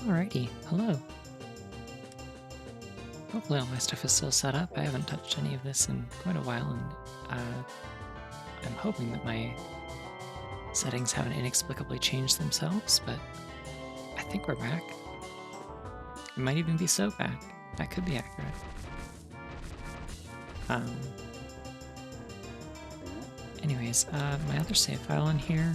Alrighty, hello. Hopefully all my stuff is still set up. I haven't touched any of this in quite a while, and I'm hoping that my settings haven't inexplicably changed themselves, but I think we're back. It might even be so back. That could be accurate. Anyways, my other save file in here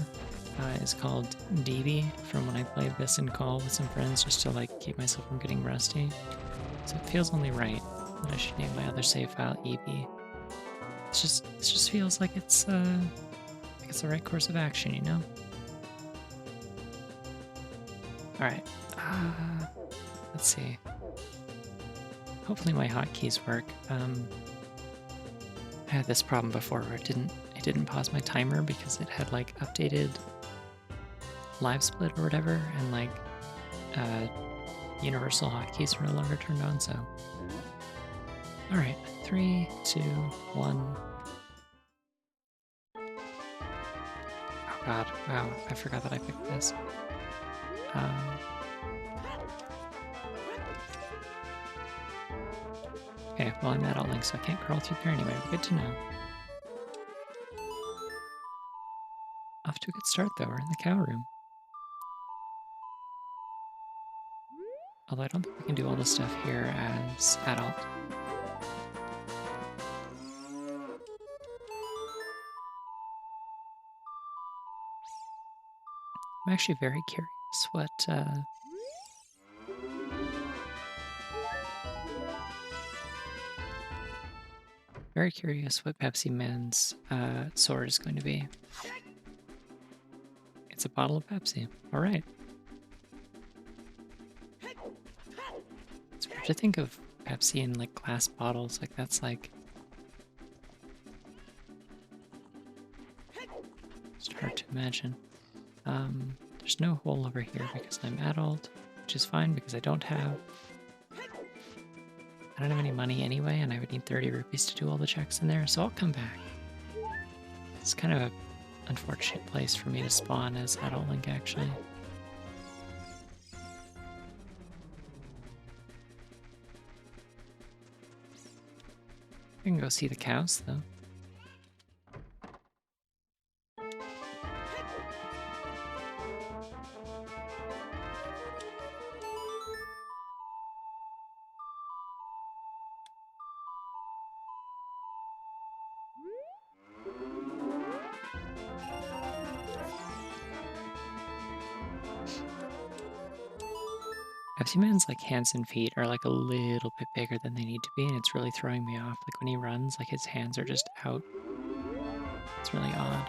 is called DB from when I played this in call with some friends just to like keep myself from getting rusty. So it feels only right that I should name my other save file EB. It just feels like it's the right course of action, you know? Alright. Let's see. Hopefully my hotkeys work. I had this problem before where it didn't pause my timer because it had like updated live split or whatever, and like universal hotkeys are no longer turned on, so. Alright, 3, 2, 1. Oh god, wow, I forgot that I picked this. Okay, well I'm at link, so I can't crawl through there anyway, but good to know. Off to a good start though, we're in the cow room. Although I don't think we can do all this stuff here as adult. I'm actually very curious what Pepsi Man's sword is going to be. It's a bottle of Pepsi. All right. It's weird to think of Pepsi in like glass bottles. Like that's like it's hard to imagine. There's no hole over here because I'm adult, which is fine because I don't have any money anyway, and I would need 30 rupees to do all the checks in there, so I'll come back. It's kind of an unfortunate place for me to spawn as adult Link, actually. I can go see the cows, though. Pepsi Man's like hands and feet are like a little bit bigger than they need to be, and it's really throwing me off. Like when he runs, like his hands are just out. It's really odd.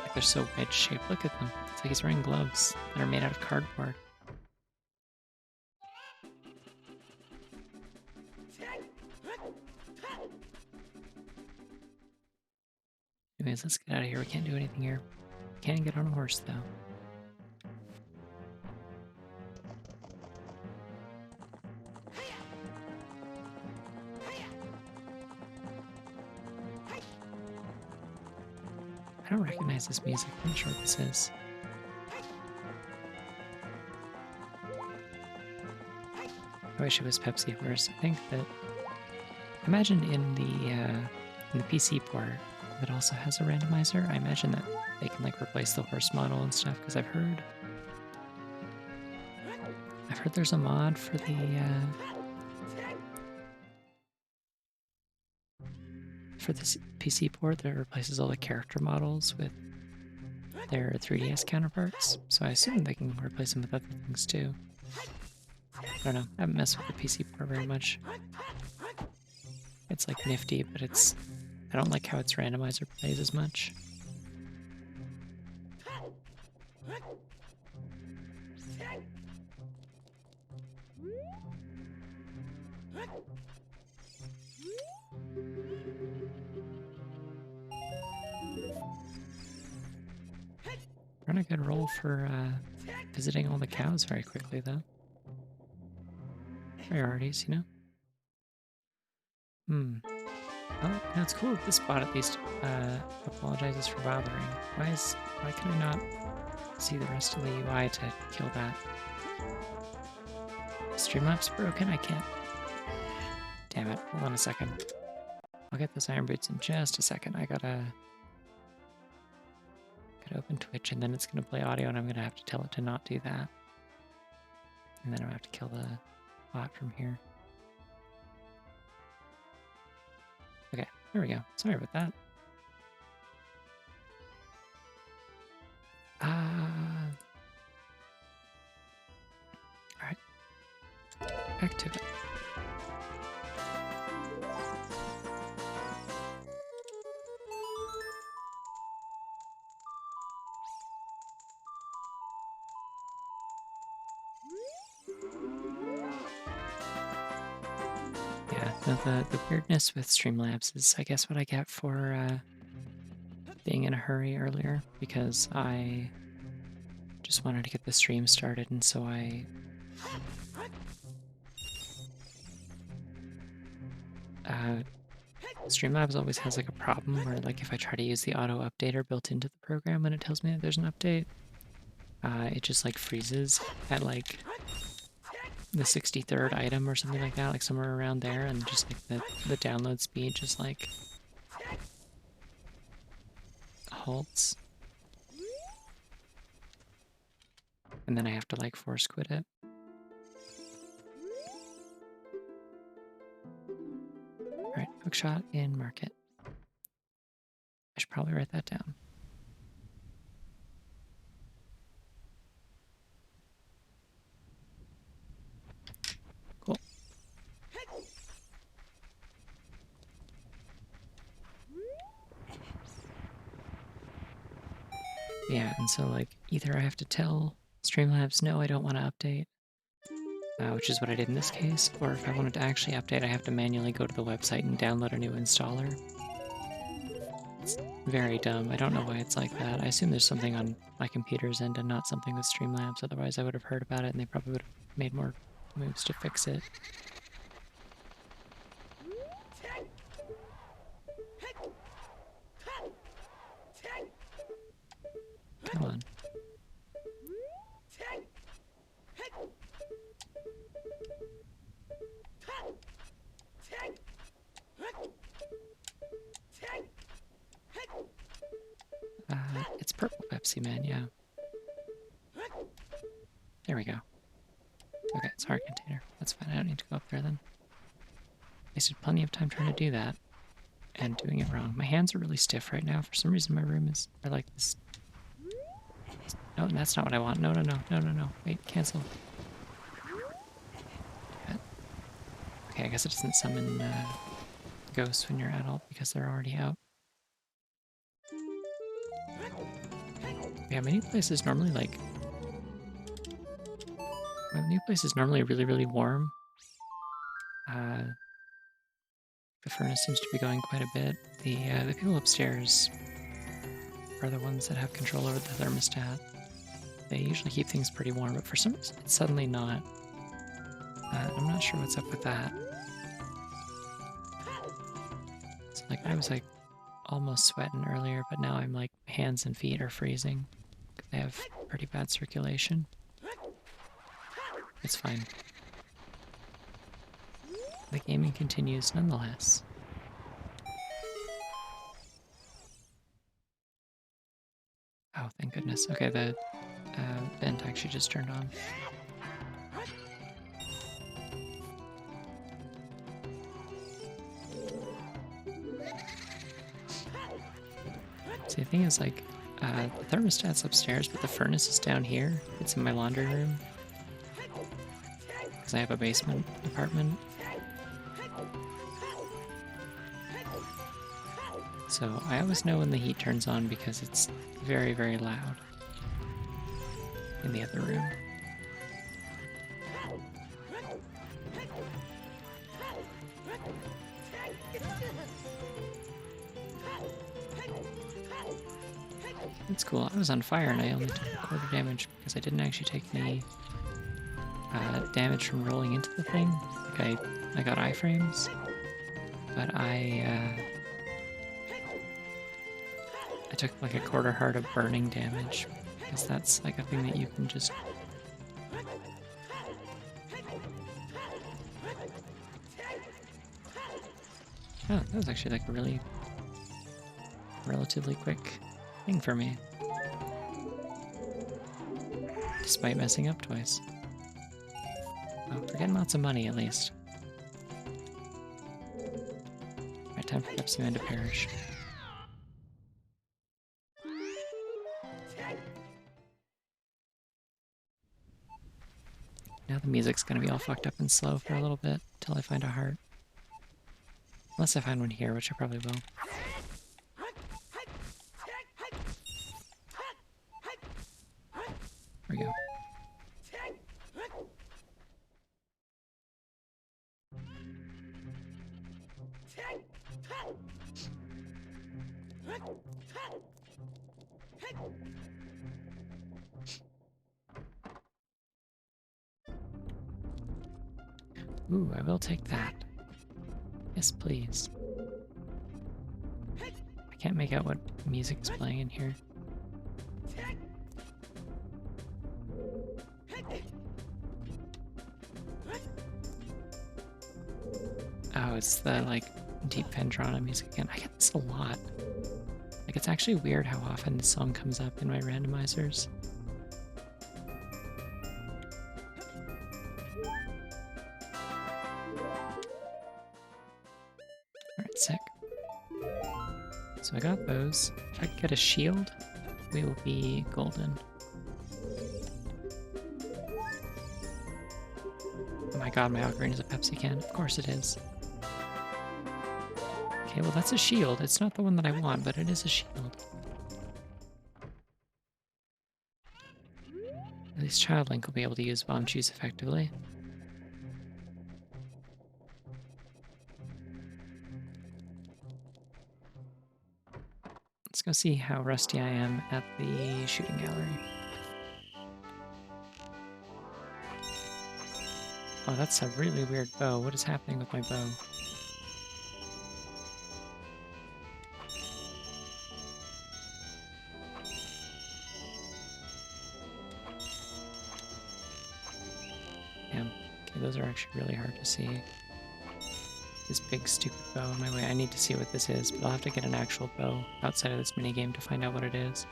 Like they're so wedge shaped. Look at them. It's like he's wearing gloves that are made out of cardboard. Anyways, let's get out of here. We can't do anything here. Can't get on a horse though. I don't recognize this music. I'm not sure what this is. I wish it was Pepsi Horse. I think that. Imagine in the PC port that also has a randomizer. I imagine that they can like replace the horse model and stuff because I've heard there's a mod for the this PC port that replaces all the character models with their 3DS counterparts. So I assume they can replace them with other things too. I don't know. I haven't messed with the PC port very much. It's like nifty, but I don't like how its randomizer plays as much. We're on a good roll for visiting all the cows very quickly, though. Priorities, you know? Oh, no, it's cool that this bot at least apologizes for bothering. Why can I not see the rest of the UI to kill that? Streamlabs broken? I can't. Damn it. Hold on a second. I'll get those iron boots in just a second. I gotta open Twitch and then it's gonna play audio and I'm gonna have to tell it to not do that. And then I'm gonna have to kill the bot from here. Okay, there we go. Sorry about that. Alright. Back to it. Yeah, no, the weirdness with Streamlabs is, I guess, what I get for being in a hurry earlier, because I just wanted to get the stream started, and so Streamlabs always has like a problem where, like, if I try to use the auto updater built into the program when it tells me that there's an update, it just like freezes at like the 63rd item or something like that, like somewhere around there, and just like the download speed just like halts. And then I have to like force quit it. Alright, hookshot in market. I should probably write that down. Cool. Yeah, and so like either I have to tell Streamlabs, no, I don't want to update, which is what I did in this case, or if I wanted to actually update, I have to manually go to the website and download a new installer. It's very dumb. I don't know why it's like that. I assume there's something on my computer's end and not something with Streamlabs, otherwise I would have heard about it and they probably would have made more moves to fix it. Come on. It's purple Pepsi Man, yeah. There we go. Okay, it's hard container. That's fine, I don't need to go up there then. Wasted plenty of time trying to do that and doing it wrong. My hands are really stiff right now. For some reason my room is like this. No, that's not what I want. No, no, no, no, no, no. Wait, cancel. Okay, I guess it doesn't summon ghosts when you're adult because they're already out. Yeah, my new place is normally like... My new place is normally really, really warm. The furnace seems to be going quite a bit. The people upstairs are the ones that have control over the thermostat. They usually keep things pretty warm, but for some reason it's suddenly not. I'm not sure what's up with that. So like I was like almost sweating earlier, but now I'm like hands and feet are freezing. They have pretty bad circulation. It's fine. The gaming continues nonetheless. Oh, thank goodness. Okay, the vent actually just turned on. See, the thing is, like, the thermostat's upstairs, but the furnace is down here. It's in my laundry room. Because I have a basement apartment. So I always know when the heat turns on because it's very, very loud in the other room. That's cool. I was on fire and I only took a quarter damage because I didn't actually take any damage from rolling into the thing. Like I got iframes, but I took like a quarter heart of burning damage because that's like a thing that you can just Oh, that was actually like a really relatively quick thing for me. Despite messing up twice. Oh, we're getting lots of money at least. Alright, time for Pepsi Man to perish. Now the music's gonna be all fucked up and slow for a little bit until I find a heart. Unless I find one here, which I probably will. There we go. Ooh, I will take that. Yes, please. I can't make out what music is playing in here. Oh, it's the, like, deep Pendrana music again. I get this a lot. Like, it's actually weird how often this song comes up in my randomizers. Alright, sick. So I got those. If I could get a shield, we will be golden. Oh my god, my Ocarina is a Pepsi can. Of course it is. Okay, well that's a shield. It's not the one that I want, but it is a shield. At least Child Link will be able to use Bomb Juice effectively. Let's go see how rusty I am at the shooting gallery. Oh, that's a really weird bow. What is happening with my bow? Damn. Okay, those are actually really hard to see. This big stupid bow in my way. I need to see what this is, but I'll have to get an actual bow outside of this minigame to find out what it is.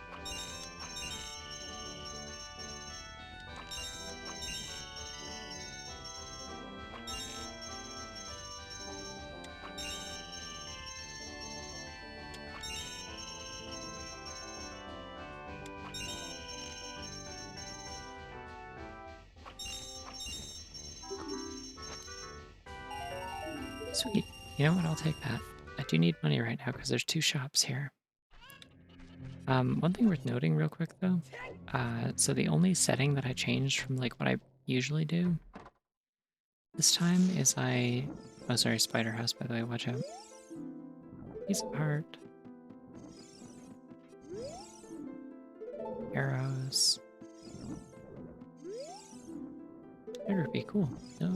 Sweet. You know what? I'll take that. I do need money right now because there's 2 shops here. One thing worth noting real quick though. So the only setting that I changed from like what I usually do this time is oh sorry, Spider House by the way, watch out. Piece of heart. Arrows. Spider would be cool. No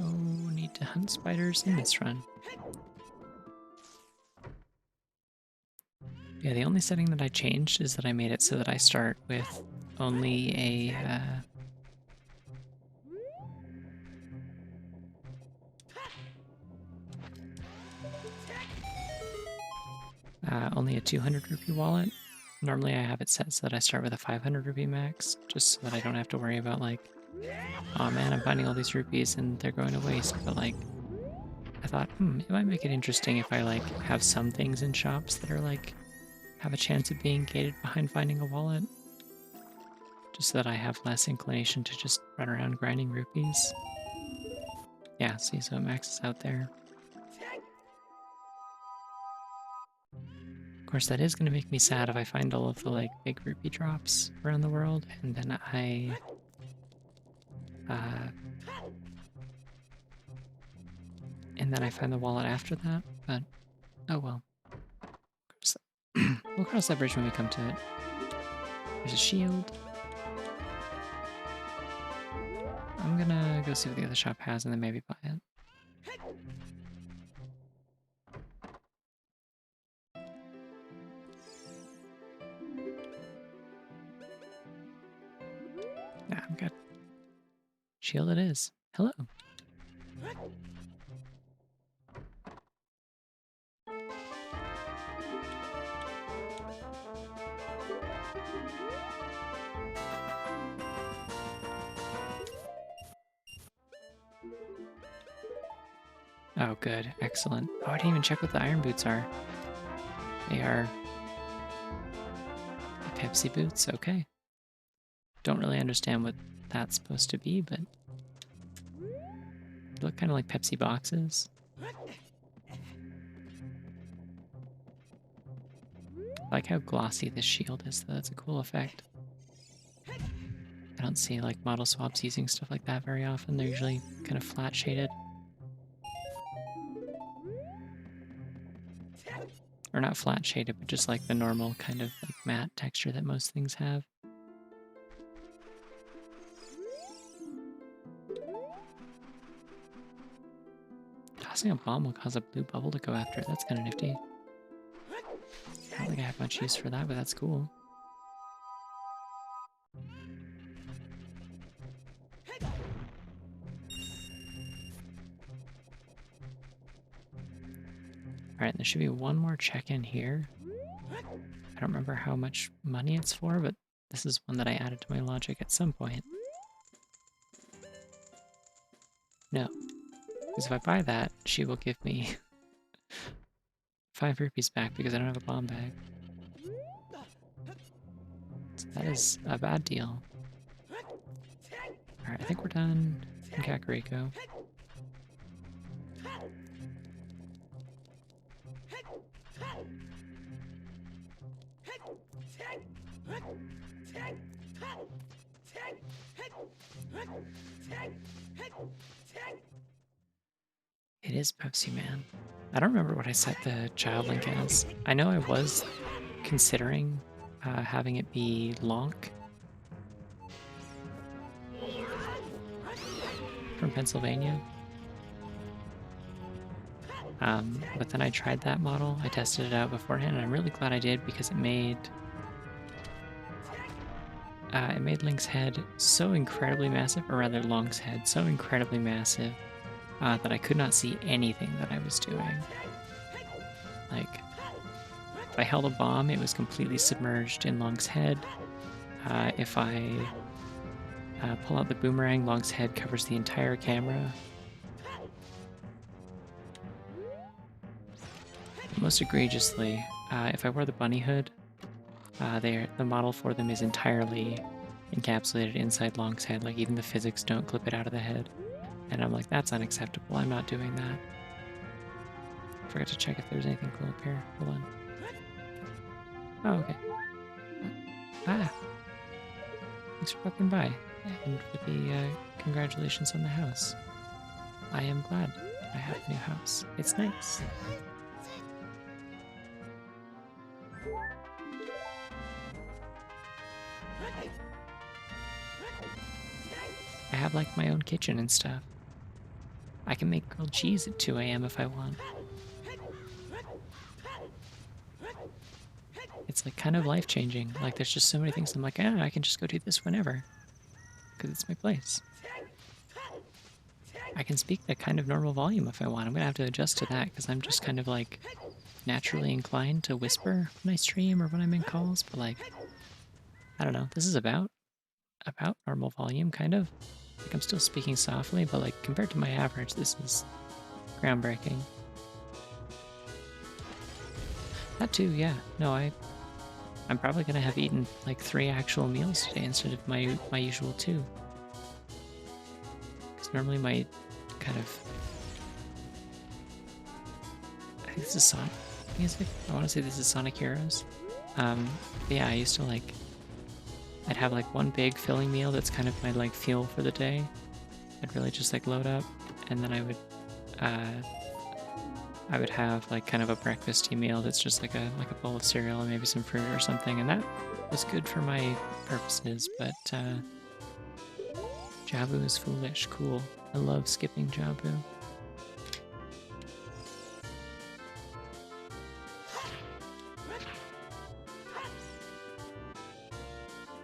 need to hunt spiders in this run. Yeah, the only setting that I changed is that I made it so that I start with only only a 200 rupee wallet. Normally I have it set so that I start with a 500 rupee max, just so that I don't have to worry about like, oh man, I'm finding all these rupees and they're going to waste, but like, I thought, it might make it interesting if I like have some things in shops that are like, have a chance of being gated behind finding a wallet. Just so that I have less inclination to just run around grinding rupees. Yeah, see, so it maxes out there. Of course, that is going to make me sad if I find all of the like big rupee drops around the world, and then I find the wallet after that. But oh well. We'll cross that bridge when we come to it. There's a shield. I'm gonna go see what the other shop has and then maybe buy it. Yeah, I'm good. Shield it is. Hello. Oh, good. Excellent. Oh, I didn't even check what the iron boots are. They are Pepsi boots. Okay. Don't really understand what that's supposed to be, but they look kind of like Pepsi boxes. I like how glossy this shield is, though. That's a cool effect. I don't see like model swaps using stuff like that very often. They're usually kind of flat shaded. Or not flat shaded, but just like the normal kind of like matte texture that most things have. Tossing a bomb will cause a blue bubble to go after it. That's kind of nifty. I don't think I have much use for that, but that's cool. Alright, there should be one more check-in here. I don't remember how much money it's for, but this is one that I added to my logic at some point. No. Because if I buy that, she will give me 5 rupees back because I don't have a bomb bag. So that is a bad deal. Alright, I think we're done in Kakariko. It is Pepsi Man. I don't remember what I set the child link as. I know I was considering having it be Lonk from Pennsylvania. But then I tried that model. I tested it out beforehand, and I'm really glad I did because it made Link's head so incredibly massive, or rather Long's head so incredibly massive that I could not see anything that I was doing. Like, if I held a bomb, it was completely submerged in Long's head. If I pull out the boomerang, Long's head covers the entire camera. Most egregiously, if I wear the bunny hood, the model for them is entirely encapsulated inside Long's head. Like, even the physics don't clip it out of the head. And I'm like, that's unacceptable. I'm not doing that. I forgot to check if there's anything cool up here. Hold on. Oh, okay. Ah! Thanks for popping by. And with the congratulations on the house. I am glad I have a new house. It's nice. I have like my own kitchen and stuff. I can make grilled cheese at 2 AM if I want. It's like kind of life-changing. Like there's just so many things I'm like, I can just go do this whenever. Because it's my place. I can speak that kind of normal volume if I want. I'm gonna have to adjust to that because I'm just kind of like naturally inclined to whisper when I stream or when I'm in calls, but like, I don't know. This is about normal volume, kind of. Like I'm still speaking softly, but like compared to my average, this is groundbreaking. That too, yeah. No, I'm probably gonna have eaten like 3 actual meals today instead of my usual 2. Because normally my kind of, I think this is Sonic music. I want to say this is Sonic Heroes. But yeah, I used to like, I'd have like one big filling meal that's kind of my like fuel for the day. I'd really just like load up, and then I would have like kind of a breakfasty meal that's just like a bowl of cereal and maybe some fruit or something, and that was good for my purposes. But Jabu is foolish. Cool. I love skipping Jabu.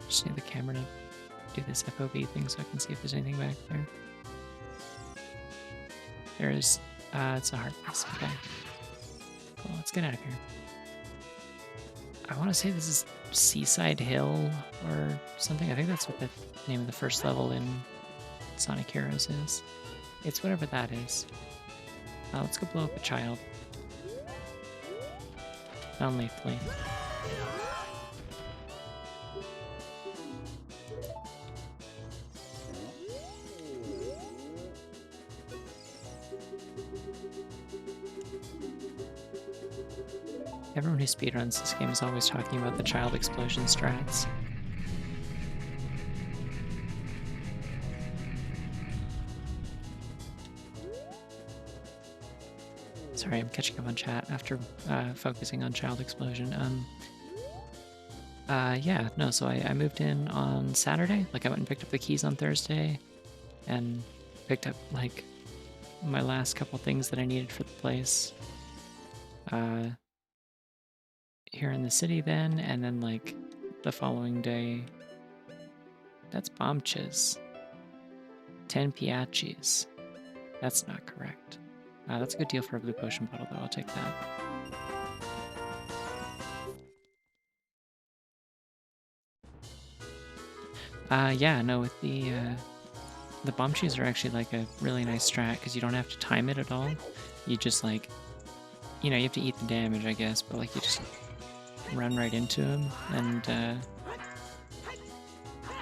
Just need the camera to do this FOV thing so I can see if there's anything back there. There is, it's a heart piece. Okay. So let's get out of here. I want to say this is Seaside Hill or something. I think that's what the name of the first level in Sonic Heroes is. It's whatever that is. Let's go blow up a child. Non-lethally. Everyone who speedruns this game is always talking about the child explosion strats. Sorry, I'm catching up on chat after focusing on child explosion. Yeah, no, so I moved in on Saturday. Like, I went and picked up the keys on Thursday and picked up, like, my last couple things that I needed for the place here in the city then, and then, like, the following day... That's Bombches. 10 Piachis. That's not correct. That's a good deal for a blue potion bottle, though. I'll take that. Yeah, no, with the bomb cheese are actually like a really nice strat because you don't have to time it at all. You just like, you know, you have to eat the damage, I guess, but like you just run right into him and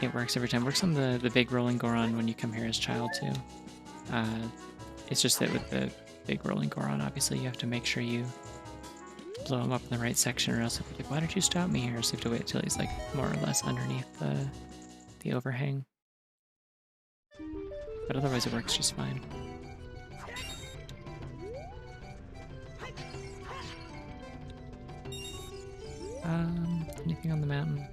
it works every time. Works on the big rolling Goron when you come here as child too. It's just that with the big rolling Goron, obviously you have to make sure you blow him up in the right section, or else he'll be like, why did you stop me here? So you have to wait till he's like more or less underneath the overhang. But otherwise it works just fine. Anything on the mountain?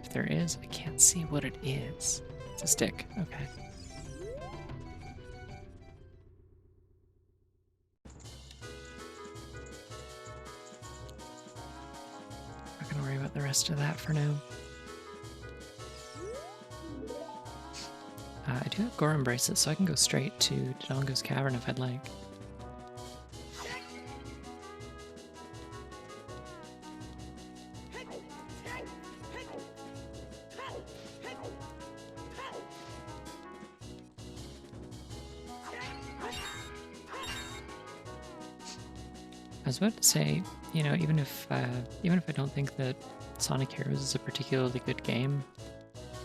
If there is, I can't see what it is. It's a stick, okay. Not gonna worry about the rest of that for now. I do have Goron bracelets, so I can go straight to Dodongo's Cavern if I'd like. I was about to say, you know, even if I don't think that Sonic Heroes is a particularly good game,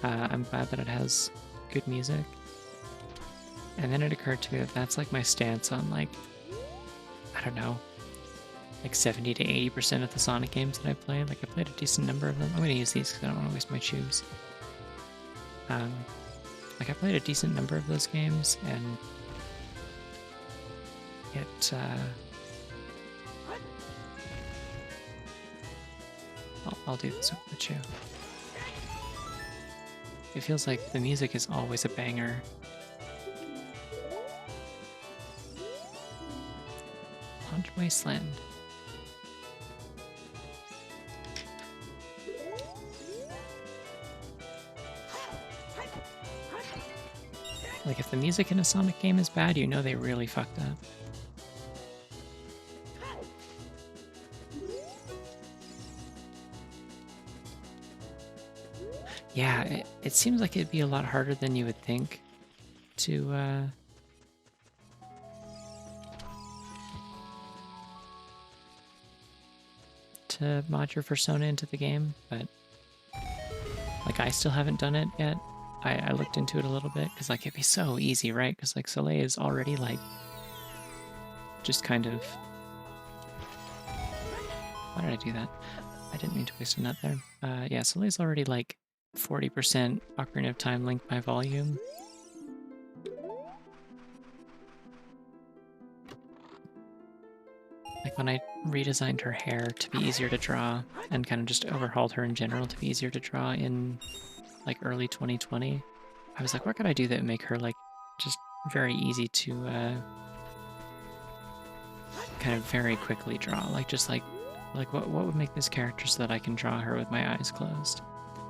I'm glad that it has good music. And then it occurred to me that that's like my stance on, like, I don't know, like 70 to 80% of the Sonic games that I played. Like, I played a decent number of them. I'm going to use these because I don't want to waste my shoes. Like, I played a decent number of those games, and it, I'll do this with the chew. It feels like the music is always a banger. Haunted Wasteland. Like, if the music in a Sonic game is bad, you know they really fucked up. Yeah, it seems like it'd be a lot harder than you would think to mod your persona into the game, but like I still haven't done it yet. I looked into it a little bit because like it'd be so easy, right? Because like Soleil is already like just kind of... Why did I do that? I didn't mean to waste a nut there. Yeah, Soleil's already like 40% Ocarina of Time Link by volume. Like when I redesigned her hair to be easier to draw and kind of just overhauled her in general to be easier to draw in like early 2020, I was like, what could I do that would make her like just very easy to kind of very quickly draw? Like just like what would make this character so that I can draw her with my eyes closed?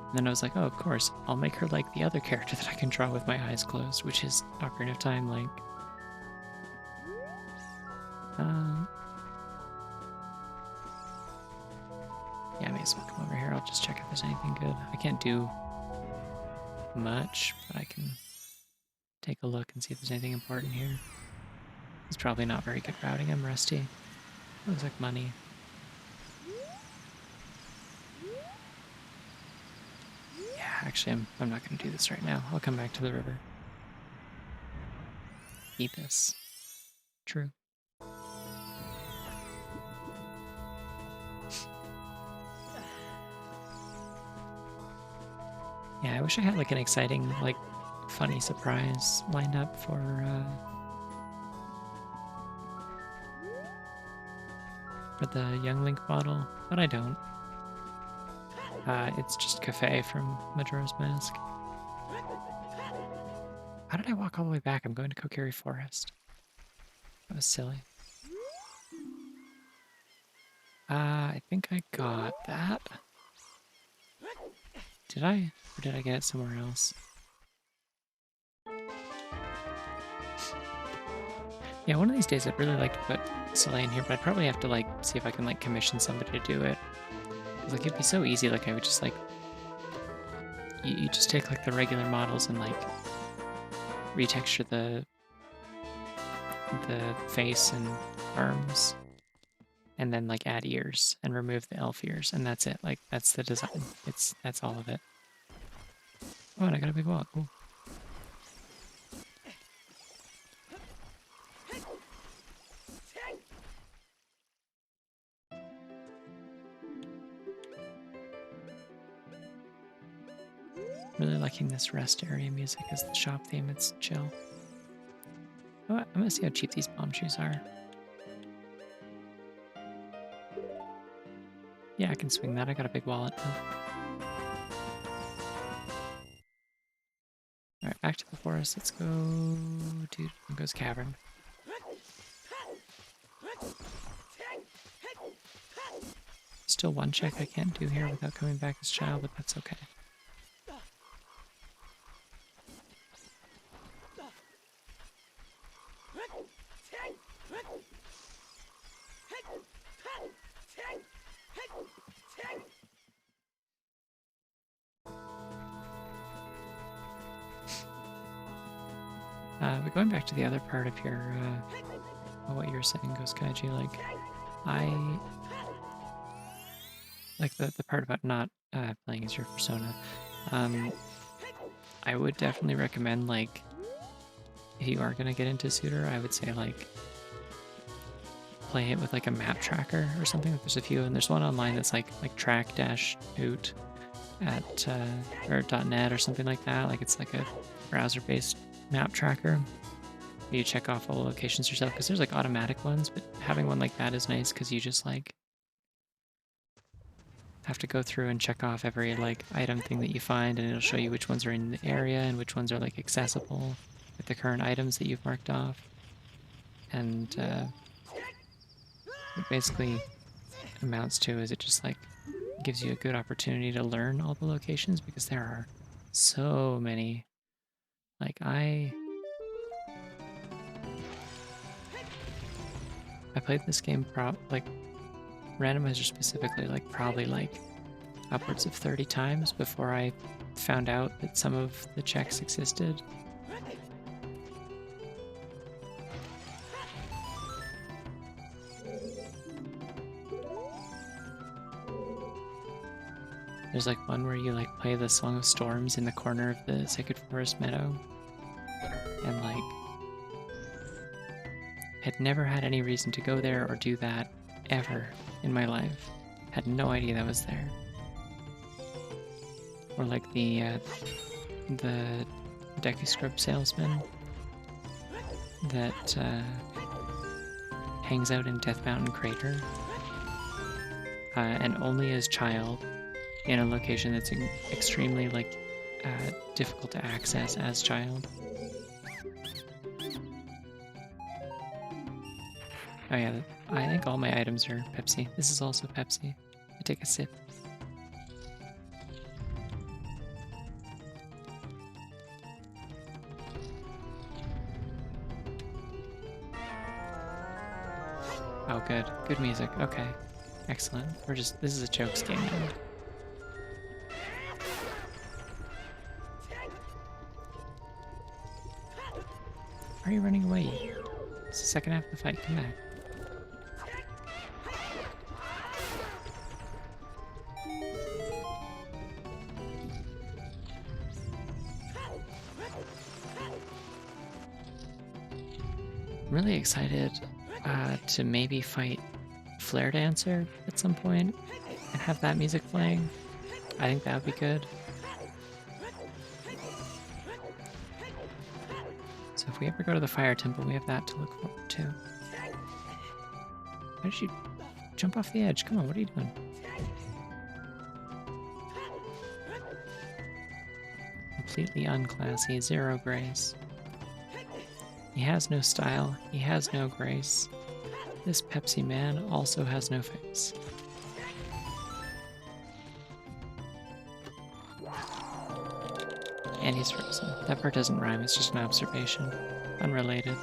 And then I was like, oh, of course, I'll make her like the other character that I can draw with my eyes closed, which is Ocarina of Time Link. Um, yeah, I may as well come over here. I'll just check if there's anything good. I can't do much, but I can take a look and see if there's anything important here. It's probably not very good routing. I'm rusty. Looks like money. Yeah, actually, I'm not going to do this right now. I'll come back to the river. Eat this. True. Yeah, I wish I had like an exciting, like, funny surprise lined up for the Young Link bottle, but I don't. It's just Cafe from Majora's Mask. How did I walk all the way back? I'm going to Kokiri Forest. That was silly. I think I got that. Did I? Or did I get it somewhere else? Yeah, one of these days I'd really like to put Soleil in here, but I'd probably have to, like, see if I can, like, commission somebody to do it. Like, it'd be so easy, like, I would just, like... You just take, like, the regular models and, like, retexture the face and arms, and then, like, add ears and remove the elf ears, and that's it. Like, that's the design. That's all of it. Oh, and I got a big walk. Cool. Really liking this rest area music as the shop theme. It's chill. Oh, I'm gonna see how cheap these bomb shoes are. Yeah, I can swing that. I got a big wallet now. Alright, back to the forest. Let's go to Dungo's Cavern. Still one check I can't do here without coming back as child, but that's okay. But going back to the other part of your, what you were saying, Ghost Kaiji, like, I like the part about not playing as your persona. I would definitely recommend, like, if you are gonna get into ZOoTR, I would say, like, play it with like a map tracker or something. Like, there's a few, and there's one online that's like track-oot at or .net or something like that. Like, it's like a browser-based map tracker. You check off all the locations yourself, because there's like automatic ones, but having one like that is nice because you just like have to go through and check off every like item thing that you find, and it'll show you which ones are in the area and which ones are like accessible with the current items that you've marked off. And what basically amounts to is it just like gives you a good opportunity to learn all the locations, because there are so many. Like, I played this game like Randomizer specifically, like probably like upwards of 30 times before I found out that some of the checks existed. There's like one where you like play the Song of Storms in the corner of the Sacred Forest Meadow, and like had never had any reason to go there or do that ever in my life. Had no idea that was there. Or like the Deku Scrub salesman that hangs out in Death Mountain Crater, and only as child in a location that's extremely like difficult to access as child. Oh yeah, I think all my items are Pepsi. This is also Pepsi. I take a sip. Oh, good. Good music. Okay. Excellent. This is a jokes game now. Why are you running away? It's the second half of the fight. Come back. I'm really excited to maybe fight Flare Dancer at some point and have that music playing. I think that would be good. So if we ever go to the Fire Temple, we have that to look forward to. Why did you jump off the edge? Come on, what are you doing? Completely unclassy, zero grace. He has no style, he has no grace. This Pepsi man also has no face. And he's frozen. That part doesn't rhyme, it's just an observation. Unrelated.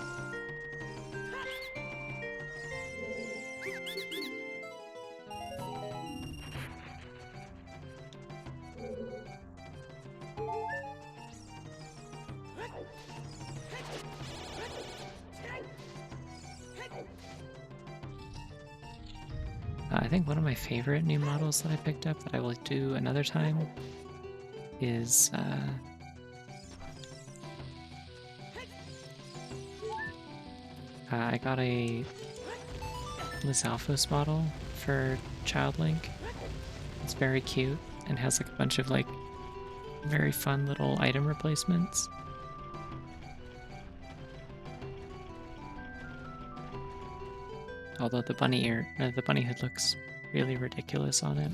I think one of my favorite new models that I picked up that I will do another time is I got a Lizalfos model for Child Link. It's very cute and has like a bunch of like very fun little item replacements. Although the bunny hood looks really ridiculous on it.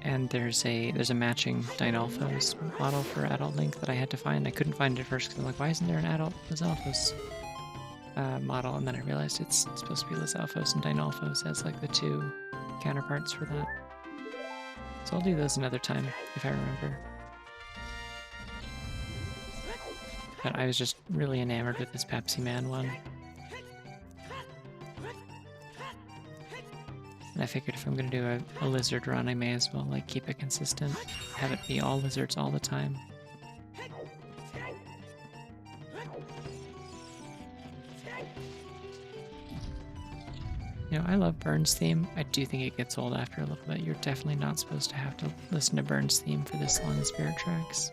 And there's a matching Dynalphos model for Adult Link that I had to find. I couldn't find it at first because I'm like, why isn't there an Adult Lizalfos model? And then I realized it's supposed to be Lizalfos and Dynalphos as like the two counterparts for that. So I'll do those another time if I remember. But I was just really enamored with this Pepsi Man one. And I figured if I'm gonna do a lizard run, I may as well like keep it consistent. Have it be all lizards all the time. You know, I love Burns' theme. I do think it gets old after a little bit. You're definitely not supposed to have to listen to Burns' theme for this long in Spirit Tracks.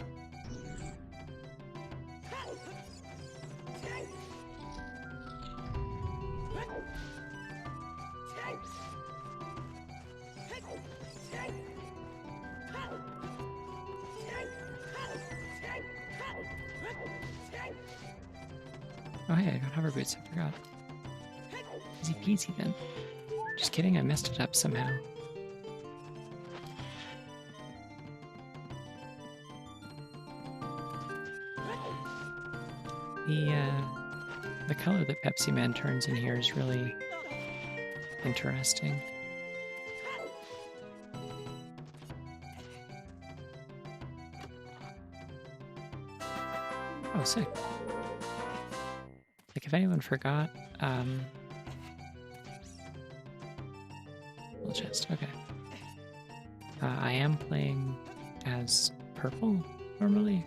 Oh hey, I got hover boots, I forgot. Easy peasy then. Just kidding, I messed it up somehow. The color that Pepsi Man turns in here is really interesting. Oh, sick. Like, if anyone forgot, little chest, okay. I am playing as purple, normally.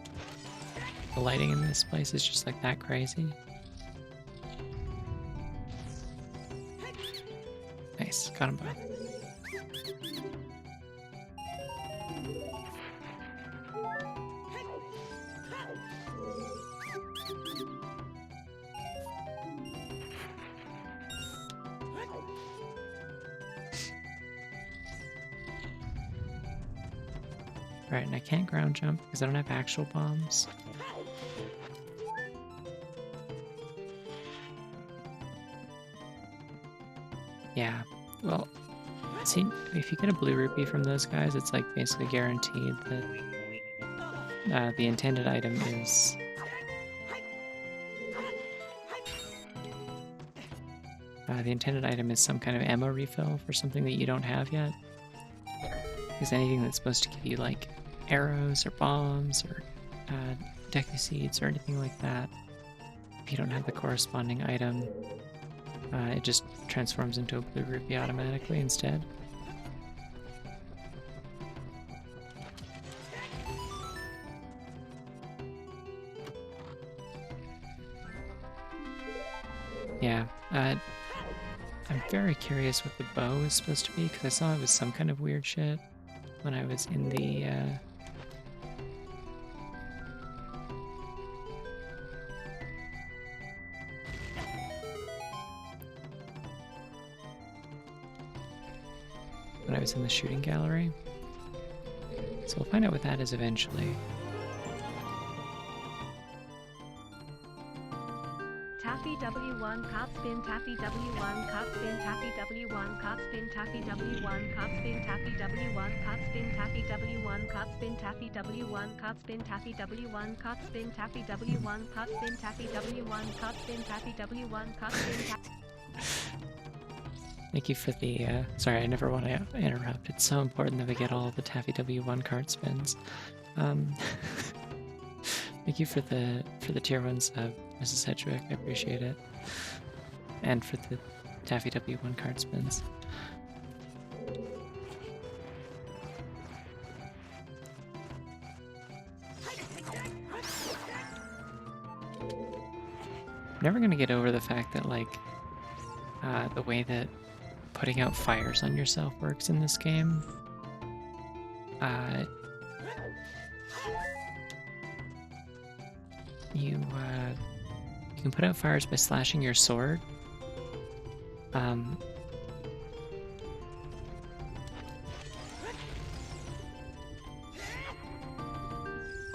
The lighting in this place is just like that crazy. Nice, got them both. Alright, and I can't ground jump because I don't have actual bombs. Yeah, well, see, if you get a blue rupee from those guys, it's like basically guaranteed that the intended item is... the intended item is some kind of ammo refill for something that you don't have yet. Because anything that's supposed to give you like arrows or bombs or deku seeds or anything like that, if you don't have the corresponding item, it just transforms into a blue rupee automatically instead. Yeah, I'm very curious what the bow is supposed to be, because I saw it was some kind of weird shit when I was in the, shooting gallery. So we'll find out what that is eventually. Taffy W1 cop spin Taffy W1 cop spin Taffy W1 cop spin Taffy W1 cop spin Taffy W1 cop spin Taffy W1 cop spin Taffy W1 cop spin Taffy W1 cop spin Taffy W1 cop spin Taffy W1 cop spin Taffy W1 cop spin. Thank you for the, sorry, I never want to interrupt. It's so important that we get all the Taffy W1 card spins. Thank you for the tier 1 sub, Mrs. Hedgewick, I appreciate it. And for the Taffy W1 card spins. Never gonna get over the fact that, like, the way that putting out fires on yourself works in this game. You can put out fires by slashing your sword. But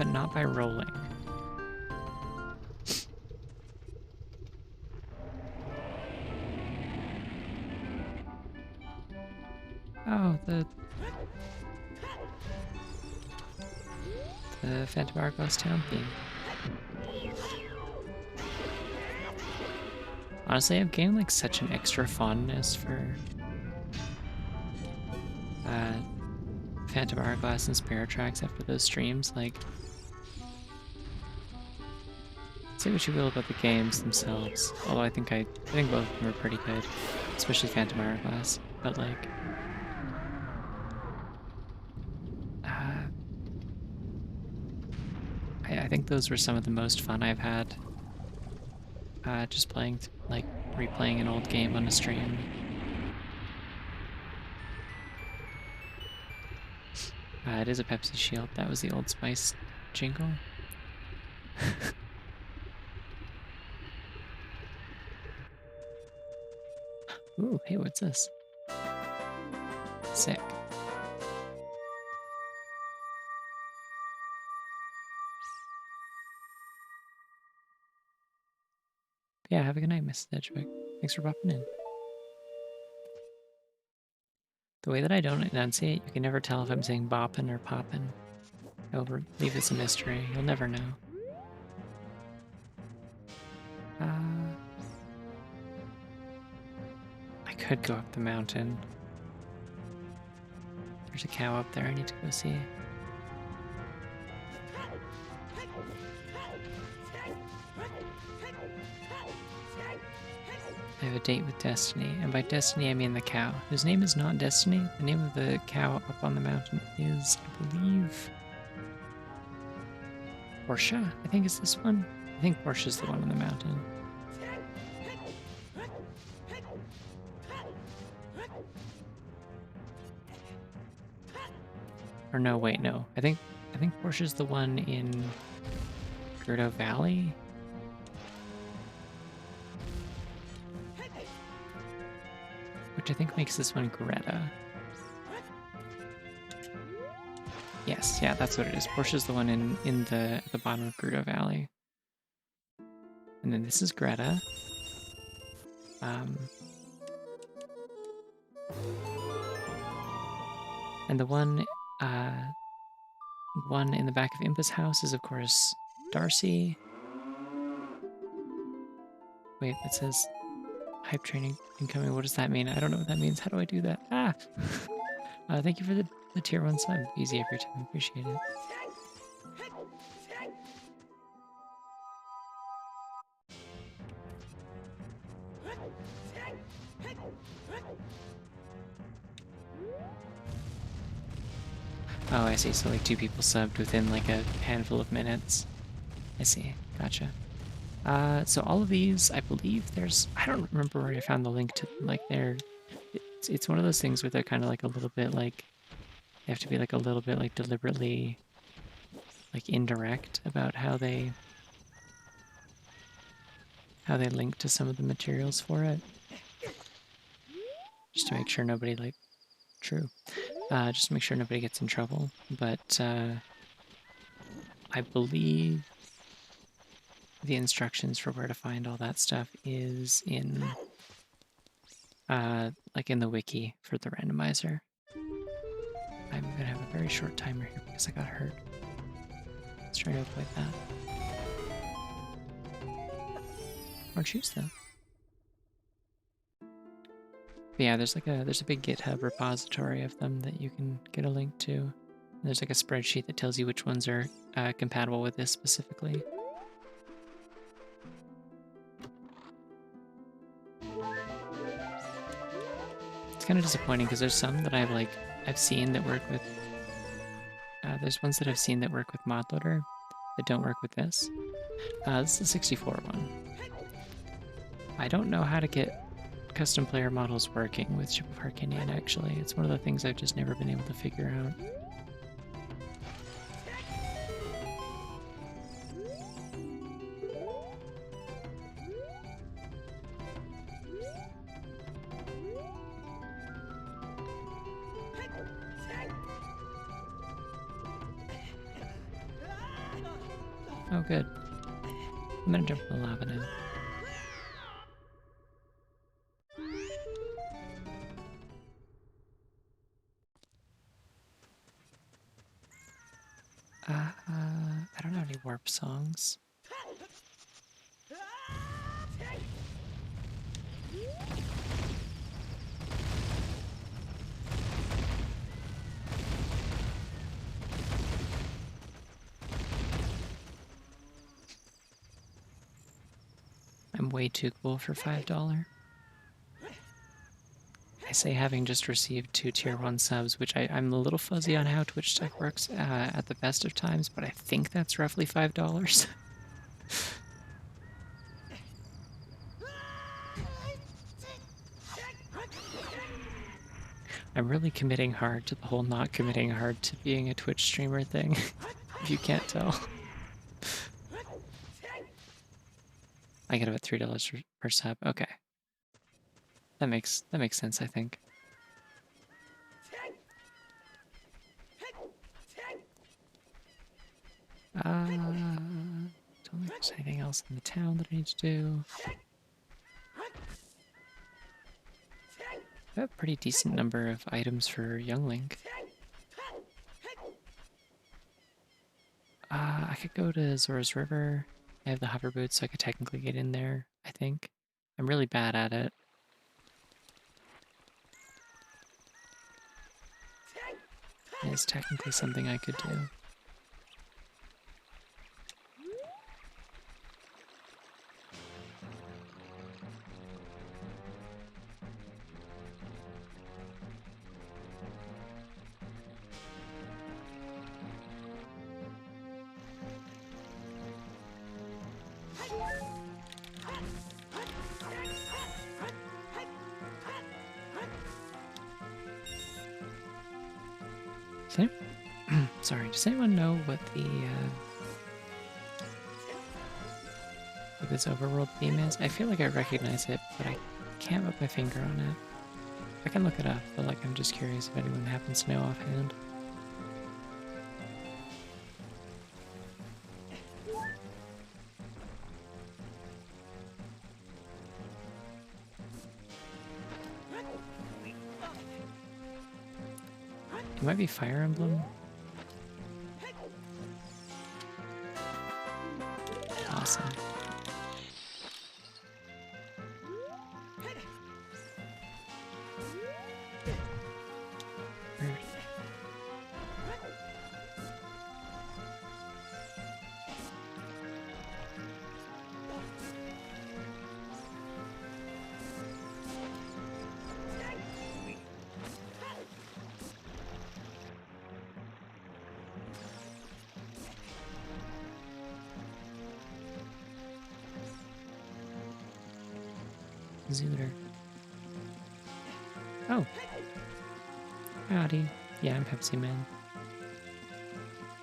not by rolling. Oh, the Phantom Hourglass Town theme. Honestly, I've gained like such an extra fondness for Phantom Hourglass and Spirit Tracks after those streams. Like, say what you will about the games themselves, although I think both of them are pretty good, especially Phantom Hourglass. But like, I think those were some of the most fun I've had. Just playing, like, replaying an old game on a stream. It is a Pepsi Shield. That was the Old Spice jingle. Ooh, hey, what's this? Sick. Yeah, have a good night, Mrs. Edgewick. Thanks for popping in. The way that I don't enunciate, you can never tell if I'm saying boppin' or poppin'. I'll leave this a mystery. You'll never know. I could go up the mountain. There's a cow up there I need to go see. I have a date with Destiny, and by Destiny I mean the cow, whose name is not Destiny. The name of the cow up on the mountain is, I believe, Portia, I think is this one. I think Portia's the one on the mountain. Or no, wait, no. I think Portia's the one in Gerdo Valley. Which I think makes this one Greta. Yes, yeah, that's what it is. Portia's the one in the bottom of Gerdo Valley. And then this is Greta. And the one in the back of Impa's house is, of course, Darcy. Wait, it says hype training incoming. What does that mean? I don't know what that means. How do I do that? Ah! Thank you for the tier 1 sub. Easy every time. Appreciate it. Oh, I see. So like 2 people subbed within like a handful of minutes. I see. Gotcha. So all of these, I believe I don't remember where I found the link to like it's one of those things where they're kind of like a little bit like, they have to be like a little bit like deliberately like indirect about how they link to some of the materials for it. Just to make sure nobody like, true. Just to make sure nobody gets in trouble. But I believe the instructions for where to find all that stuff is in like in the wiki for the randomizer. I'm gonna have a very short timer here because I got hurt. Let's try to avoid that. Or choose them. But yeah, there's a big GitHub repository of them that you can get a link to. And there's like a spreadsheet that tells you which ones are compatible with this specifically. It's kind of disappointing because there's some that I've seen that work with. There's ones that I've seen that work with ModLoader that don't work with this. This is the 64 one. I don't know how to get custom player models working with Ship of Harkinian, actually. It's one of the things I've just never been able to figure out. Oh, good. I'm gonna jump in the lava now. I don't have any warp songs. I'm way too cool for $5. I say having just received 2 tier 1 subs, which I'm a little fuzzy on how Twitch tech works at the best of times, but I think that's roughly $5. I'm really committing hard to the whole not committing hard to being a Twitch streamer thing, if you can't tell. I get about $3 per sub. Okay. That makes sense, I think. Don't think there's anything else in the town that I need to do. I have a pretty decent number of items for Young Link. I could go to Zora's River. I have the hover boots, so I could technically get in there, I think. I'm really bad at it. It's technically something I could do. Sorry, does anyone know what this overworld theme is? I feel like I recognize it, but I can't put my finger on it. I can look it up, but like I'm just curious if anyone happens to know offhand. It might be Fire Emblem. Awesome. Weird. Zooter. Oh. Howdy. Yeah, I'm Pepsi Man.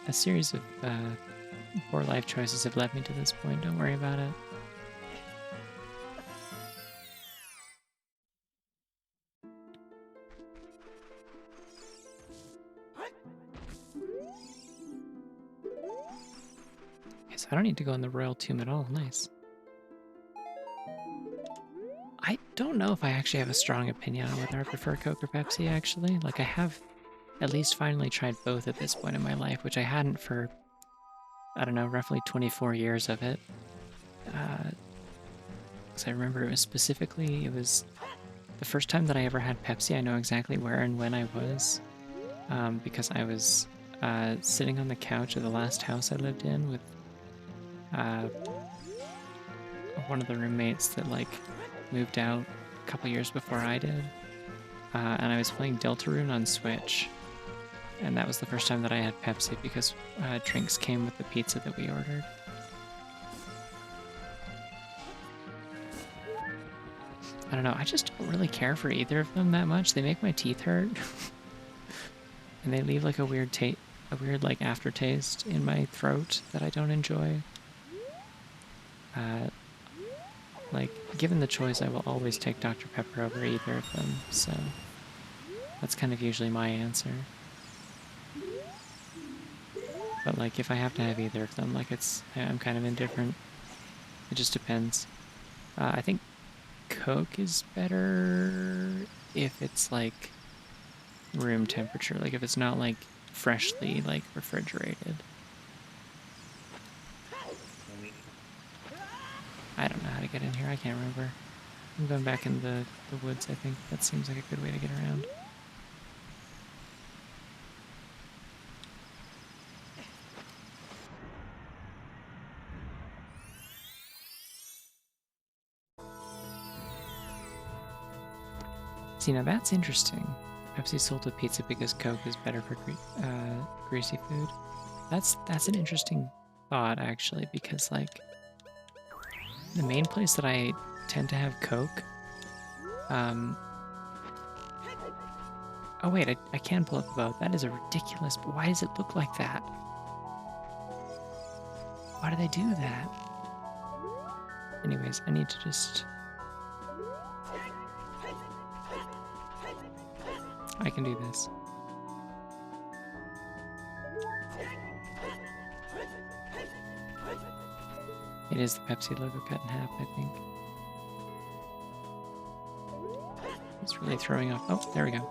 A series of poor life choices have led me to this point. Don't worry about it. Okay, so I don't need to go in the royal tomb at all. Nice. I don't know if I actually have a strong opinion on whether I prefer Coke or Pepsi, actually. Like, I have at least finally tried both at this point in my life, which I hadn't for, I don't know, roughly 24 years of it. Because I remember it was the first time that I ever had Pepsi. I know exactly where and when I was, because I was sitting on the couch of the last house I lived in with one of the roommates that like moved out a couple years before I did, and I was playing Deltarune on Switch, and that was the first time that I had Pepsi because drinks came with the pizza that we ordered. I don't know, I just don't really care for either of them that much. They make my teeth hurt, and they leave like a weird like aftertaste in my throat that I don't enjoy. Like, given the choice, I will always take Dr. Pepper over either of them, so that's kind of usually my answer. But like, if I have to have either of them, like I'm kind of indifferent. It just depends. I think Coke is better if it's like room temperature, like if it's not like freshly like refrigerated. I don't know how to get in here, I can't remember. I'm going back in the woods, I think. That seems like a good way to get around. See, now that's interesting. Pepsi sold with pizza because Coke is better for greasy food. That's an interesting thought, actually, because like the main place that I tend to have Coke. Oh wait, I can pull up the boat. That is a ridiculous. But why does it look like that? Why do they do that? Anyways, I need to just. I can do this. It is the Pepsi logo cut in half, I think. It's really throwing off. Oh, there we go.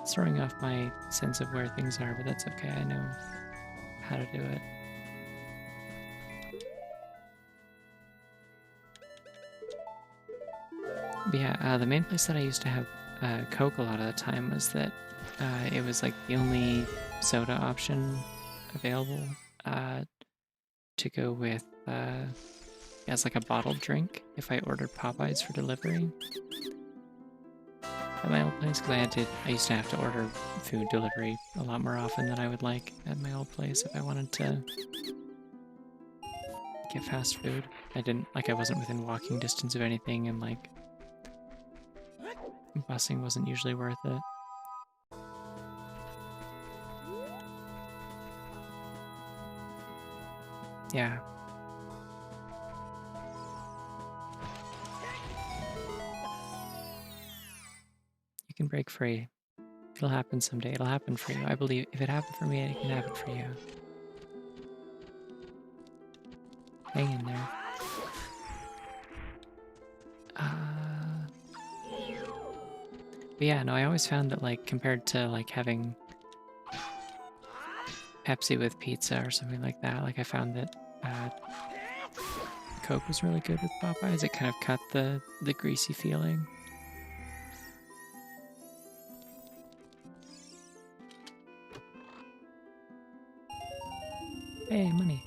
It's throwing off my sense of where things are, but that's okay. I know how to do it. But yeah, the main place that I used to have Coke a lot of the time was that it was like the only soda option available to go with as like a bottled drink if I ordered Popeyes for delivery at my old place, because I used to have to order food delivery a lot more often than I would like at my old place if I wanted to get fast food. I wasn't within walking distance of anything, and like busing wasn't usually worth it. Yeah. You can break free. It'll happen someday. It'll happen for you. I believe if it happened for me, it can happen for you. Hang in there. But yeah, no, I always found that like compared to like having Pepsi with pizza or something like that, like I found that Coke was really good with Popeyes. It kind of cut the greasy feeling. Hey, money.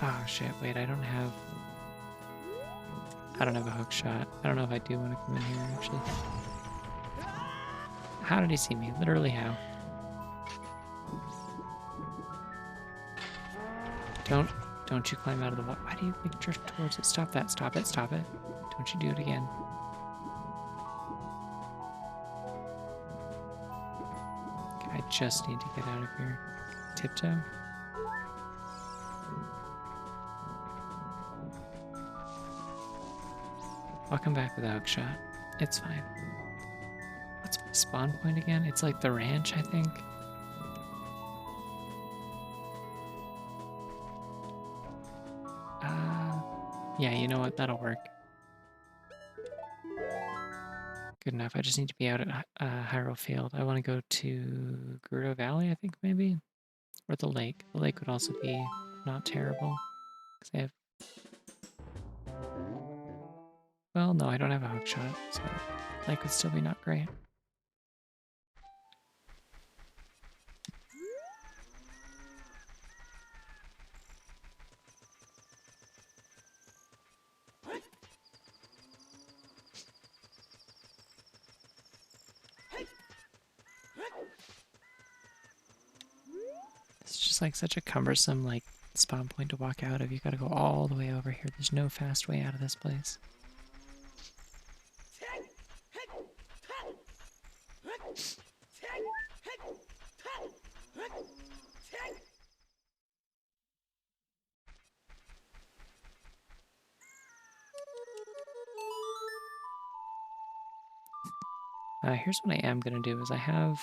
Oh shit, wait, I don't have a hook shot. I don't know if I do want to come in here, actually. How did he see me? Literally how? Don't you climb out of the water. Why do you like drift towards it? Stop that. Stop it. Stop it. Don't you do it again. Okay, I just need to get out of here. Tiptoe. I'll come back with a hook shot. It's fine. What's my spawn point again? It's like the ranch, I think. Yeah, you know what? That'll work. Good enough. I just need to be out at Hyrule Field. I want to go to Gerudo Valley, I think, maybe? Or the lake. The lake would also be not terrible. 'Cause I have... Well, no, I don't have a hook shot, so lake would still be not great. It's just like such a cumbersome like spawn point to walk out of. You gotta go all the way over here. There's no fast way out of this place. Here's what I am gonna do is I have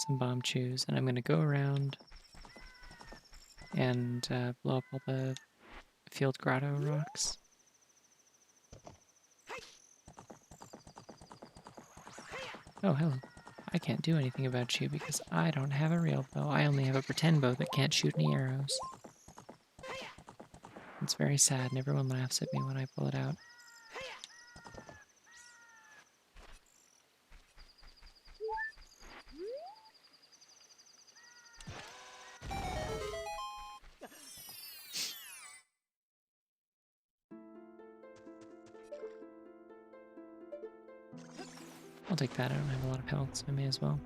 some bomb chews and I'm gonna go around and blow up all the field grotto rocks. Oh, hello. I can't do anything about you because I don't have a real bow. I only have a pretend bow that can't shoot any arrows. It's very sad and everyone laughs at me when I pull it out. I'll take that. I don't have a lot of health, so I may as well.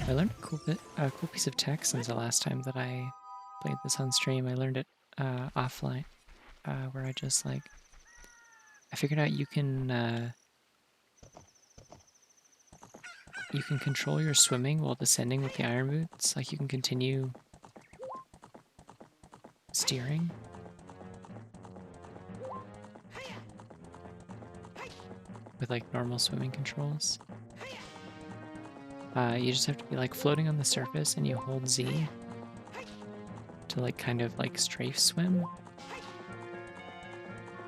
I learned a cool piece of tech since the last time that I played this on stream. I learned it offline, where I just like I figured out you can control your swimming while descending with the iron boots. Like you can continue steering. With like normal swimming controls. You just have to be like floating on the surface and you hold Z to like kind of like strafe swim.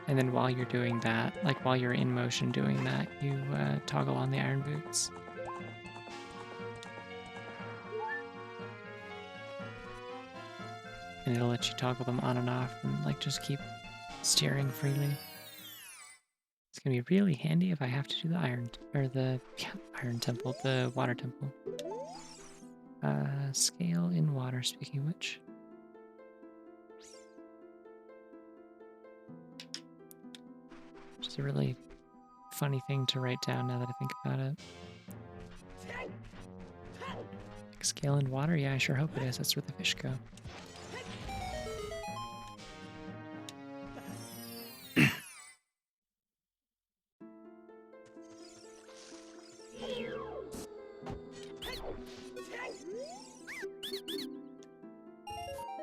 And then while you're doing that, like while you're in motion doing that, you toggle on the iron boots. And it'll let you toggle them on and off and like just keep steering freely. It's gonna be really handy if I have to do the iron temple, the water temple. Scale in water, speaking of which. Which is a really funny thing to write down now that I think about it. Like scale in water? Yeah, I sure hope it is. That's where the fish go.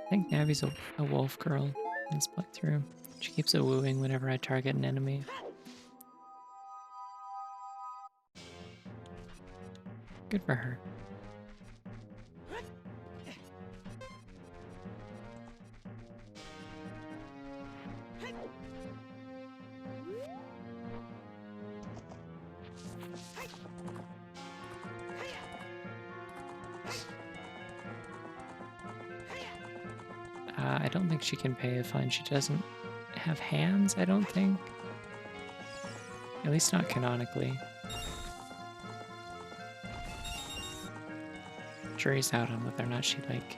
I think Navi's a wolf girl in this playthrough. She keeps a wooing whenever I target an enemy. Good for her. I don't think she can pay a fine. She doesn't have hands, I don't think. At least not canonically. Jury's out on whether or not she, like,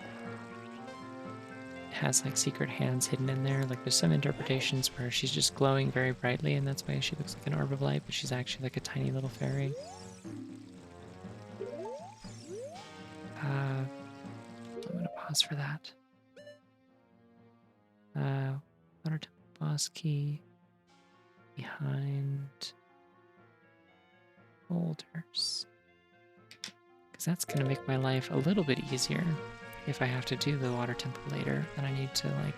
has like secret hands hidden in there. Like there's some interpretations where she's just glowing very brightly and that's why she looks like an orb of light, but she's actually like a tiny little fairy. I'm gonna pause for that. Water temple boss key behind boulders. Because that's gonna make my life a little bit easier if I have to do the water temple later, and I need to like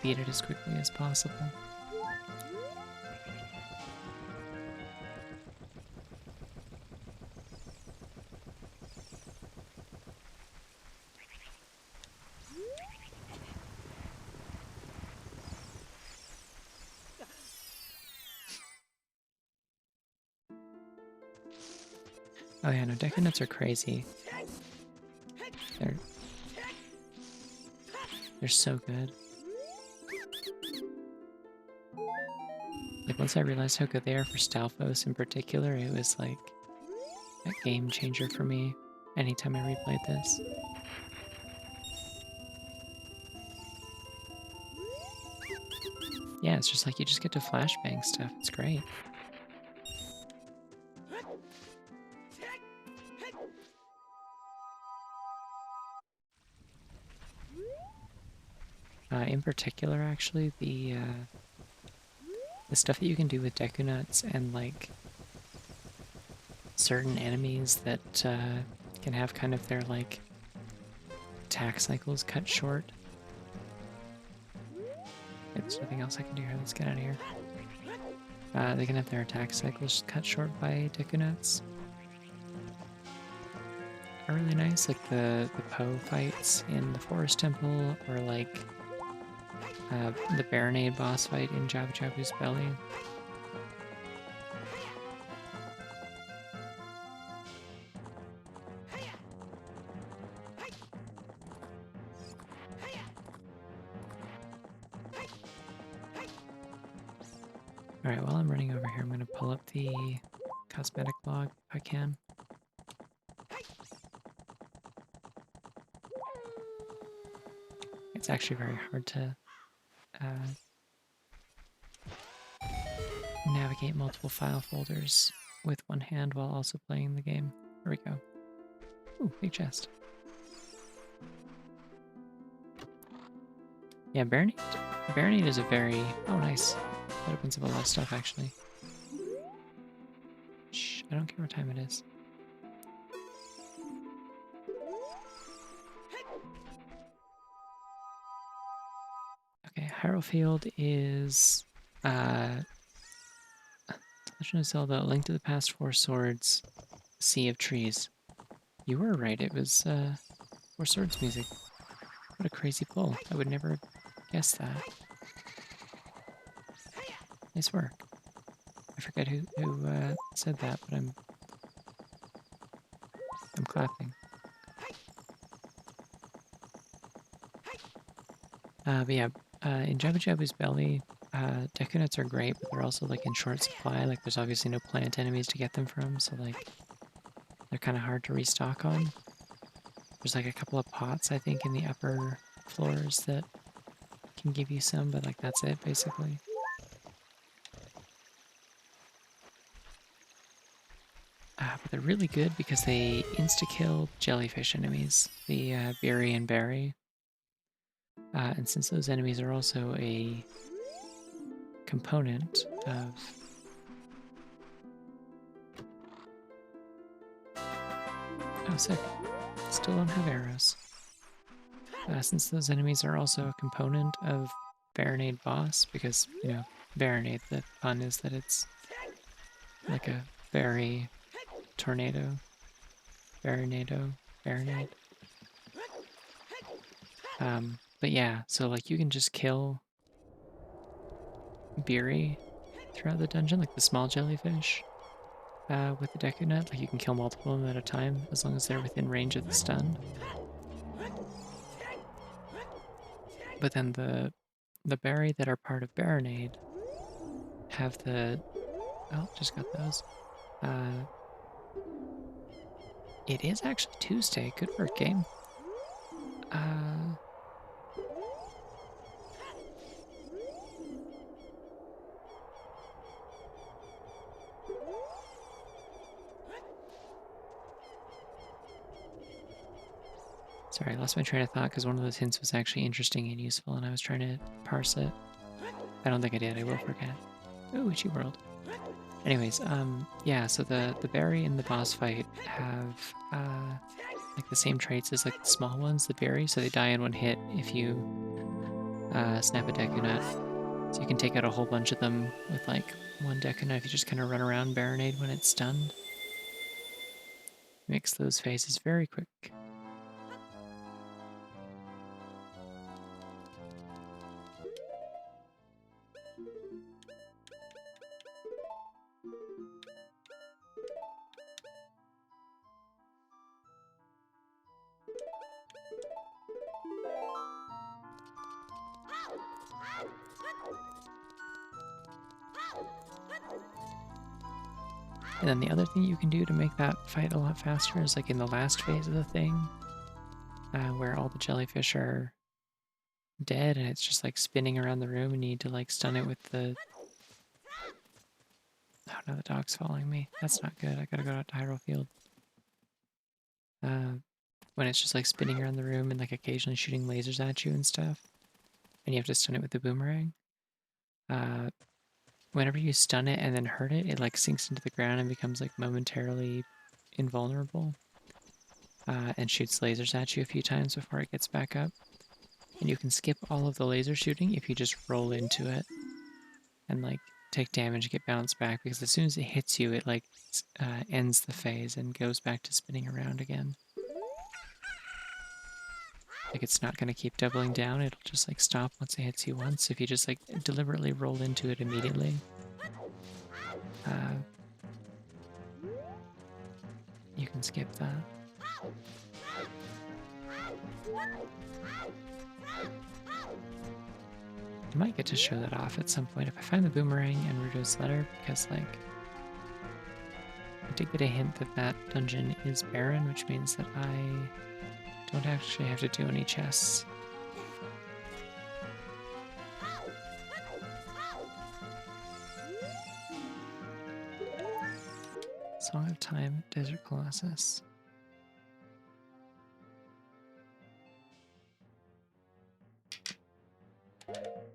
beat it as quickly as possible. Oh yeah, no, Deku Nuts are crazy. They're so good. Like once I realized how good they are for Stalfos in particular, it was like a game changer for me anytime I replayed this. Yeah, it's just like you just get to flashbang stuff. It's great. In particular, actually, the stuff that you can do with Deku Nuts and like certain enemies that can have kind of their like attack cycles cut short. There's nothing else I can do here. Let's get out of here. They can have their attack cycles cut short by Deku Nuts. Are really nice, like the Poe fights in the Forest Temple, or like the Baronade boss fight in Jabu Jabu's belly. Alright, while I'm running over here, I'm going to pull up the cosmetic log if I can. It's actually very hard to navigate multiple file folders with one hand while also playing the game. There we go. Ooh, big chest. Yeah, Baronade is a very... Oh, nice. That opens up a lot of stuff, actually. Shh, I don't care what time it is. Okay, Harrowfield is... Legend of Zelda, Link to the Past, Four Swords, Sea of Trees. You were right, it was Four Swords music. What a crazy pull. I would never guess that. Nice work. I forget who said that, but I'm clapping. But yeah, in Jabu Jabu's belly, Deku Nuts are great, but they're also like in short supply. Like there's obviously no plant enemies to get them from, so like they're kind of hard to restock on. There's like a couple of pots, I think, in the upper floors that can give you some, but like that's it basically. But they're really good because they insta-kill jellyfish enemies, the Berry and Berry. And since those enemies are also a component of... Oh, sick. Still don't have arrows. Since those enemies are also a component of Baronade boss, because, you know, Baronade, the pun is that it's like a berry tornado. Baronade. But yeah, so like you can just kill Beery throughout the dungeon, like the small jellyfish, with the Deku Nut. Like you can kill multiple of them at a time as long as they're within range of the stun. But then the berry that are part of Baronade have the... Oh, just got those. It is actually Tuesday. Good work, game. Sorry, I lost my train of thought because one of those hints was actually interesting and useful, and I was trying to parse it. I don't think I did. I will forget. Ooh, Itchy World. Anyways, yeah, so the berry in the boss fight have like the same traits as like the small ones, the berry, so they die in one hit if you snap a Deku Nut. So you can take out a whole bunch of them with like one Deku Nut if you just kind of run around Baronade when it's stunned. Makes those phases very quick. And then the other thing you can do to make that fight a lot faster is like in the last phase of the thing, where all the jellyfish are dead and it's just like spinning around the room and you need to like stun it with the... Oh no, the dog's following me. That's not good. I gotta go out to Hyrule Field. When it's just like spinning around the room and like occasionally shooting lasers at you and stuff, and you have to stun it with the boomerang. Whenever you stun it and then hurt it, it like sinks into the ground and becomes like momentarily invulnerable, and shoots lasers at you a few times before it gets back up. And you can skip all of the laser shooting if you just roll into it and like take damage and get bounced back, because as soon as it hits you, it like ends the phase and goes back to spinning around again. Like it's not going to keep doubling down, it'll just like stop once it hits you once if you just like deliberately roll into it immediately. You can skip that. I might get to show that off at some point if I find the boomerang and Ruto's letter, because like I did get a hint that that dungeon is barren, which means that I don't actually have to do any chests. Song of Time, Desert Colossus.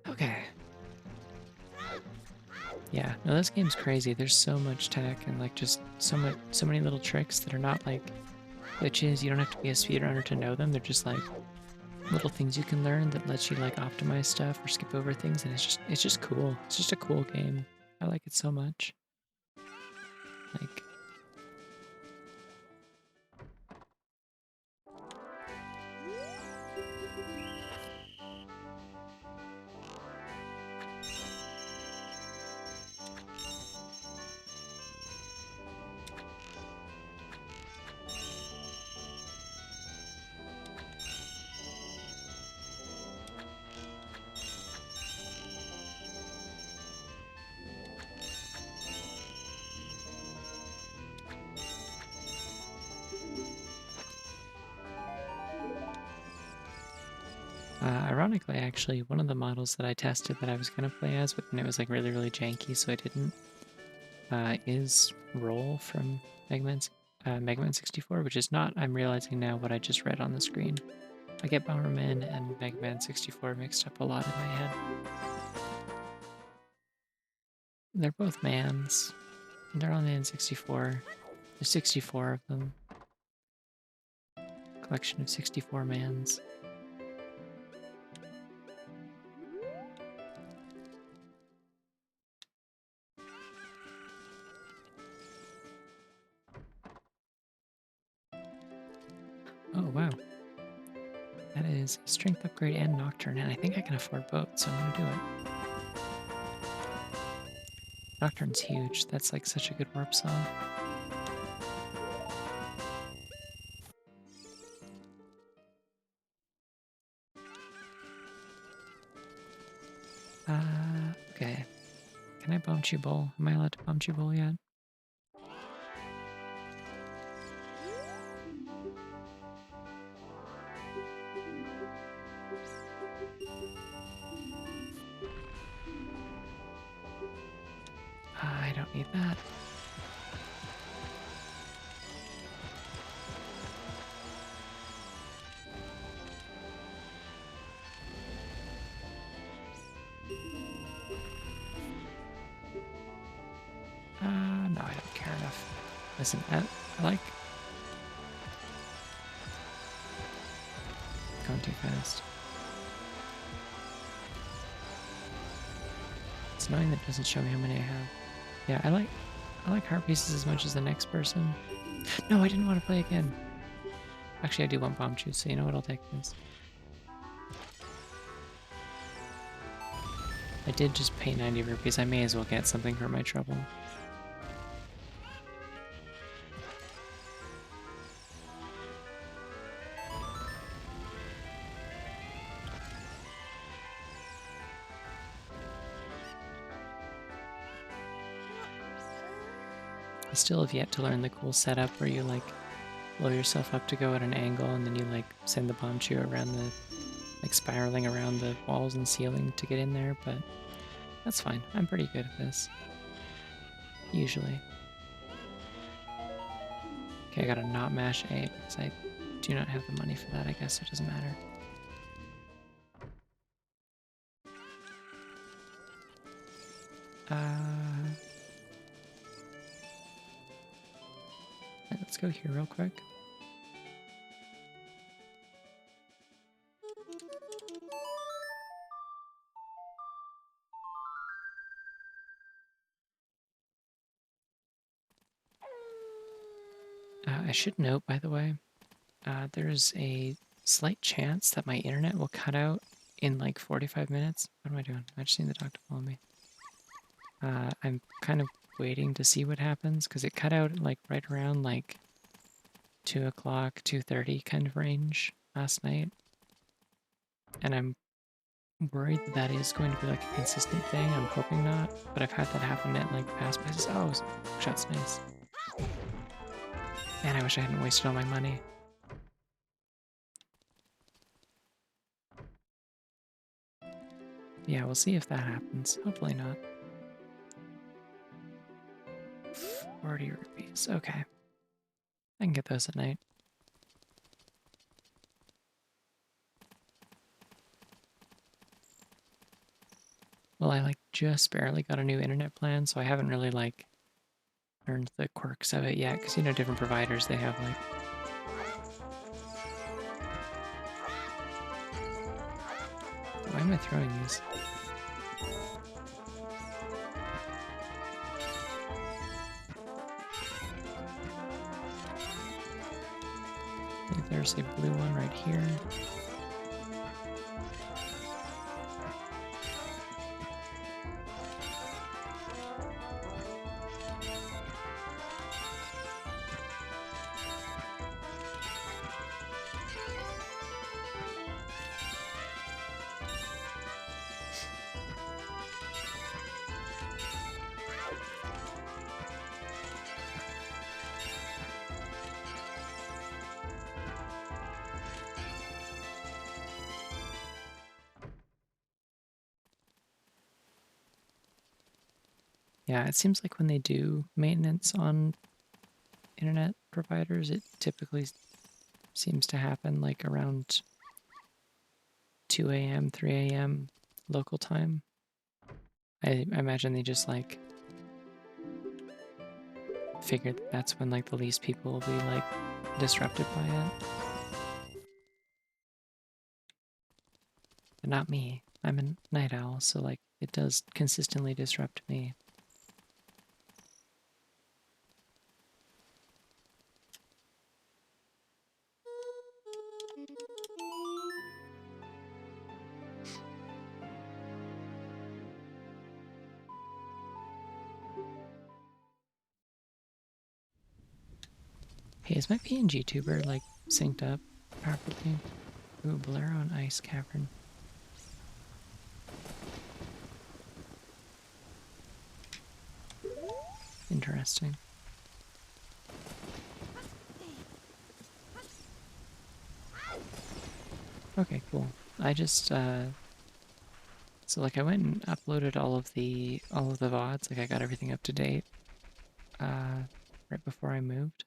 Okay. Yeah, no, this game's crazy. There's so much tech and like just so many little tricks that are not like glitches. You don't have to be a speedrunner to know them. They're just like little things you can learn that lets you like optimize stuff or skip over things, and it's just cool. It's just a cool game. I like it so much. Like, ironically, actually, one of the models that I tested that I was going to play as, but then it was like really, really janky, so I didn't, is Roll from Mega Man 64, which is not, I'm realizing now, what I just read on the screen. I get Bomberman and Mega Man 64 mixed up a lot in my head. They're both Mans. They're on the N64. There's 64 of them. Collection of 64 Mans. Oh, wow. That is a strength upgrade and Nocturne, and I think I can afford both, so I'm gonna do it. Nocturne's huge. That's like such a good warp song. Okay. Can I Bumchi Bowl? Am I allowed to Bumchi Bowl yet? I don't need that. Listen, I like going too fast. It's annoying that it doesn't show me how many I have. Yeah, I like heart pieces as much as the next person. No, I didn't want to play again. Actually, I do want bomb juice, so you know what? I'll take this. I did just pay 90 rupees. I may as well get something for my trouble. I still have yet to learn the cool setup where you like blow yourself up to go at an angle and then you like send the bomb chew around the, like spiraling around the walls and ceiling to get in there, but that's fine. I'm pretty good at this. Usually. Okay, I gotta not mash A because I do not have the money for that. I guess it doesn't matter. Let's go here real quick. I should note, by the way, there's a slight chance that my internet will cut out in like 45 minutes. What am I doing? I just need the dog to follow me. I'm kind of waiting to see what happens because it cut out like right around like 2 o'clock, 2:30 kind of range last night. And I'm worried that is going to be like a consistent thing. I'm hoping not, but I've had that happen at like past places. Oh, shot's nice. Man, I wish I hadn't wasted all my money. Yeah, we'll see if that happens. Hopefully not. 40 rupees. Okay. I can get those at night. Well, I like just barely got a new internet plan, so I haven't really like learned the quirks of it yet, because you know different providers, they have like why am I throwing these? I think there's a blue one right here. Yeah, it seems like when they do maintenance on internet providers, it typically seems to happen like around 2 a.m., 3 a.m. local time. I imagine they just like figured that's when like the least people will be like disrupted by it. But not me. I'm a night owl, so like it does consistently disrupt me. Hey, is my PNG tuber like synced up properly? Ooh, Bolero and Ice Cavern. Interesting. Okay, cool. I just so like I went and uploaded all of the VODs, like I got everything up to date right before I moved.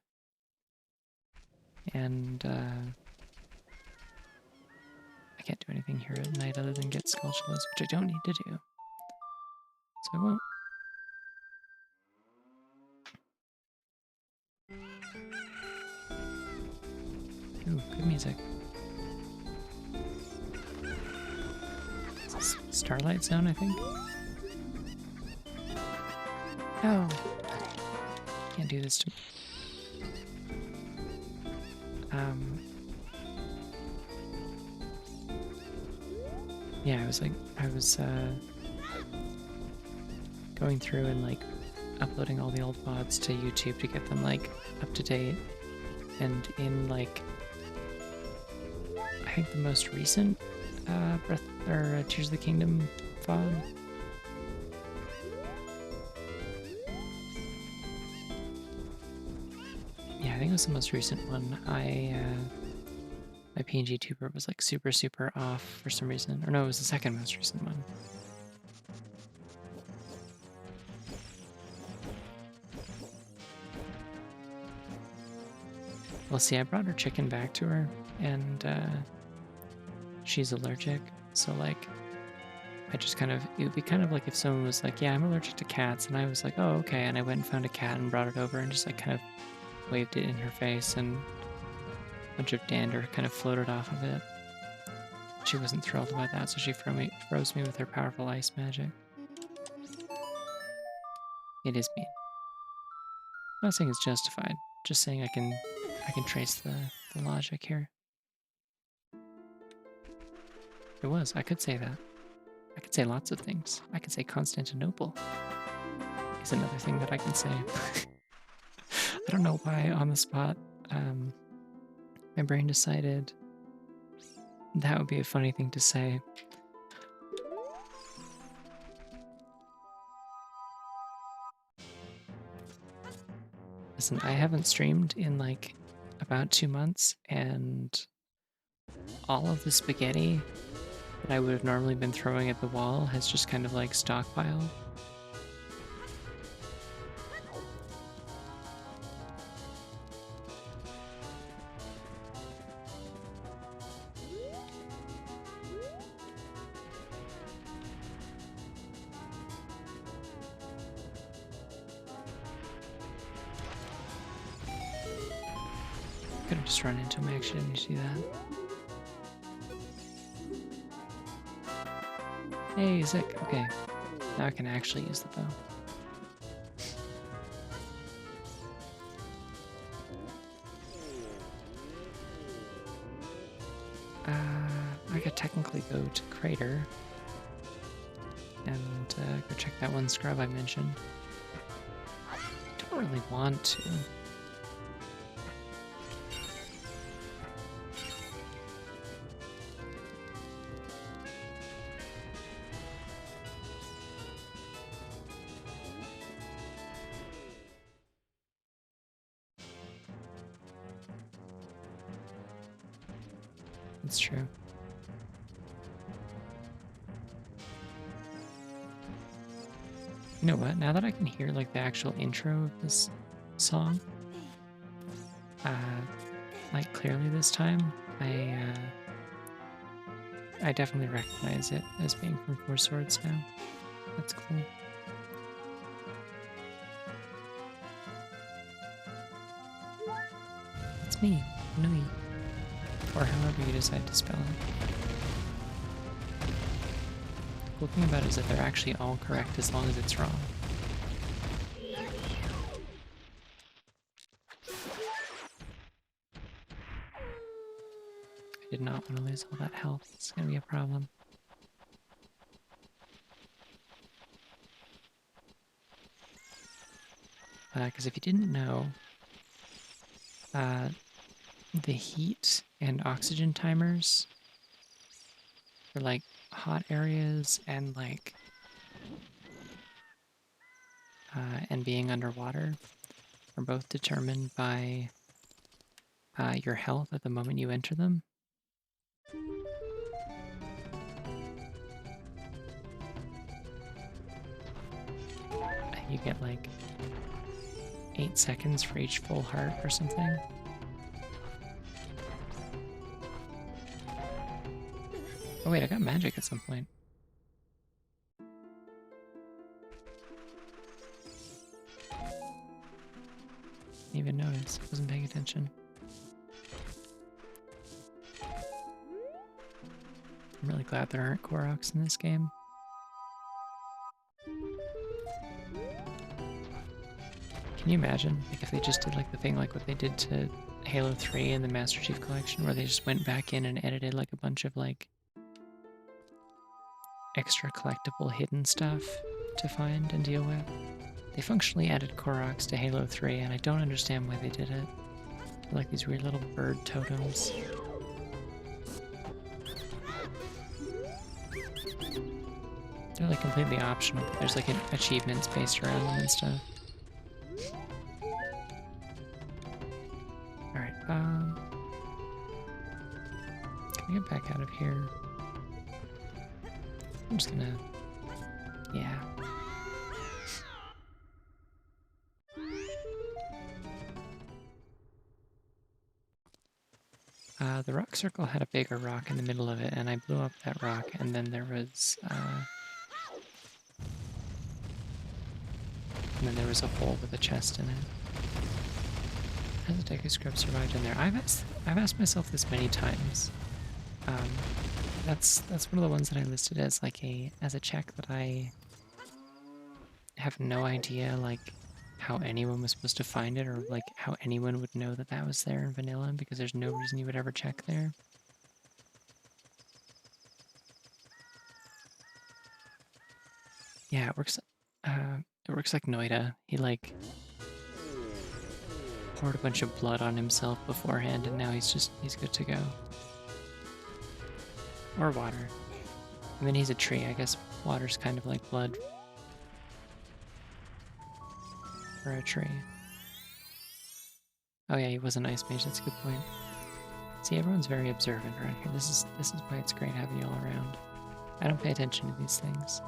And I can't do anything here at night other than get Skulltulas, which I don't need to do. So I won't. Ooh, good music. Starlight Zone, I think. No! Can't do this to me. Yeah, I was going through and like uploading all the old VODs to YouTube to get them like up to date. And in like, I think the most recent Tears of the Kingdom VOD. Yeah, I think it was the most recent one. My PNG tuber was like super off for some reason. Or no, it was the second most recent one. Well, see, I brought her chicken back to her, and she's allergic. So, like, I just kind of, it would be kind of like if someone was like, yeah, I'm allergic to cats. And I was like, oh, okay. And I went and found a cat and brought it over and just like kind of waved it in her face, and a bunch of dander kind of floated off of it. She wasn't thrilled about that, so she froze me with her powerful ice magic. It is mean. I'm not saying it's justified, just saying I can trace the logic here. It was. I could say that. I could say lots of things. I could say Constantinople is another thing that I can say. I don't know why on the spot my brain decided that would be a funny thing to say. Listen, I haven't streamed in like about 2 months, and all of the spaghetti that I would have normally been throwing at the wall has just kind of like stockpiled. Could have just run into him, I actually didn't see that. Hey, Zik, okay. Now I can actually use the bow. I could technically go to Crater and go check that one scrub I mentioned. Don't really want to. That's true. You know what? Now that I can hear like the actual intro of this song, like clearly this time, I definitely recognize it as being from Four Swords now. That's cool. It's me, Nui. Or however you decide to spell it. The cool thing about it is that they're actually all correct as long as it's wrong. I did not want to lose all that health. It's gonna be a problem. Because if you didn't know, the heat and oxygen timers for like hot areas and like and being underwater are both determined by your health at the moment you enter them. You get like 8 seconds for each full heart or something. Oh wait, I got magic at some point. Didn't even notice, wasn't paying attention. I'm really glad there aren't Koroks in this game. Can you imagine, like, if they just did like the thing like what they did to Halo 3 and the Master Chief Collection, where they just went back in and edited like a bunch of like extra collectible hidden stuff to find and deal with? They functionally added Koroks to Halo 3, and I don't understand why they did it. They're like these weird little bird totems. They're like completely optional, but there's like achievements based around them and stuff. Alright, can I get back out of here? I'm just gonna... yeah. The rock circle had a bigger rock in the middle of it, and I blew up that rock, and then there was, a hole with a chest in it. Has a Deku Scrub survived in there? I've asked myself this many times. That's one of the ones that I listed as like a check that I have no idea like how anyone was supposed to find it, or like how anyone would know that that was there in vanilla, because there's no reason you would ever check there. Yeah, it works like Noida. He like poured a bunch of blood on himself beforehand, and now he's good to go. Or water. I mean, he's a tree. I guess water's kind of like blood for a tree. Oh yeah, he was an ice mage. That's a good point. See, everyone's very observant around here. This is why it's great having you all around. I don't pay attention to these things.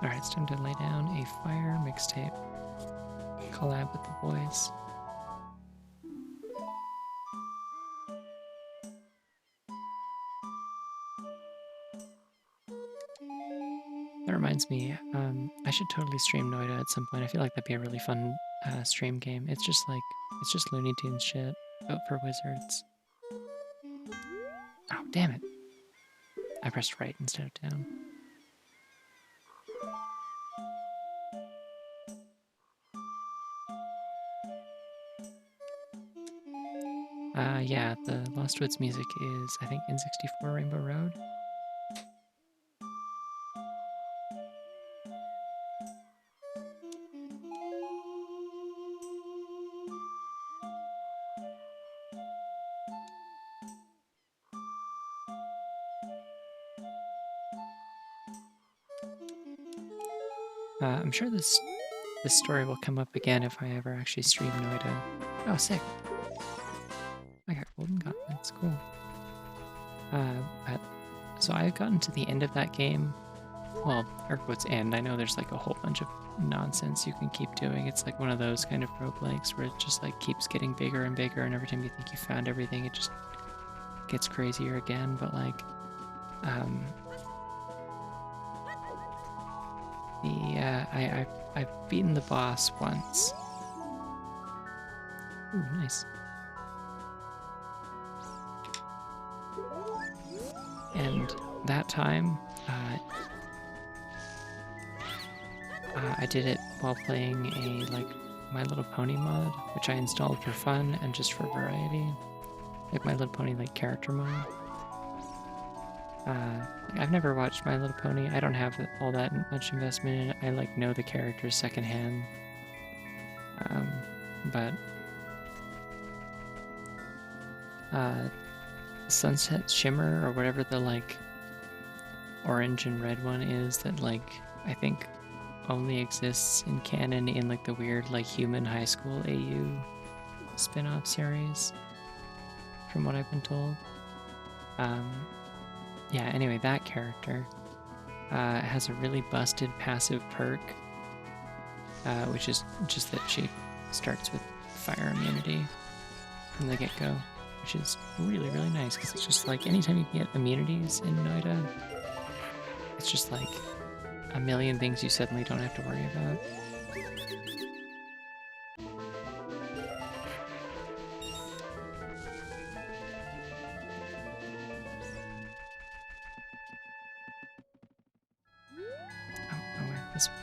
Alright, it's time to lay down a fire mixtape. Collab with the boys. That reminds me, I should totally stream Noida at some point. I feel like that'd be a really fun stream game. It's just Looney Tunes shit, but for wizards. Oh, damn it. I pressed right instead of down. Yeah, the Lost Woods music is, I think, N64 Rainbow Road. I'm sure this story will come up again if I ever actually stream Noida. Oh, sick. I got golden gauntlets, cool. So I've gotten to the end of that game. Well, air quotes end. I know there's like a whole bunch of nonsense you can keep doing. It's like one of those kind of roguelikes where it just like keeps getting bigger and bigger, and every time you think you found everything, it just gets crazier again. But like, I've beaten the boss once. Ooh, nice. And that time, I did it while playing a My Little Pony mod, which I installed for fun and just for variety, like My Little Pony character mod. I've never watched My Little Pony. I don't have all that much investment in it. I know the characters secondhand, but Sunset Shimmer, or whatever the orange and red one is, that I think only exists in canon in the weird Human High School AU spin-off series, from what I've been told. Yeah, anyway, that character has a really busted passive perk, which is just that she starts with fire immunity from the get-go, which is really, really nice, because it's just anytime you get immunities in Noida, It's just like a million things you suddenly don't have to worry about. Oh, nowhere. This way.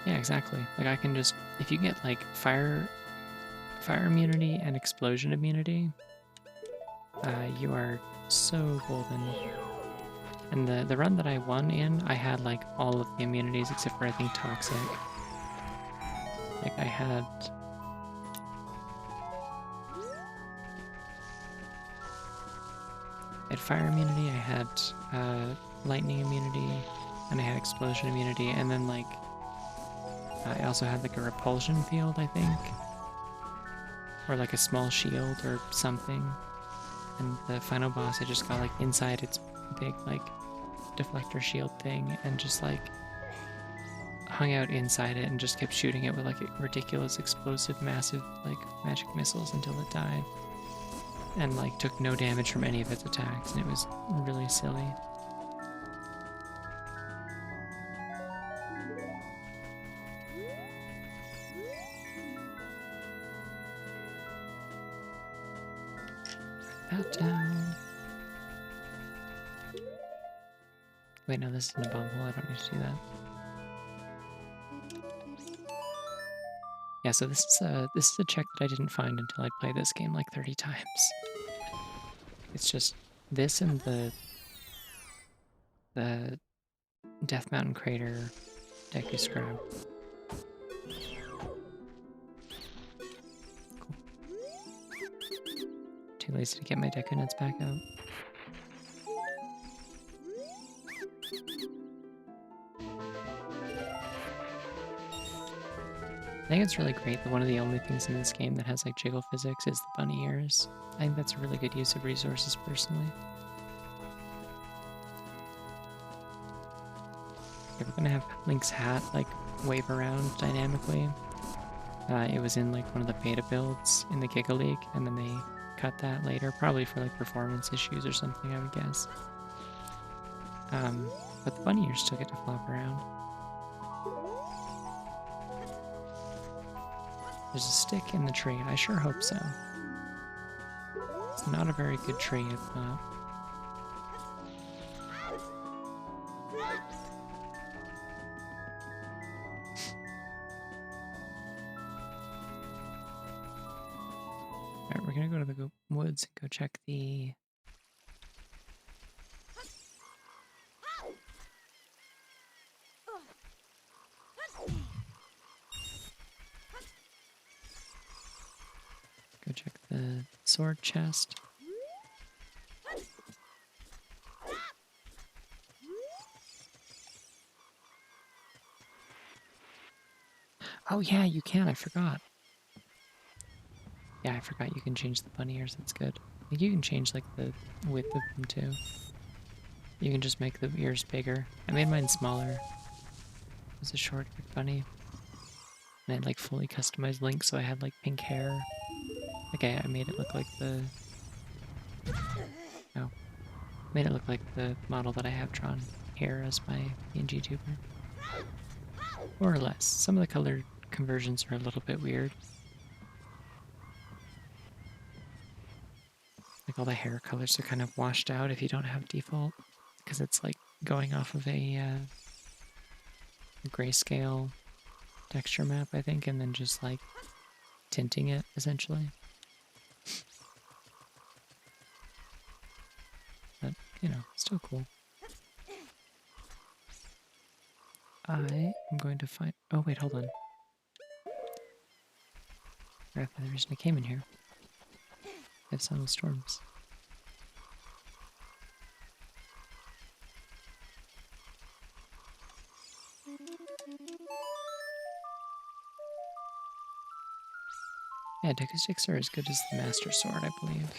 Yeah, exactly. Like I can just, if you get like fire immunity and explosion immunity, you are so golden. And the run that I won in, I had like all of the immunities except for I think toxic. Like I had fire immunity, I had lightning immunity, and I had explosion immunity, and then like I also had like a repulsion field, I think, or like a small shield or something. And the final boss, I just got like inside its big like deflector shield thing and just like hung out inside it and just kept shooting it with like ridiculous explosive massive like magic missiles until it died, and like took no damage from any of its attacks, and it was really silly. Write that down. Wait, no, this isn't a bomb hole. I don't need to do that. Yeah, so this is a check that I didn't find until I played this game like 30 times. It's just this and the Death Mountain Crater Deku Scrub. Cool. Too lazy to get my Deku Nuts back out. I think it's really great that one of the only things in this game that has like jiggle physics is the bunny ears. I think that's a really good use of resources personally. Okay, we're gonna have Link's hat like wave around dynamically. It was in like one of the beta builds in the Giga League, and then they cut that later, probably for like performance issues or something, I would guess. But the bunny ears still get to flop around. There's a stick in the tree. I sure hope so. It's not a very good tree, if not. Alright, we're gonna go to the woods and go check the... Go check the sword chest. Oh yeah, you can, I forgot. Yeah, I forgot you can change the bunny ears, that's good. I think you can change like the width of them too. You can just make the ears bigger. I made mine smaller. It was a short bunny. And I like fully customized Link, so I had like pink hair. Okay, I made it look like the... Oh. Made it look like the model that I have drawn here as my PNG tuber. More or less. Some of the color conversions are a little bit weird. Like all the hair colors are kind of washed out if you don't have default, because it's like going off of a grayscale texture map, I think, and then just like tinting it essentially. But, you know, still cool. I am going to find... Oh, wait, hold on. I forgot the reason I came in here. I have Sun with Storms. Yeah, Deku Sticks are as good as the Master Sword, I believe.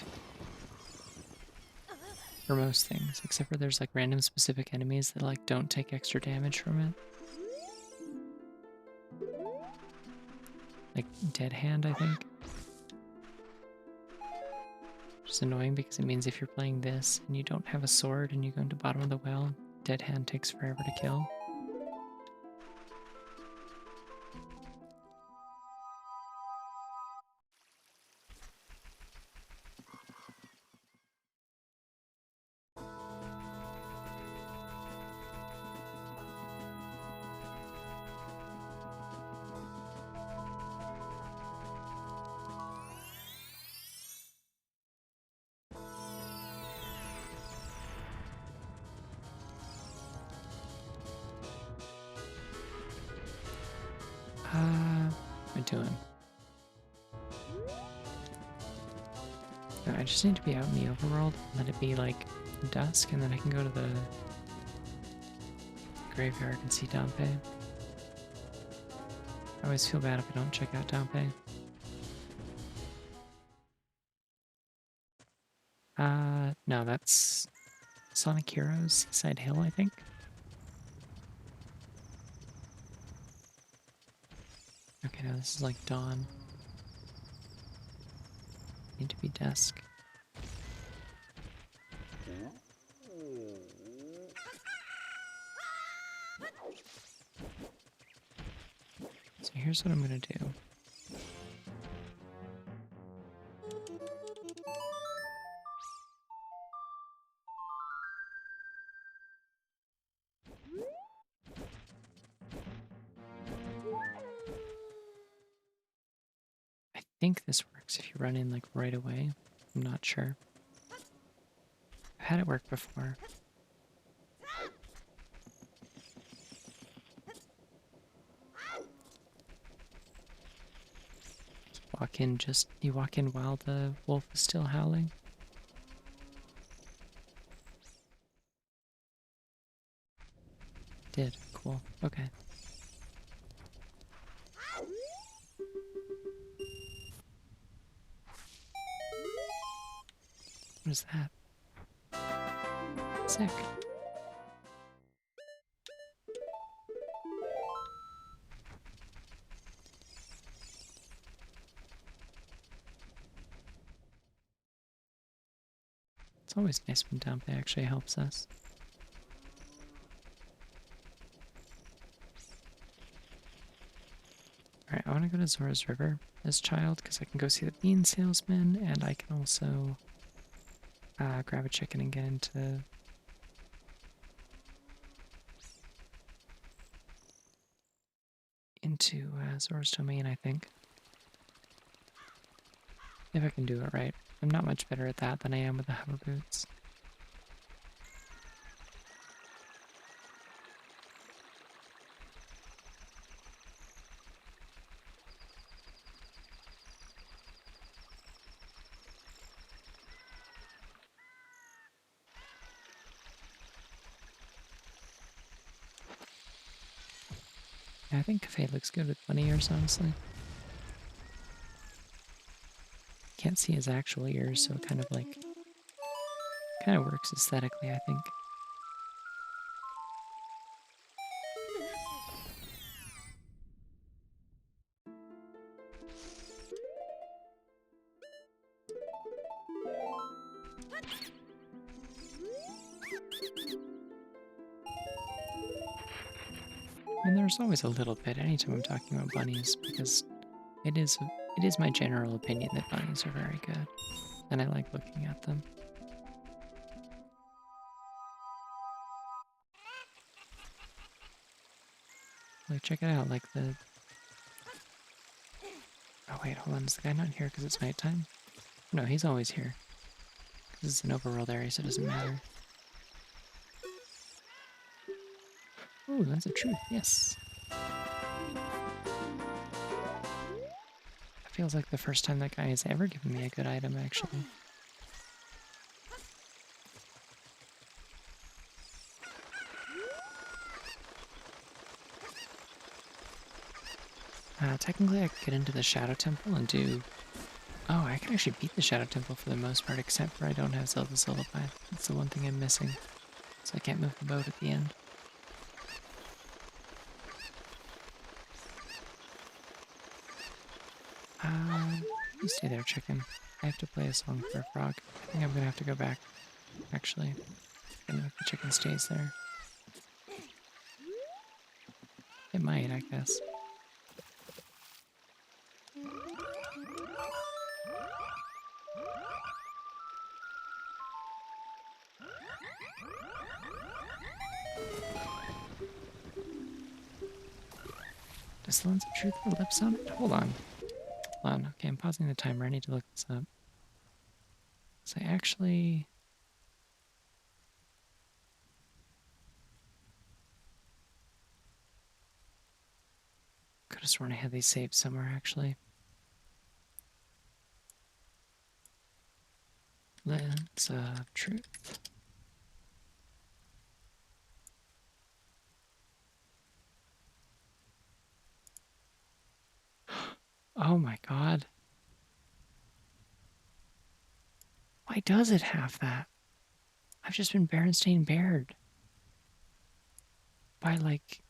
For most things, except for there's like random specific enemies that like don't take extra damage from it. Like Dead Hand, I think. which is annoying because it means if you're playing this and you don't have a sword and you go into bottom of the well, dead hand takes forever to kill. What am I doing? No, I just need to be out in the overworld, let it be like dusk, and then I can go to the graveyard and see Dompe. I always feel bad if I don't check out Dompe. No, that's Sonic Heroes, Seaside Hill, I think. Okay, now this is like dawn. Need to be dusk. So here's what I'm gonna do. I think this works if you run in like right away. I'm not sure. I've had it work before. You walk in while the wolf is still howling. Did, cool, okay. What is that? Sick. It's always nice when Dompe actually helps us. Alright, I want to go to Zora's River as child because I can go see the bean salesman, and I can also grab a chicken and get into Zora's domain, I think. If I can do it right. I'm not much better at that than I am with the hover boots. Yeah, I think Cafe looks good with bunny ears, honestly. Can't see his actual ears, so it kind of works aesthetically, I think. And there's always a little bit anytime I'm talking about bunnies, because it is my general opinion that bunnies are very good, and I like looking at them. Like, check it out, like the... Oh wait, hold on, is the guy not here because it's nighttime? No, he's always here. Because it's an overworld area, so it doesn't matter. Ooh, that's a truth, yes! That feels like the first time that guy has ever given me a good item, actually. Technically I could get into the Shadow Temple and do... Oh, I can actually beat the Shadow Temple for the most part, except for I don't have Zelda's Lullaby. That's the one thing I'm missing. So I can't move the boat at the end. You stay there, chicken. I have to play a song for a frog. I think I'm gonna have to go back, actually. And if the chicken stays there. It might, I guess. Does the lens of truth have lips on it? Hold on. Hold on. Okay, I'm pausing the timer. I need to look this up. So I actually... could have sworn I had these saved somewhere, actually. Lens of truth. Oh my god. Why does it have that? I've just been Berenstain Baird. By like...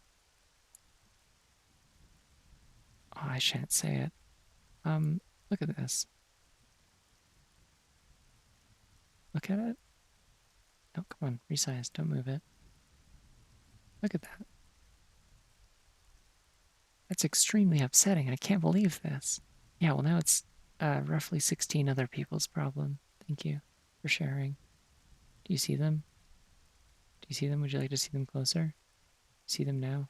oh, I shan't say it. Look at this. Look at it. No, come on, resize, don't move it. Look at that. That's extremely upsetting. I can't believe this. Yeah, well now it's roughly 16 other people's problem. Thank you for sharing. Do you see them? Do you see them? Would you like to see them closer? See them now?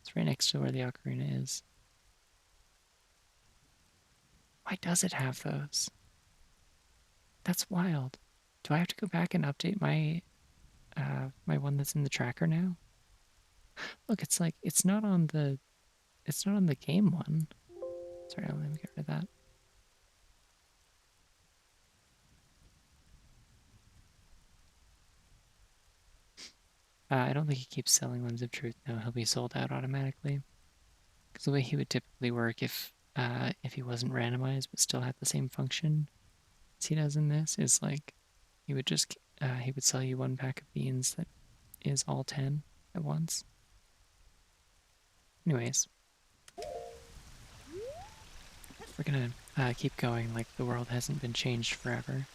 It's right next to where the ocarina is. Why does it have those? That's wild. Do I have to go back and update my my one that's in the tracker now? Look, it's like it's not on the game one. Sorry, let me get rid of that. I don't think he keeps selling Lens of Truth. No, he'll be sold out automatically. Because the way he would typically work if he wasn't randomized but still had the same function as he does in this is like he would just he would sell you one pack of beans that is all 10 at once. Anyways, we're gonna keep going like the world hasn't been changed forever.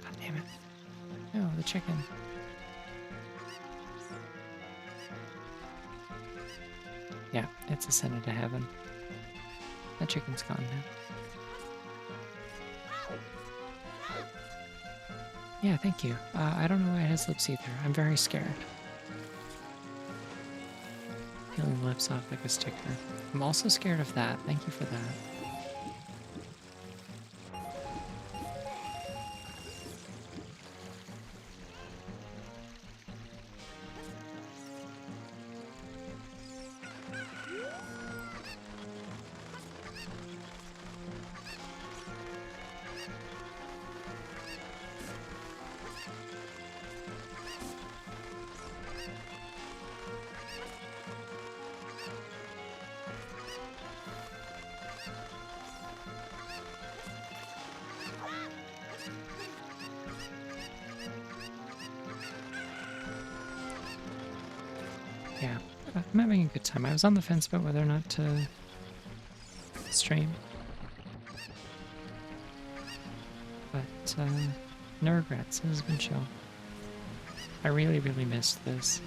God damn it. No, the chicken. Yeah, it's ascended to heaven. That chicken's gone now. Yeah, thank you. I don't know why it has lips either. I'm very scared. Peeling the lips off like a sticker. I'm also scared of that. Thank you for that. Yeah, I'm having a good time. I was on the fence about whether or not to stream. But, no regrets. This has been chill. I really, really missed this.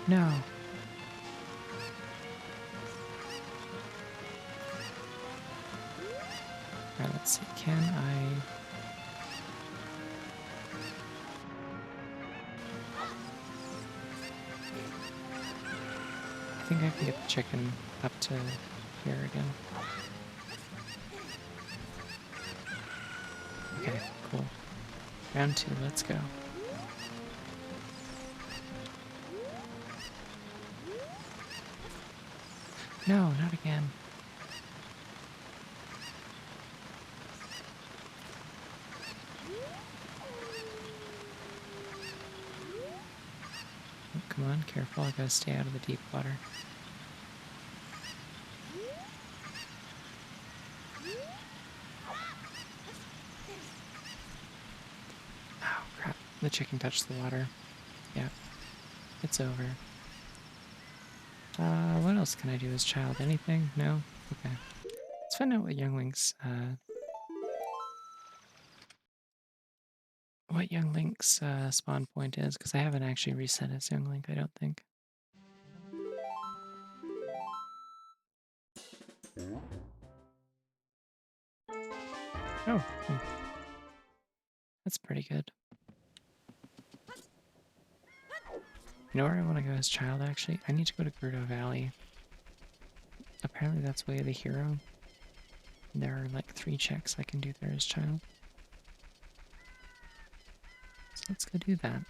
No. Alright, let's see. Can I... I think I can get the chicken up to here again. Okay, cool. Round 2, let's go. No, not again. come on, careful. I gotta stay out of the deep water. Oh, crap. The chicken touched the water. Yeah, it's over. What else can I do as child? Anything? No? Okay. Let's find out what Young Link's spawn point is, because I haven't actually reset his Young Link, I don't think. Oh, that's pretty good. You know where I want to go as child, actually? I need to go to Gerudo Valley. Apparently that's Way of the Hero. There are like 3 checks I can do there as child. So let's go do that.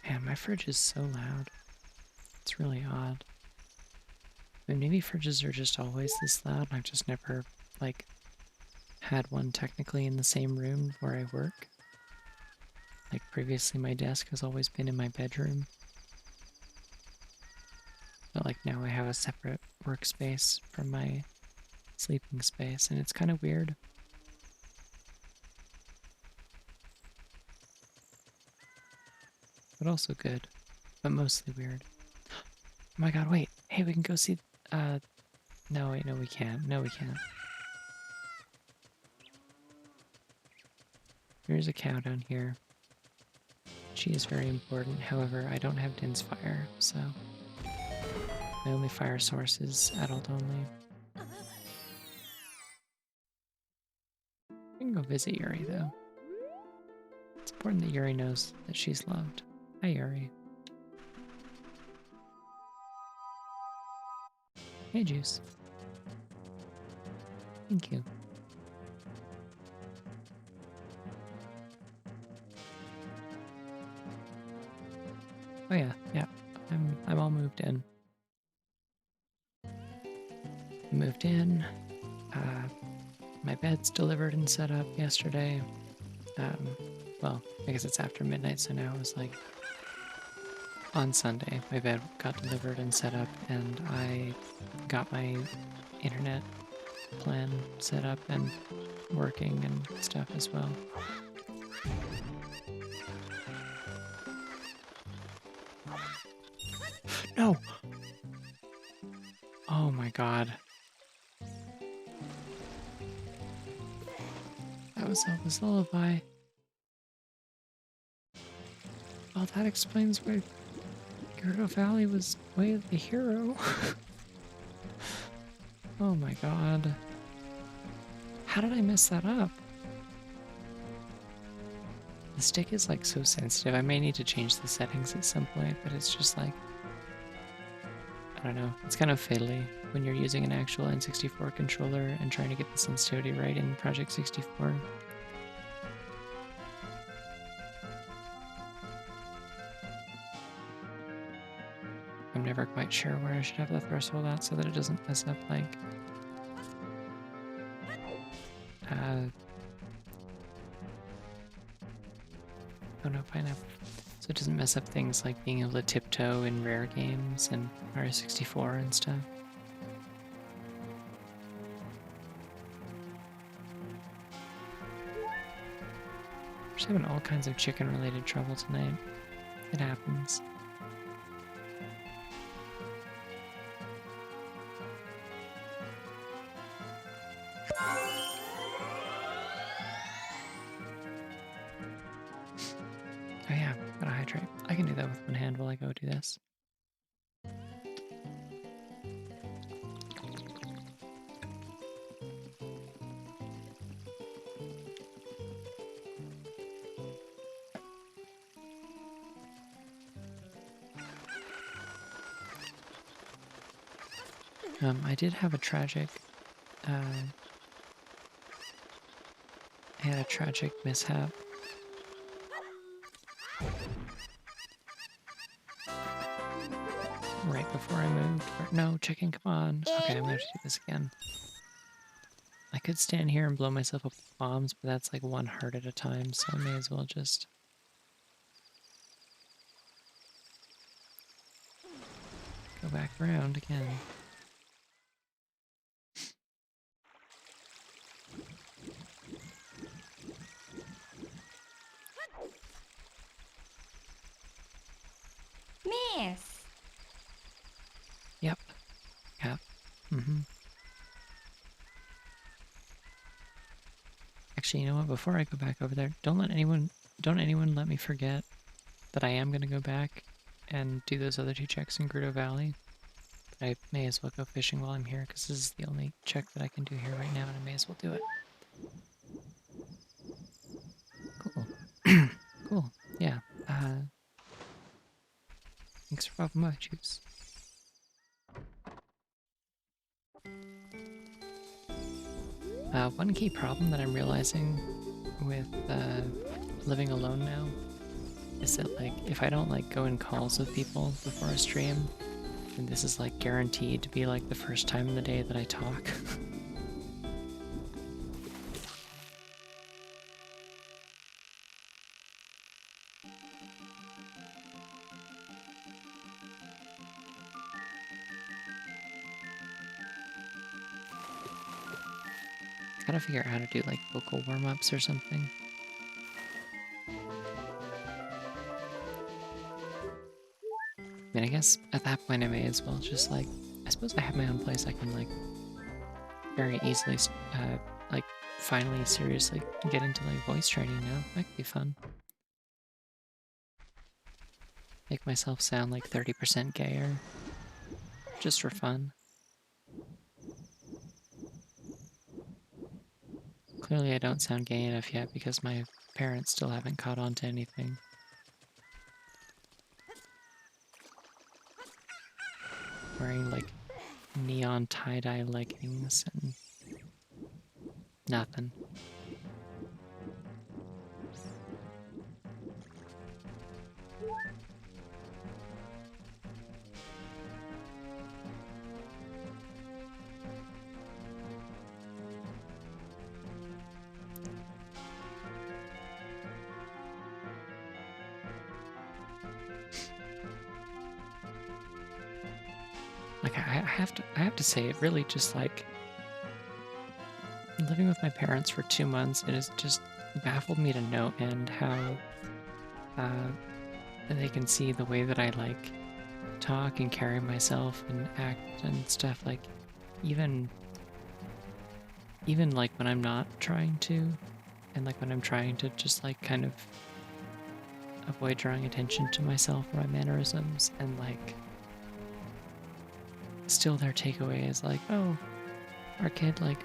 Man, my fridge is so loud. It's really odd. I mean, maybe fridges are just always this loud, and I've just never, like, had one technically in the same room where I work. Like, previously my desk has always been in my bedroom. But, like, now I have a separate workspace from my sleeping space, and it's kind of weird. But also good. But mostly weird. Oh my god, wait. Hey, we can go see... No, wait, no we can't. No, we can't. There's a cow down here. She is very important. However, I don't have Din's fire, so... My only fire source is adult only. We can go visit Yuri, though. It's important that Yuri knows that she's loved. Hi, Yuri. Hey, Juice. Thank you. Oh yeah, yeah. I'm all moved in. Moved in. My bed's delivered and set up yesterday. Well, I guess it's after midnight, so now it was like on Sunday. My bed got delivered and set up, and I got my internet plan set up and working and stuff as well. No! Oh my god. That was Zelda's lullaby. Well, that explains why Gerudo Valley was Way of the Hero. Oh my god. How did I mess that up? The stick is like so sensitive. I may need to change the settings at some point, but it's just like, I don't know. It's kind of fiddly when you're using an actual N64 controller and trying to get the sensitivity right in Project 64. I'm never quite sure where I should have the threshold at so that it doesn't mess up like oh no, pineapple. So it doesn't mess up things like being able to tiptoe in rare games and Mario 64 and stuff. We're just having all kinds of chicken-related trouble tonight. It happens. Oh yeah, gotta hydrate. I can do that with one hand while I go do this. I did have a tragic, I had a tragic mishap. Right before I moved. No, chicken, come on. Okay, I'm gonna have to do this again. I could stand here and blow myself up with bombs, but that's like one heart at a time, so I may as well just go back around again. Miss. Yep. Yep. Actually, you know what? Before I go back over there, don't anyone let me forget that I am gonna go back and do those other 2 checks in Gruto Valley. But I may as well go fishing while I'm here, because this is the only check that I can do here right now, and I may as well do it. Cool. Cool. Yeah. Thanks for popping my juice. One key problem that I'm realizing with living alone now is that, like, if I don't like go in calls with people before a stream, then this is like guaranteed to be like the first time in the day that I talk. Gotta figure out how to do like vocal warm-ups or something. I mean, I guess at that point I may as well just like, I suppose I have my own place. I can like very easily like finally seriously get into like voice training now. That could be fun. Make myself sound like 30% gayer, just for fun. Clearly I don't sound gay enough yet because my parents still haven't caught on to anything. Wearing like neon tie-dye leggings and nothing. Like I have to say, it really just like living with my parents for 2 months, it has just baffled me to no end how they can see the way that I like talk and carry myself and act and stuff. Like even like when I'm not trying to, and like when I'm trying to just like kind of avoid drawing attention to myself or my mannerisms, and like still their takeaway is like, oh, our kid like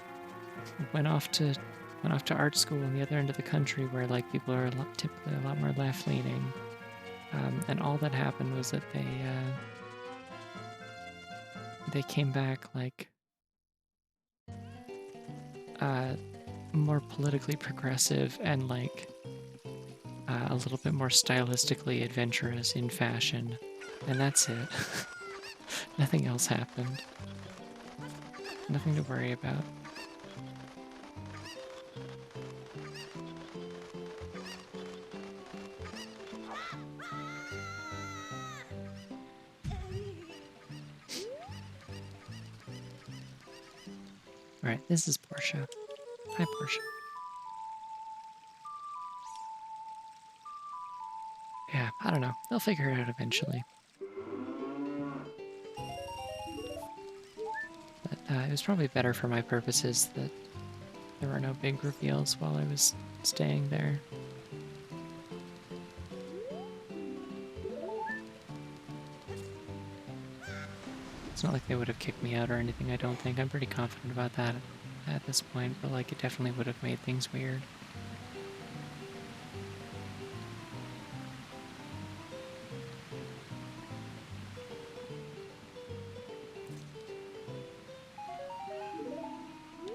went off to art school on the other end of the country where like people are typically a lot more left leaning, and all that happened was that they came back like more politically progressive and like a little bit more stylistically adventurous in fashion, and that's it. Nothing else happened. Nothing to worry about. Alright, this is Portia. Hi, Portia. Yeah, I don't know. They'll figure it out eventually. But it was probably better for my purposes that there were no big reveals while I was staying there. It's not like they would have kicked me out or anything, I don't think. I'm pretty confident about that at this point, but like it definitely would have made things weird.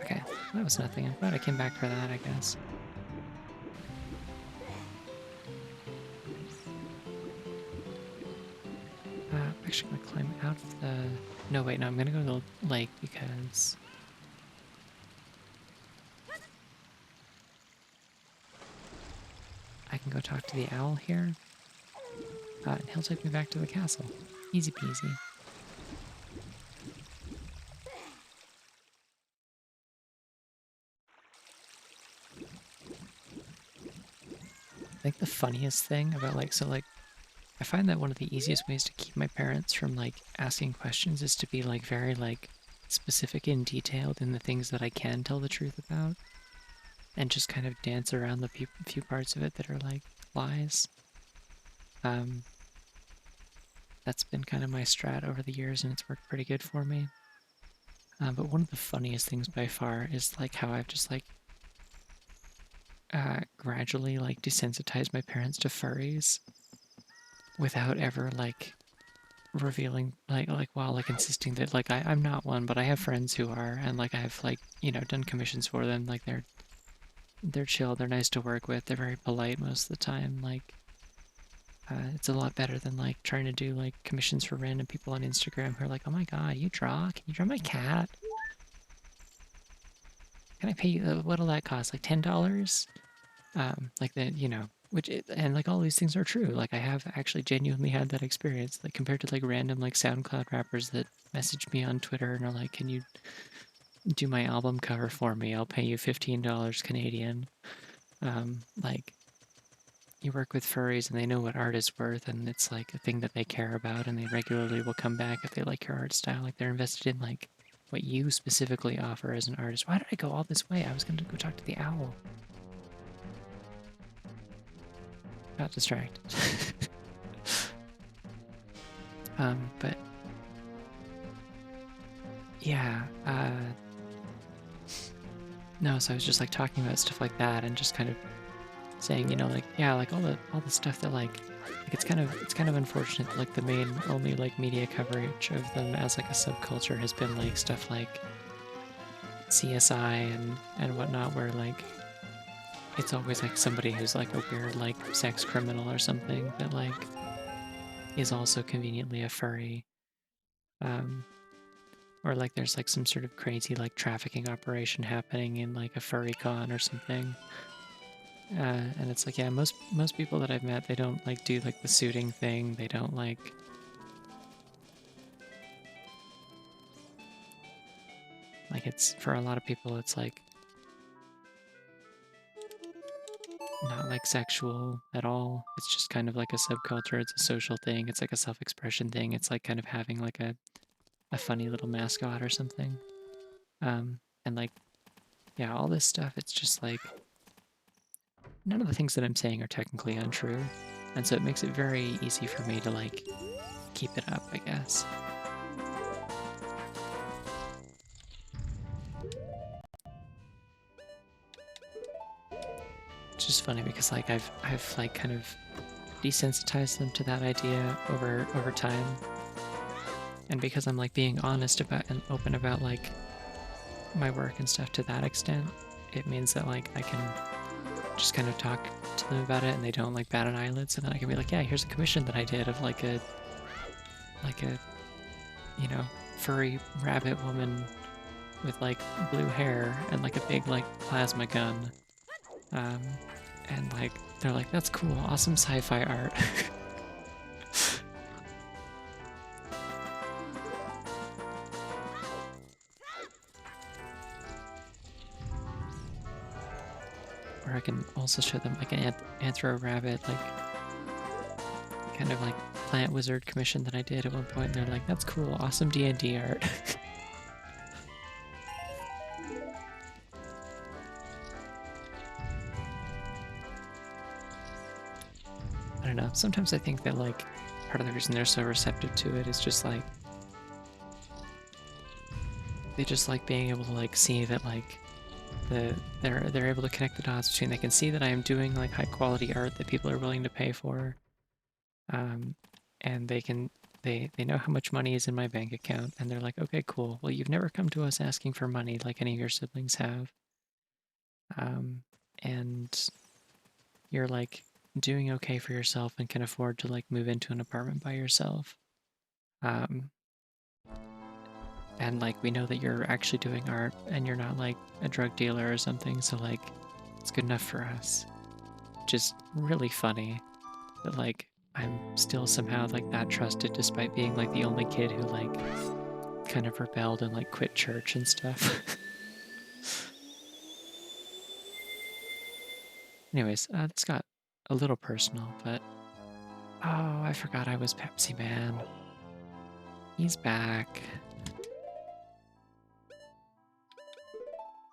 Okay, that was nothing. I'm glad I came back for that, I guess. I'm actually gonna climb out of the... No, wait, no, I'm gonna go to the lake because... I can go talk to the owl here. And he'll take me back to the castle. Easy peasy. I think the funniest thing about I find that one of the easiest ways to keep my parents from asking questions is to be very specific and detailed in the things that I can tell the truth about, and just kind of dance around the few parts of it that are lies. That's been kind of my strat over the years, and it's worked pretty good for me. But one of the funniest things by far is how I've just gradually desensitized my parents to furries without ever revealing while insisting that I'm not one, but I have friends who are, and I have done commissions for them. They're chill, they're nice to work with, they're very polite most of the time. It's a lot better than trying to do commissions for random people on Instagram who are oh my god, you draw? Can you draw my cat? Can I pay you? What'll that cost? $10? And all these things are true. I have actually genuinely had that experience. Compared to random SoundCloud rappers that message me on Twitter and are can you do my album cover for me? I'll pay you $15 Canadian. You work with furries and they know what art is worth, and it's a thing that they care about, and they regularly will come back if they like your art style. They're invested in what you specifically offer as an artist. Why did I go all this way? I was going to go talk to the owl. Got distracted. But yeah, no, so I was just talking about stuff like that and just kind of saying, yeah, all the stuff that it's kind of unfortunate that the main only media coverage of them as a subculture has been stuff like CSI and whatnot, where it's always somebody who's a weird sex criminal or something that is also conveniently a furry, or there's some sort of crazy trafficking operation happening in a furry con or something. And it's yeah, most people that I've met, they don't do the suiting thing. They don't it's, for a lot of people, it's not sexual at all. It's just kind of a subculture. It's a social thing. It's a self-expression thing. It's kind of having a funny little mascot or something. And yeah, all this stuff, it's just none of the things that I'm saying are technically untrue. And so it makes it very easy for me to keep it up, I guess. It's just funny because I've kind of desensitized them to that idea over time. And because I'm being honest about and open about my work and stuff to that extent, it means that I can just kind of talk to them about it and they don't bat an eyelid. So then I can be yeah, here's a commission that I did of a furry rabbit woman with blue hair and a big plasma gun. And they're that's cool, awesome sci-fi art. Or I can also show them an anthro rabbit, kind of plant wizard commission that I did at one point, and they're that's cool, awesome D&D art. I don't know, sometimes I think that part of the reason they're so receptive to it is just they just being able to see that they're able to connect the dots between, they can see that I am doing high quality art that people are willing to pay for, and they can they know how much money is in my bank account, and they're like, okay, cool. Well, you've never come to us asking for money like any of your siblings have. And you're like doing okay for yourself and can afford to like move into an apartment by yourself. Um, and like we know that you're actually doing art and you're not like a drug dealer or something, so like it's good enough for us. Just really funny that like I'm still somehow like that trusted despite being like the only kid who like kind of rebelled and like quit church and stuff. Anyways, this got a little personal, but oh, I forgot I was Pepsi Man. He's back.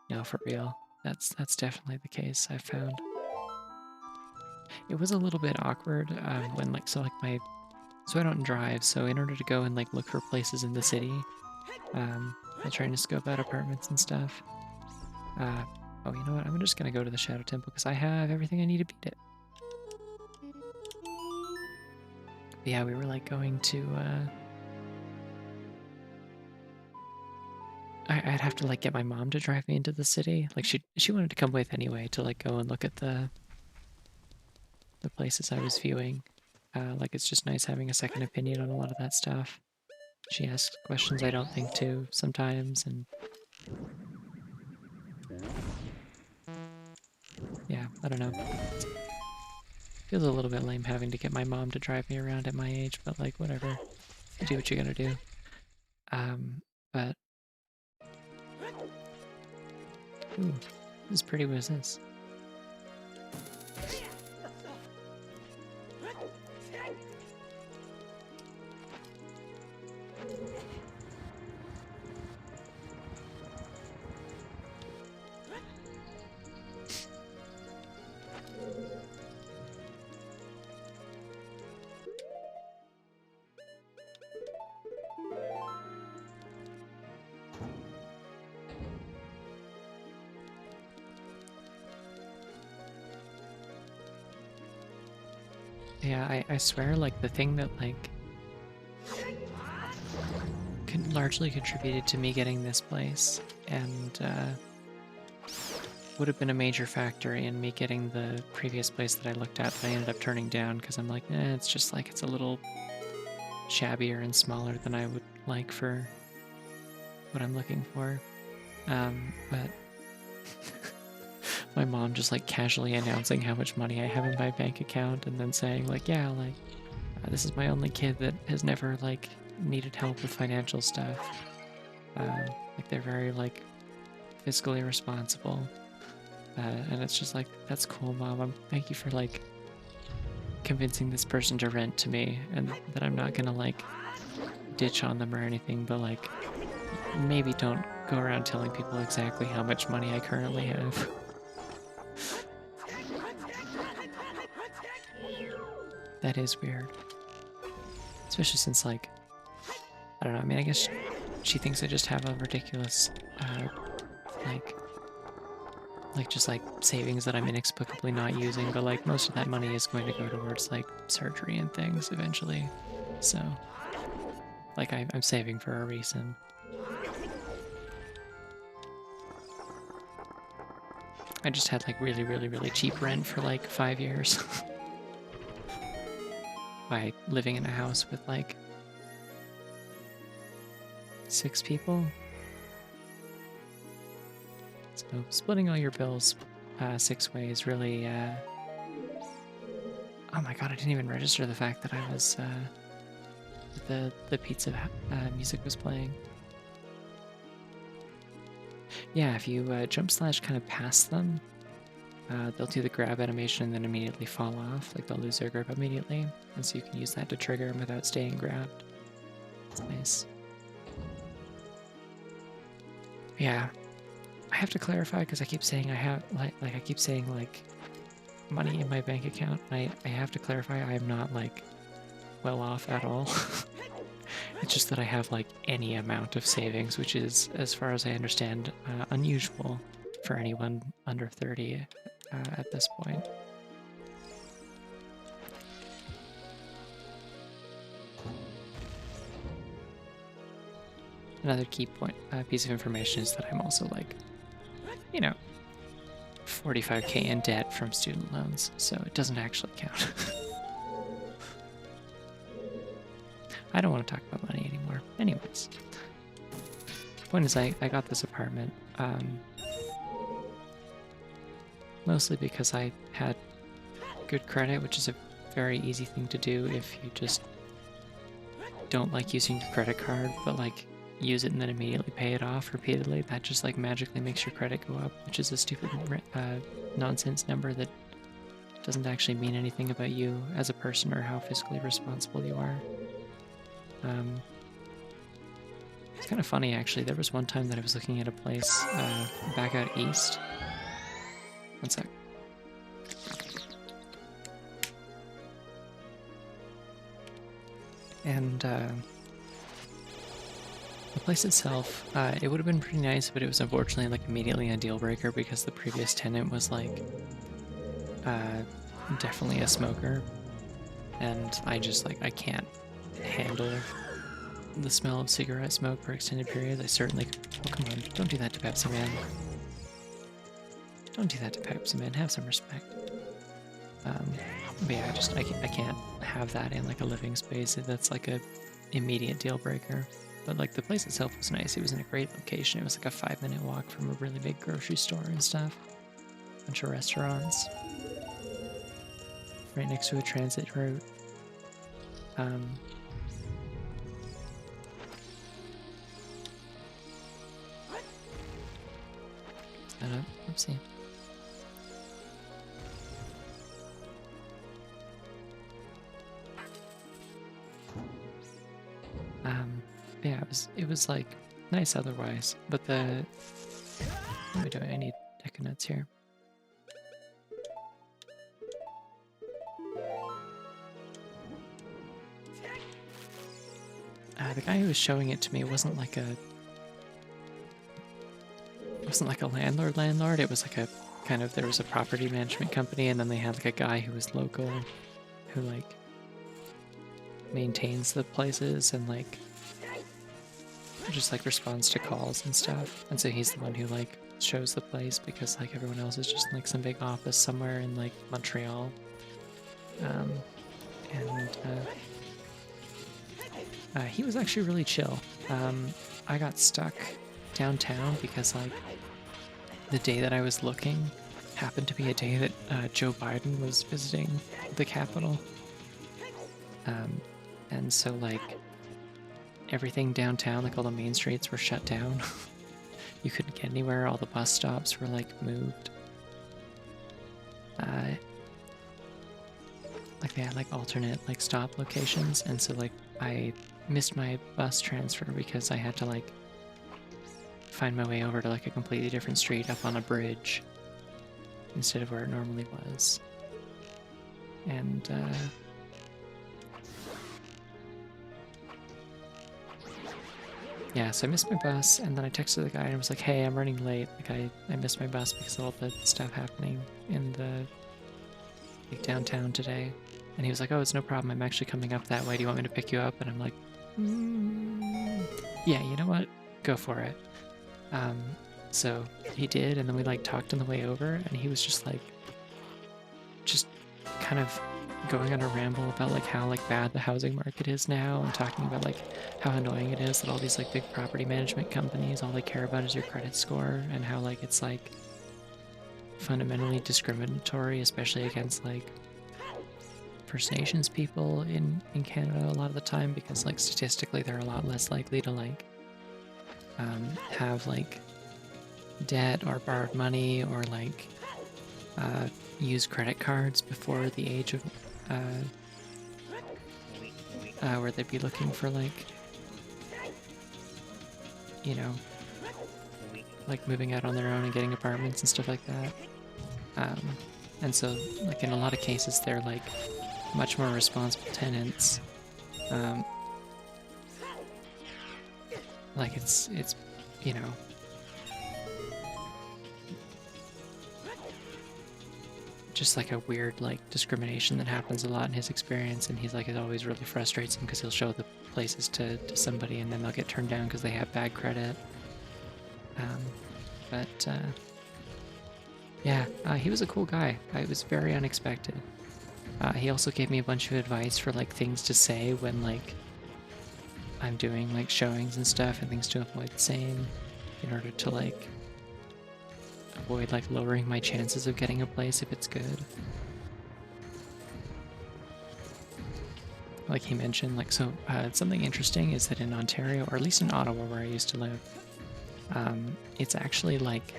No, for real. That's definitely the case, I've found. It was a little bit awkward when like so I don't drive, so in order to go and like look for places in the city, while trying to scope out apartments and stuff. Oh, you know what? I'm just gonna go to the Shadow Temple because I have everything I need to beat it. But yeah, we were like going to. I'd have to like get my mom to drive me into the city. Like she wanted to come with anyway to like go and look at the places I was viewing. Like it's just nice having a second opinion on a lot of that stuff. She asks questions I don't think to sometimes, and yeah, I don't know. Feels a little bit lame having to get my mom to drive me around at my age, but like whatever. You do what you gotta do. But ooh, this is pretty. What is this? Yeah, I swear, like, the thing that, like, largely contributed to me getting this place, and, would have been a major factor in me getting the previous place that I looked at that I ended up turning down, because I'm like, it's just, like, it's a little shabbier and smaller than I would like for what I'm looking for. But my mom just, like, casually announcing how much money I have in my bank account, and then saying, like, yeah, like, this is my only kid that has never, like, needed help with financial stuff. Like, they're very, like, fiscally responsible. And it's just like, that's cool, Mom. Thank you for, like, convincing this person to rent to me, and that I'm not gonna, like, ditch on them or anything, but, like, maybe don't go around telling people exactly how much money I currently have. That is weird. Especially since, like, I don't know, I mean, I guess she thinks I just have a ridiculous, like, just, like, savings that I'm inexplicably not using, but, like, most of that money is going to go towards, like, surgery and things eventually. So, like, I'm saving for a reason. I just had, like, really, really, really cheap rent for, like, 5 years. By living in a house with, like, 6 people. So splitting all your bills 6 ways really, oh my god, I didn't even register the fact that I was, the pizza music was playing. Yeah, if you jump slash kind of past them, they'll do the grab animation and then immediately fall off. Like, they'll lose their grip immediately, and so you can use that to trigger them without staying grabbed. It's nice. Yeah, I have to clarify because I keep saying I have, like I keep saying, like, money in my bank account. I have to clarify I am not, like, well off at all. It's just that I have, like, any amount of savings, which is, as far as I understand, unusual for anyone under 30 at this point. Another key point, piece of information is that I'm also like, you know, 45K in debt from student loans, so it doesn't actually count. I don't want to talk about money anymore. Anyways, point is, I got this apartment mostly because I had good credit, which is a very easy thing to do if you just don't like using your credit card, but like use it and then immediately pay it off repeatedly. That just like magically makes your credit go up, which is a stupid nonsense number that doesn't actually mean anything about you as a person or how fiscally responsible you are. It's kind of funny actually. There was one time that I was looking at a place back out east. One sec. And the place itself, it would have been pretty nice, but it was unfortunately like immediately a deal breaker because the previous tenant was like definitely a smoker, and I just like I can't handle the smell of cigarette smoke for extended periods. I certainly. Oh come on! Don't do that to Pepsi Man. Don't do that to Pepsi Man. Have some respect. But yeah, I can't have that in like a living space. That's like a immediate deal breaker. But like the place itself was nice. It was in a great location. It was like a 5-minute walk from a really big grocery store and stuff. Bunch of restaurants. Right next to a transit route. Oopsie. Yeah, it was like nice otherwise, but what am I doing? I need deca nuts here. The guy who was showing it to me wasn't like a landlord. It was like a kind of, there was a property management company, and then they had like a guy who was local, who like maintains the places and like just like responds to calls and stuff. And so he's the one who like shows the place because like everyone else is just in, like some big office somewhere in like Montreal. He was actually really chill. I got stuck downtown because like the day that I was looking happened to be a day that Joe Biden was visiting the Capitol. And so like everything downtown, like all the main streets were shut down. You couldn't get anywhere. All the bus stops were like moved. Like they had like alternate like stop locations, and so like I missed my bus transfer because I had to like find my way over to like a completely different street up on a bridge instead of where it normally was. And yeah, so I missed my bus, and then I texted the guy and I was like, hey, I'm running late. Like I missed my bus because of all the stuff happening in the like downtown today. And he was like, oh, it's no problem. I'm actually coming up that way. Do you want me to pick you up? And I'm like, yeah, you know what? Go for it. So he did, and then we like talked on the way over, and he was just like, just kind of going on a ramble about like how like bad the housing market is now, and talking about like how annoying it is that all these like big property management companies, all they care about is your credit score, and how like it's like fundamentally discriminatory, especially against like First Nations people in Canada a lot of the time, because like statistically they're a lot less likely to like have like debt or borrowed money or like use credit cards before the age of where they'd be looking for like, you know, like moving out on their own and getting apartments and stuff like that. And so like in a lot of cases they're like much more responsible tenants. Like it's you know, just like a weird like discrimination that happens a lot in his experience, and he's like it always really frustrates him because he'll show the places to somebody and then they'll get turned down because they have bad credit. But yeah, he was a cool guy. It was very unexpected. He also gave me a bunch of advice for like things to say when like I'm doing like showings and stuff, and things to avoid saying in order to like avoid like lowering my chances of getting a place if it's good. Like he mentioned, like something interesting is that in Ontario, or at least in Ottawa where I used to live, it's actually like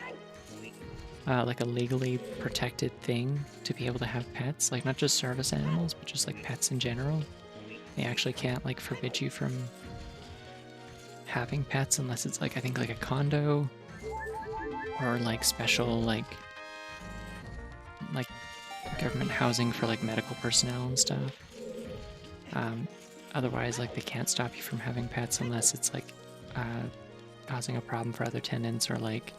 a legally protected thing to be able to have pets, like not just service animals, but just like pets in general. They actually can't like forbid you from having pets unless it's like I think like a condo or like special like government housing for like medical personnel and stuff. Otherwise, like they can't stop you from having pets unless it's like causing a problem for other tenants, or like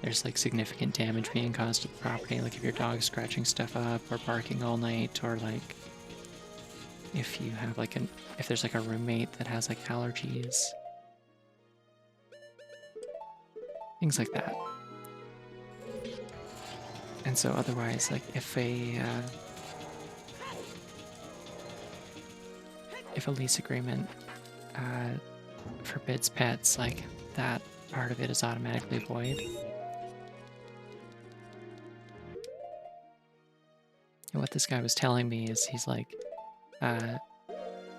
there's like significant damage being caused to the property, like if your dog's scratching stuff up or barking all night, or like if you have like if there's like a roommate that has like allergies, things like that. And so otherwise, like if a lease agreement forbids pets, like that part of it is automatically void. And what this guy was telling me is he's like,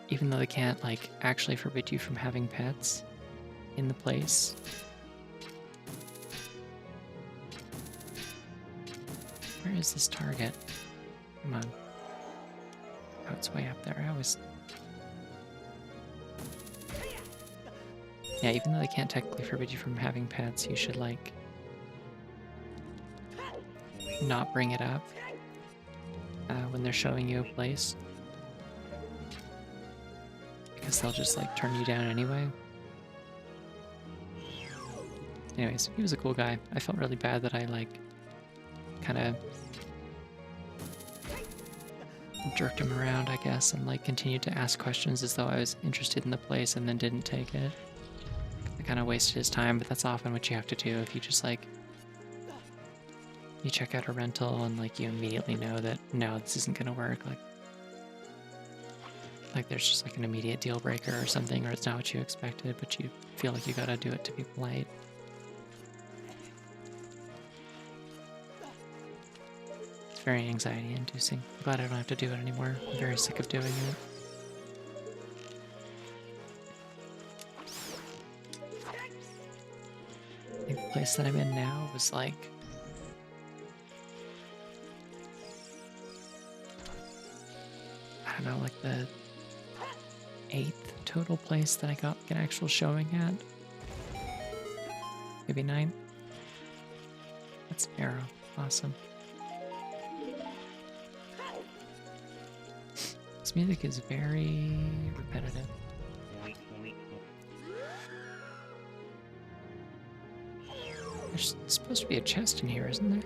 even though they can't like actually forbid you from having pets in the place, where is this target? Come on. Oh, it's way up there. I always... Yeah, even though they can't technically forbid you from having pets, you should, like, not bring it up when they're showing you a place. Because they'll just, like, turn you down anyway. Anyways, he was a cool guy. I felt really bad that I, like, kind of jerked him around, I guess, and, like, continued to ask questions as though I was interested in the place and then didn't take it. I kind of wasted his time, but that's often what you have to do if you just, like, you check out a rental and, like, you immediately know that, no, this isn't going to work. Like, there's just, like, an immediate deal breaker or something, or it's not what you expected, but you feel like you gotta do it to be polite. It's very anxiety-inducing. I'm glad I don't have to do it anymore. I'm very sick of doing it. I think the place that I'm in now was, like, I don't know, like the 8th total place that I got an actual showing at. Maybe 9th. That's an arrow. Awesome. This music is very repetitive. There's supposed to be a chest in here, isn't there?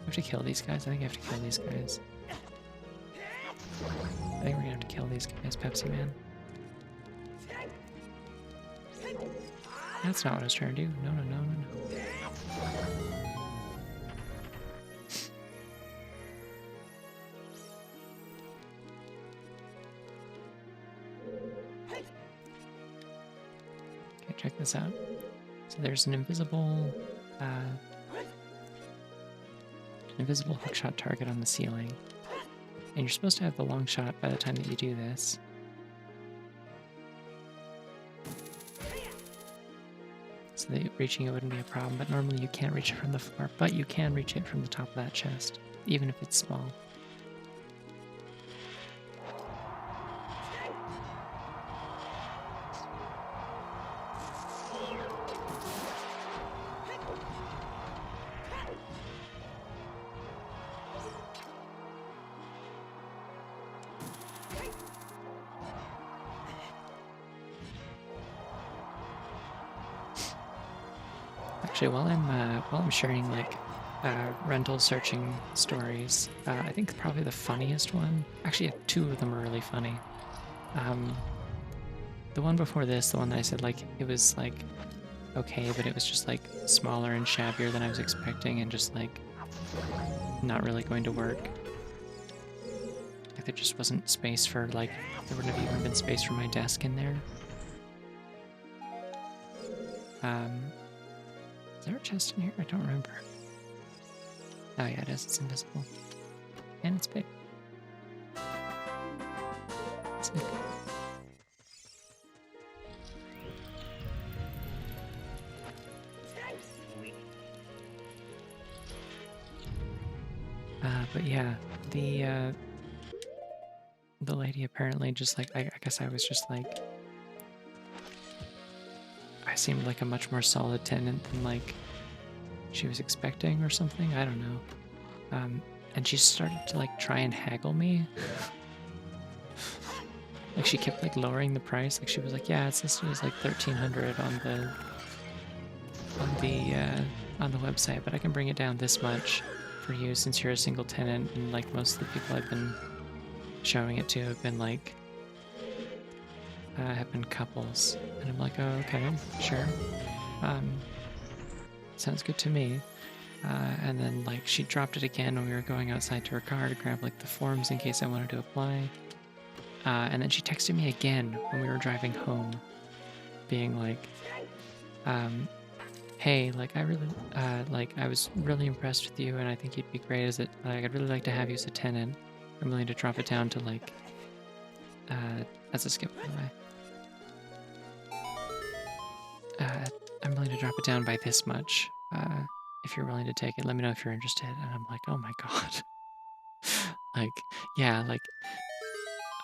I have to kill these guys. I think I have to kill these guys. I think we're gonna have to kill these guys, Pepsi Man. That's not what I was trying to do. No, no, no, no, no. Okay, check this out. So there's an invisible hookshot target on the ceiling. And you're supposed to have the long shot by the time that you do this. So that reaching it wouldn't be a problem, but normally you can't reach it from the floor, but you can reach it from the top of that chest, even if it's small. Actually, while I'm sharing like rental searching stories, I think probably the funniest one. Actually, two of them are really funny. The one before this, the one that I said like it was like okay, but it was just like smaller and shabbier than I was expecting, and just like not really going to work. Like there just wasn't space for like there wouldn't have even been space for my desk in there. Is there a chest in here? I don't remember. Oh yeah, it is. It's invisible. And it's big. Sick. But yeah, the lady apparently just like I guess I was just like I seemed like a much more solid tenant than like she was expecting or something. I don't know. And she started to like try and haggle me. Like she kept like lowering the price. Like she was like, yeah, it's listed as like 1,300 on the website, but I can bring it down this much for you since you're a single tenant, and like most of the people I've been showing it to have been like have been couples. And I'm like, oh okay, sure. Sounds good to me. And then like she dropped it again when we were going outside to her car to grab like the forms in case I wanted to apply. And then she texted me again when we were driving home, being like, hey, like I really, like I was really impressed with you, and I think you'd be great as it. Like I'd really like to have you as a tenant. I'm willing to drop it down to like, as a skip by the way. I'm willing to drop it down by this much. If you're willing to take it, let me know if you're interested. And I'm like, oh my god, like yeah, like.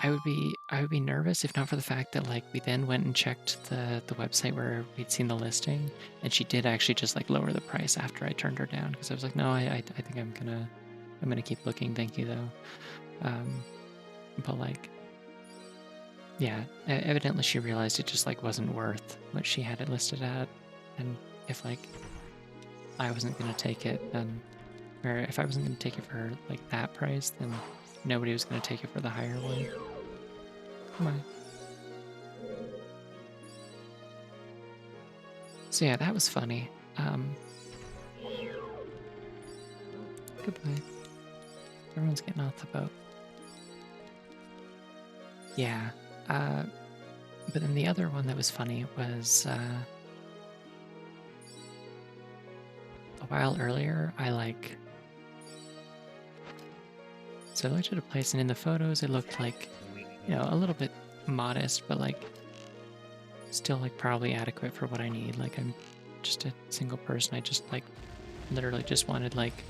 I would be nervous if not for the fact that like we then went and checked the website where we'd seen the listing, and she did actually just like lower the price after I turned her down, because I was like, no, I think I'm gonna keep looking, thank you though. But like yeah, evidently she realized it just like wasn't worth what she had it listed at, and if like I wasn't gonna take it, then or if I wasn't gonna take it for like that price, then nobody was gonna take it for the higher one. Come on. So yeah, that was funny. Goodbye. Everyone's getting off the boat. Yeah. But then the other one that was funny was a while earlier, I looked at a place, and in the photos it looked like, you know, a little bit modest, but like still like probably adequate for what I need. Like I'm just a single person. I just like literally just wanted like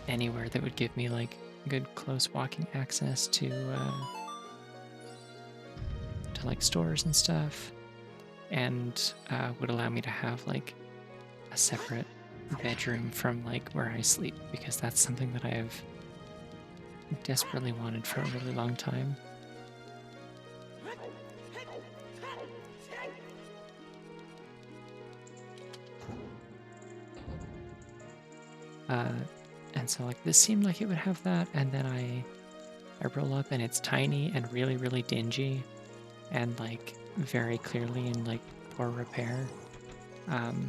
anywhere that would give me like good close walking access to like stores and stuff, and would allow me to have like a separate bedroom from like where I sleep, because that's something that I have desperately wanted for a really long time. And so like this seemed like it would have that, and then I roll up and it's tiny and really, really dingy, and like very clearly in like poor repair. And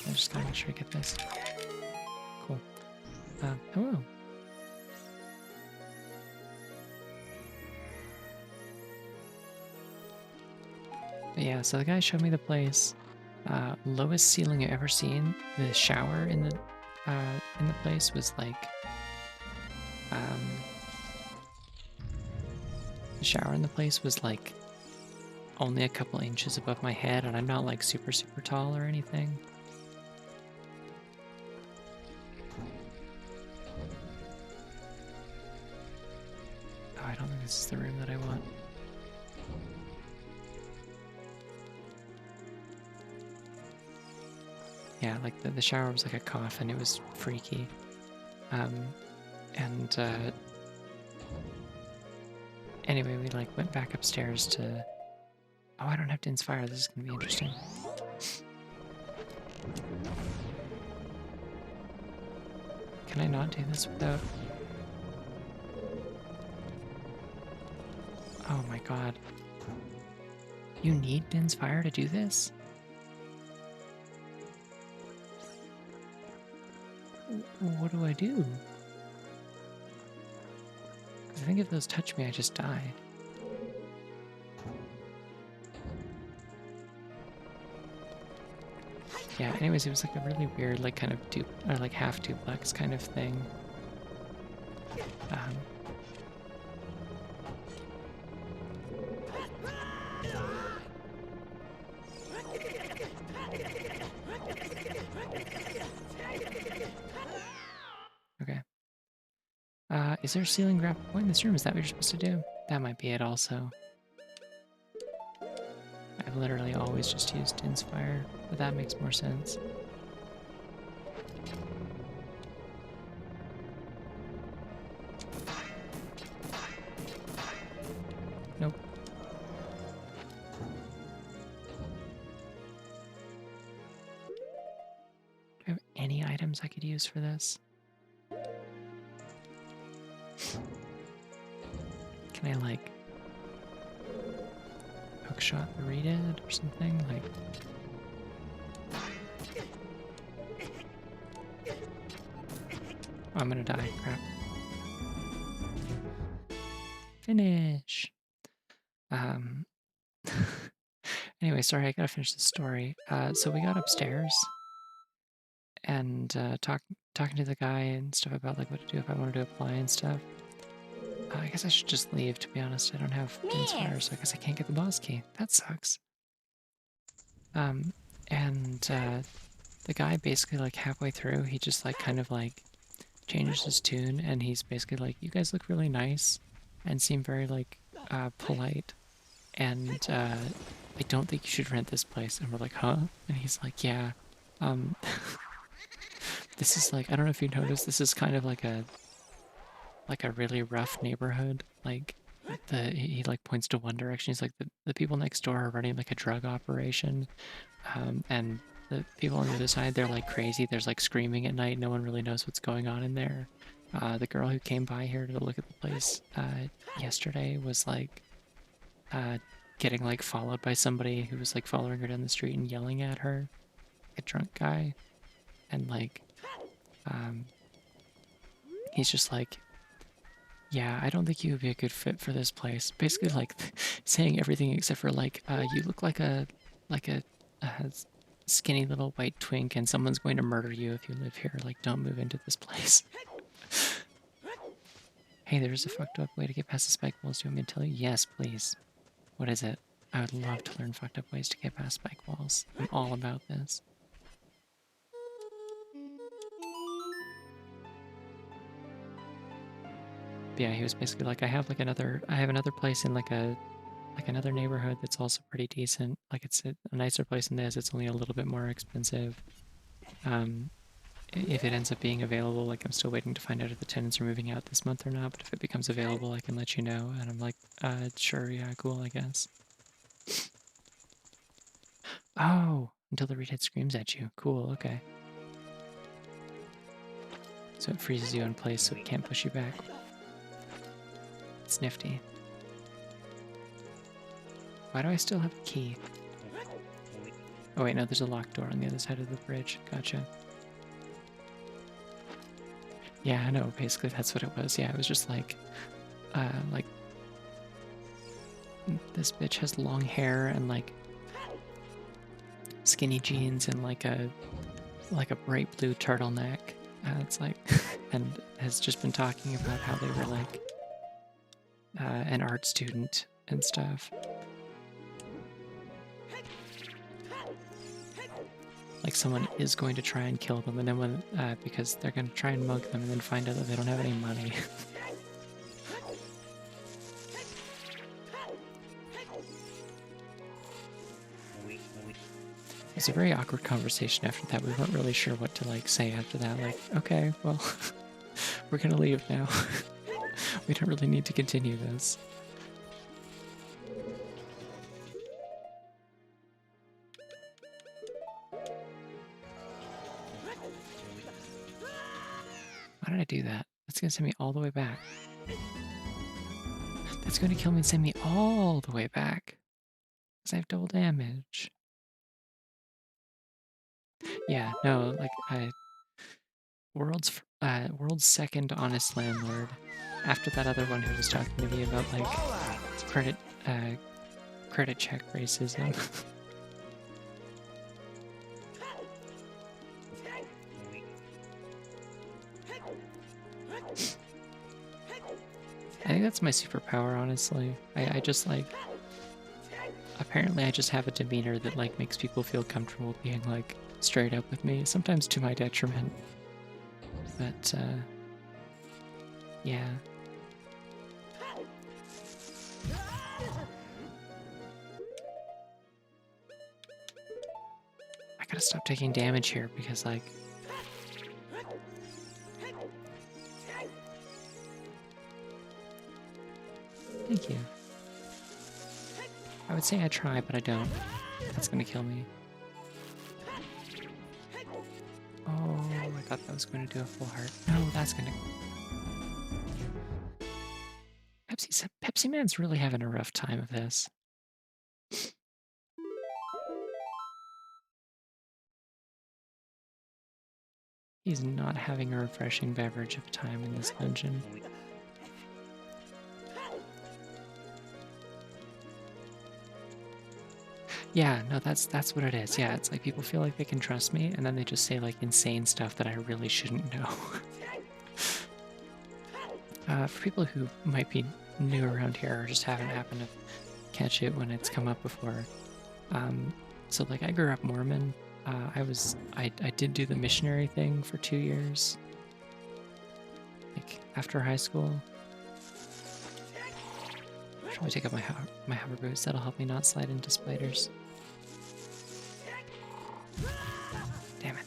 I just gotta make sure I get this. Cool. Hello. But yeah, so the guy showed me the place. Lowest ceiling I've ever seen. The shower in the place was like, the shower in the place was like only a couple inches above my head, and I'm not like super, super tall or anything. Oh, I don't think this is the room that I want. Yeah, like the shower was like a coffin. It was freaky. And anyway, we like went back upstairs to. Oh, I don't have to inspire. This is gonna be interesting. Can I not do this without? Oh my god. You need to inspire to do this? What do I do? 'Cause I think if those touch me, I just die. Yeah, anyways, it was like a really weird, like kind of or like half duplex kind of thing. Um, okay. Is there a ceiling grapple point in this room? Is that what you're supposed to do? That might be it also. I've literally always just used Inspire, but that makes more sense. Nope. Do I have any items I could use for this? Can I like hookshot the read or something? Like oh, I'm gonna die. Crap. Finish. Anyway, sorry, I gotta finish the story. So we got upstairs and talking to the guy and stuff about like what to do if I wanted to apply and stuff. I guess I should just leave, to be honest. I don't have Inspire, so I guess I can't get the boss key. That sucks. And the guy basically like halfway through, he just like kind of like changes his tune, and he's basically like, "You guys look really nice and seem very like polite, and I don't think you should rent this place." And we're like, "Huh?" And he's like, "Yeah, um, this is like, I don't know if you noticed, this is kind of like a really rough neighborhood. Like he like points to one direction. He's like the people next door are running like a drug operation, and the people on the other side, they're like crazy. There's like screaming at night. No one really knows what's going on in there. The girl who came by here to look at the place yesterday was like getting like followed by somebody who was like following her down the street and yelling at her, a drunk guy, and like he's just like, "Yeah, I don't think you would be a good fit for this place." Basically, like saying everything except for like, "You look like a skinny little white twink, and someone's going to murder you if you live here. Like, don't move into this place." Hey, there's a fucked up way to get past the spike walls. Do you want me to tell you? Yes, please. What is it? I would love to learn fucked up ways to get past spike walls. I'm all about this. But yeah, he was basically like, I have another place in like another neighborhood that's also pretty decent. Like it's a nicer place than this. It's only a little bit more expensive. If it ends up being available, like I'm still waiting to find out if the tenants are moving out this month or not. But if it becomes available, I can let you know. And I'm like, sure, yeah, cool, I guess. Oh, until the redhead screams at you. Cool, okay. So it freezes you in place so it can't push you back. It's nifty. Why do I still have a key? Oh wait, no, there's a locked door on the other side of the bridge. Gotcha. Yeah, I know, basically that's what it was. Yeah, it was just like this bitch has long hair and like skinny jeans and like a bright blue turtleneck. It's like, and has just been talking about how they were like an art student and stuff. Like someone is going to try and kill them, and then when because they're going to try and mug them, and then find out that they don't have any money. was a very awkward conversation after that. We weren't really sure what to like say after that. Like, okay, well, we're gonna leave now. We don't really need to continue this. Why did I do that? That's gonna send me all the way back. That's gonna kill me and send me all the way back. Because I have double damage. Yeah, no, like world's second honest landlord. After that other one who was talking to me about like credit credit check racism. I think that's my superpower, honestly. I just like apparently I just have a demeanor that like makes people feel comfortable being like straight up with me, sometimes to my detriment. But yeah. I gotta stop taking damage here because like thank you. I would say I try, but I don't. That's gonna kill me. Oh, I thought that was going to do a full heart. No, that's gonna... Pepsi Man's really having a rough time of this. He's not having a refreshing beverage of time in this dungeon. Yeah, no, that's what it is. Yeah, it's like people feel like they can trust me, and then they just say like insane stuff that I really shouldn't know. For people who might be new around here or just haven't happened to catch it when it's come up before, so like I grew up Mormon. I did do the missionary thing for 2 years, like after high school. I'll probably take up my hover boots. That'll help me not slide into spiders. Damn it.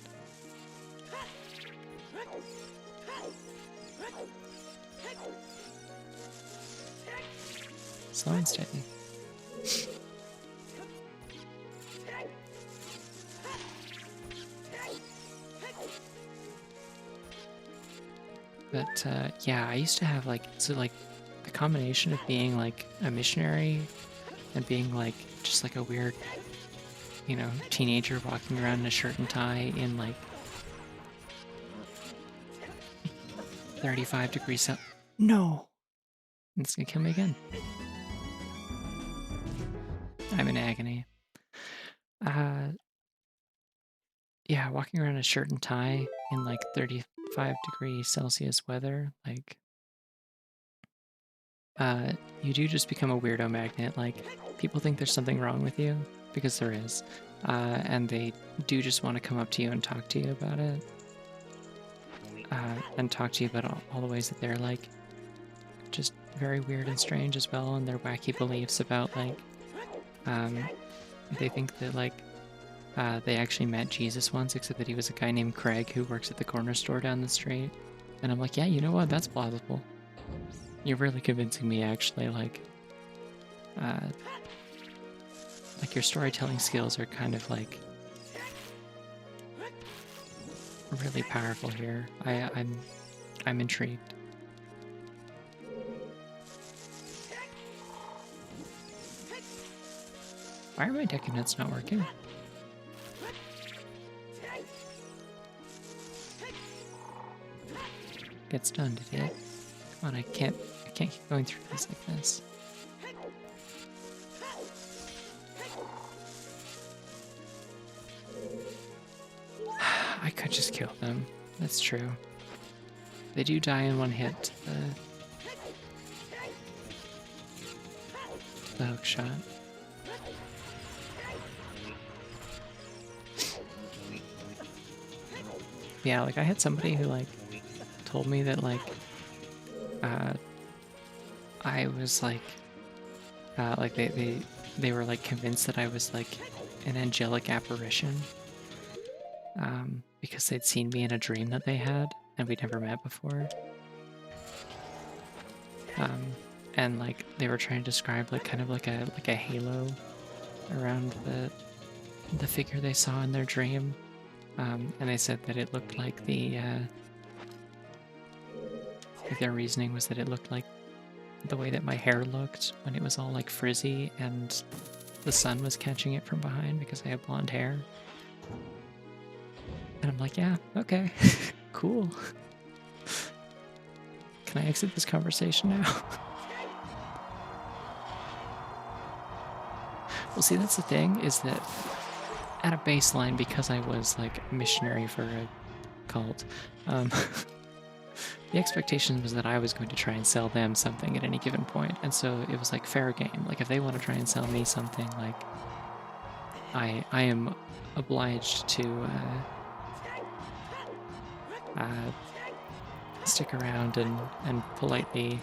Slow and steady. But yeah, I used to have like, so like the combination of being like a missionary and being like just like a weird, you know, teenager walking around in a shirt and tie in like 35 degrees Celsius. No! It's gonna kill me again. I'm in agony. Yeah, walking around in a shirt and tie in like 35-degree Celsius weather, like, you do just become a weirdo magnet. Like, people think there's something wrong with you, because there is. And they do just want to come up to you and talk to you about it. And talk to you about all the ways that they're, like, just very weird and strange as well, and their wacky beliefs about, like, they think that, like, they actually met Jesus once, except that he was a guy named Craig who works at the corner store down the street. And I'm like, yeah, you know what? That's plausible. You're really convincing me, actually. Like your storytelling skills are kind of like really powerful here. I'm intrigued. Why are my deck of nuts not working? Get stunned, idiot. Come on, I can't keep going through this like this. I could just kill them. That's true. They do die in one hit. The hook shot. Yeah, like I had somebody who like told me that like I was like they they were like convinced that I was like an angelic apparition, because they'd seen me in a dream that they had and we'd never met before. And like they were trying to describe like kind of like a halo around the figure they saw in their dream. And they said that it looked like their reasoning was that it looked like the way that my hair looked when it was all like frizzy and the sun was catching it from behind because I have blonde hair. And I'm like, yeah, okay, cool. Can I exit this conversation now? Well, see, that's the thing, is that at a baseline, because I was like a missionary for a cult, the expectation was that I was going to try and sell them something at any given point, and so it was like fair game. Like if they want to try and sell me something, like I am obliged to stick around and politely,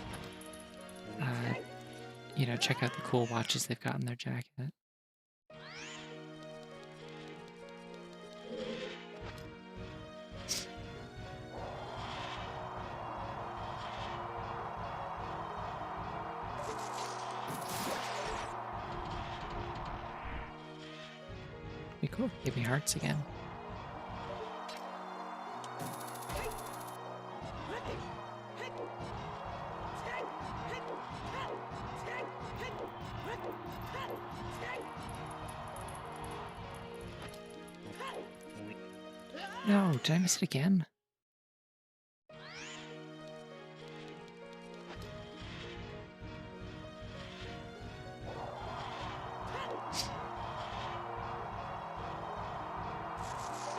you know, check out the cool watches they've got in their jacket. Be cool. Give me hearts again. No, did I miss it again?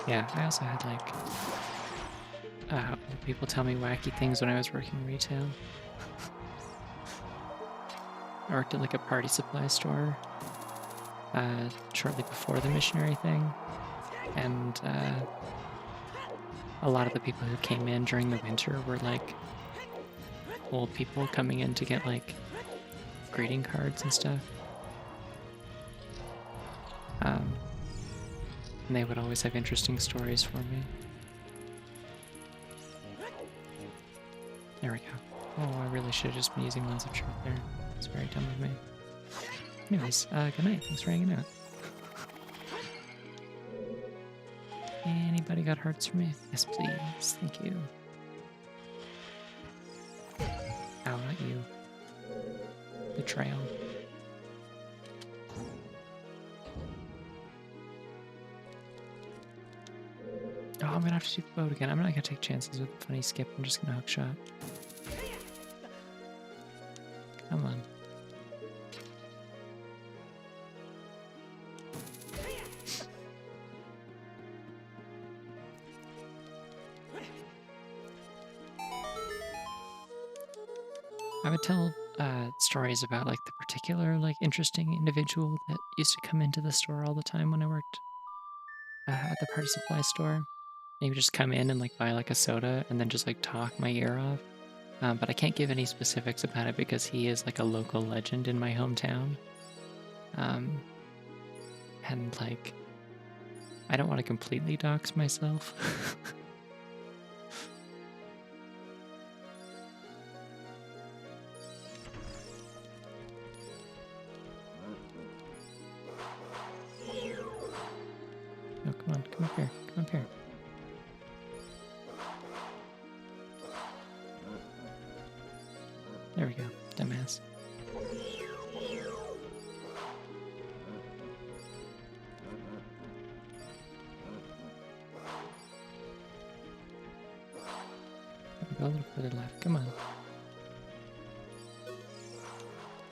Yeah, I also had like people tell me wacky things when I was working retail. I worked at like a party supply store shortly before the missionary thing, and a lot of the people who came in during the winter were like old people coming in to get like greeting cards and stuff. And they would always have interesting stories for me. There we go. Oh, I really should have just been using Lens of Truth there. It's very dumb of me. Anyways, good night. Thanks for hanging out. Anybody got hearts for me? Yes, please. Thank you. Ow, not you. Betrayal. Oh, I'm gonna have to do the boat again. I'm not gonna take chances with the funny skip. I'm just gonna hook shot. Come on. I would tell stories about like the particular like interesting individual that used to come into the store all the time when I worked at the party supply store. He would just come in and like buy like a soda and then just like talk my ear off. But I can't give any specifics about it because he is like a local legend in my hometown. And like, I don't want to completely dox myself. No, come up here, come up here. There we go, dumbass. Go a little further left, come on.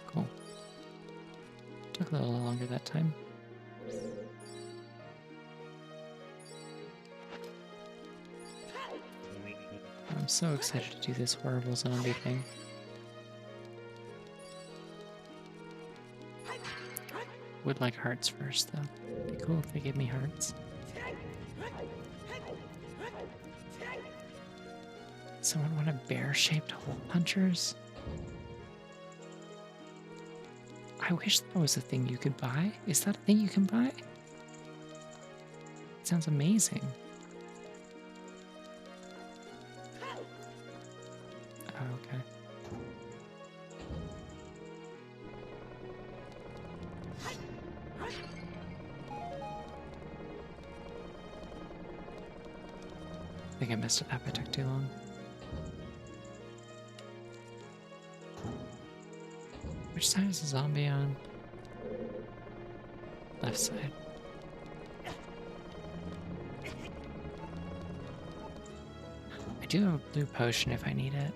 Cool. Took a little longer that time. I'm so excited to do this horrible zombie thing. Would like hearts first, though. It'd be cool if they gave me hearts. Someone want a bear-shaped hole punchers? I wish that was a thing you could buy. Is that a thing you can buy? It sounds amazing. Oh, okay. I think I messed it up. I took too long. Which side is the zombie on? Left side. I do have a blue potion if I need it.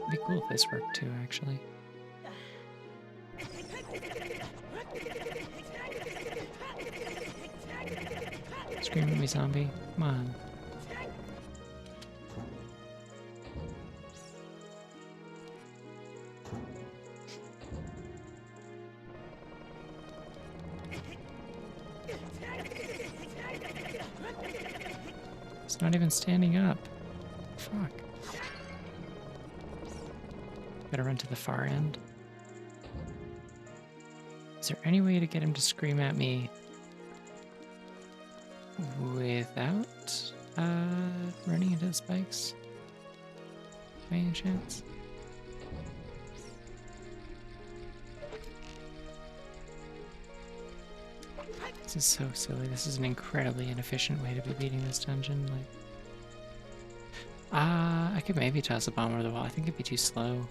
It'd be cool if this worked too, actually. Scream at me, zombie. Come on. It's not even standing up. Fuck. Gotta run to the far end. Is there any way to get him to scream at me without running into the spikes? By any chance? This is so silly. This is an incredibly inefficient way to be beating this dungeon. Like, I could maybe toss a bomb over the wall. I think it'd be too slow.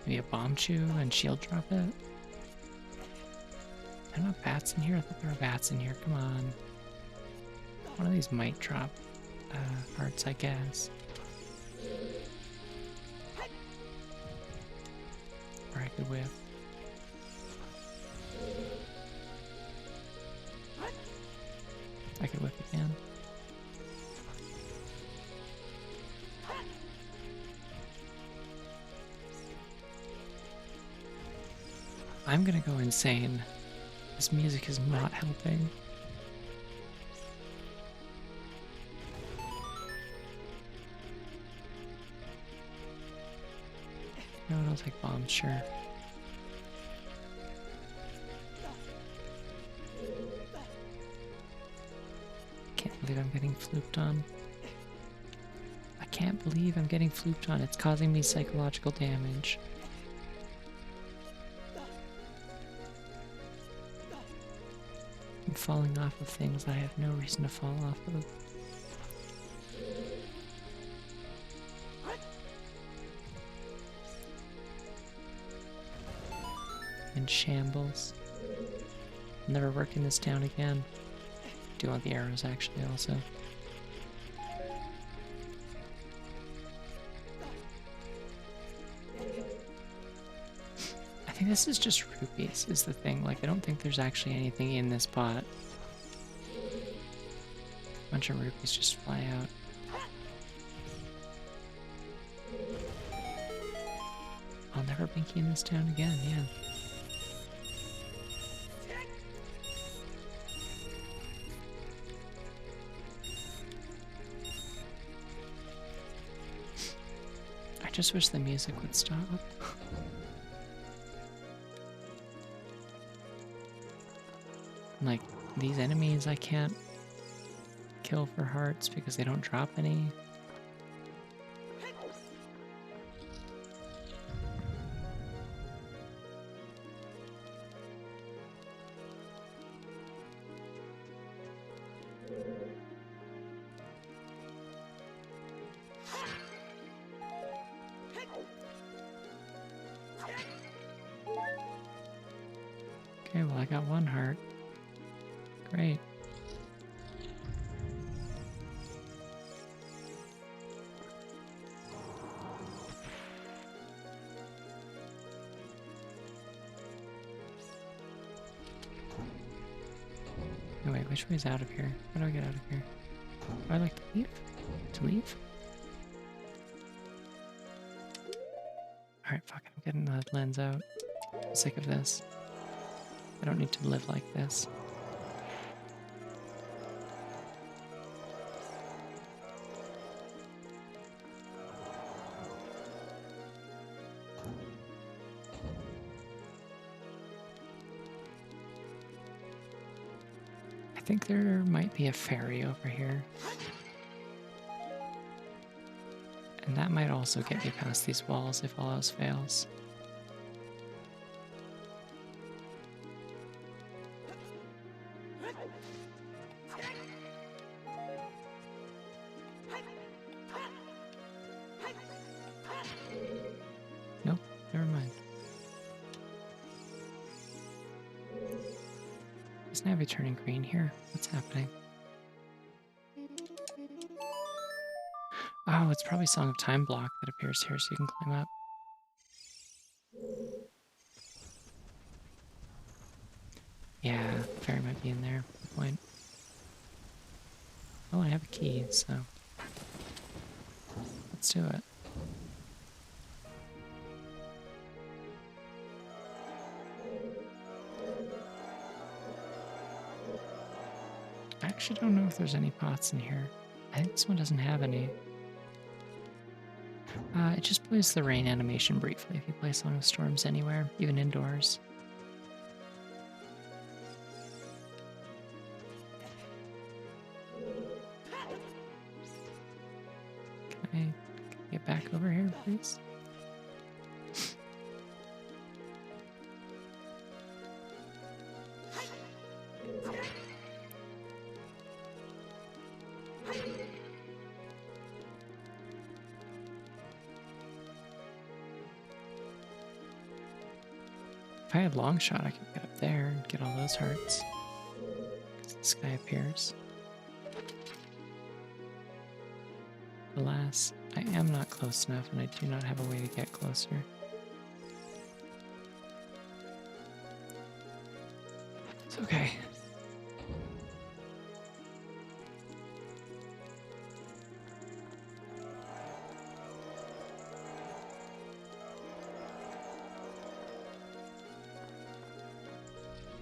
Maybe a bomb chew and shield drop it. Are there not bats in here? I thought there were bats in here. Come on. One of these might drop hearts, I guess. Or I could whip. I could whip again. I'm gonna go insane. This music is not helping. No, I'll take bombs, sure. Can't believe I'm getting flooped on. I can't believe I'm getting flooped on. It's causing me psychological damage. I'm falling off of things that I have no reason to fall off of. In shambles. I'll never work in this town again. Do want the arrows actually also. I think this is just rupees is the thing. Like, I don't think there's actually anything in this pot. A bunch of rupees just fly out. I'll never binky in this town again, yeah. I just wish the music would stop. Like, these enemies I can't kill for hearts because they don't drop any. Okay, well, I got one heart. Great. Oh, wait, which way's out of here? How do I get out of here? Do I like to leave? To leave? Alright, fuck it. I'm getting the lens out. I'm sick of this. I don't need to live like this. I think there might be a ferry over here. And that might also get me past these walls if all else fails. Nope, never mind. Is Navi turning green here? What's happening? Oh, it's probably Song of Time block that appears here so you can climb up. Yeah, the ferry might be in there. Good point. Oh, I have a key, so let's do it. I actually don't know if there's any pots in here. I think this one doesn't have any. It just plays the rain animation briefly if you play Song of Storms anywhere, even indoors. Can I get back over here, please? If I had long shot, I could get up there and get all those hearts. This guy appears. Alas, I am not close enough and I do not have a way to get closer. It's okay.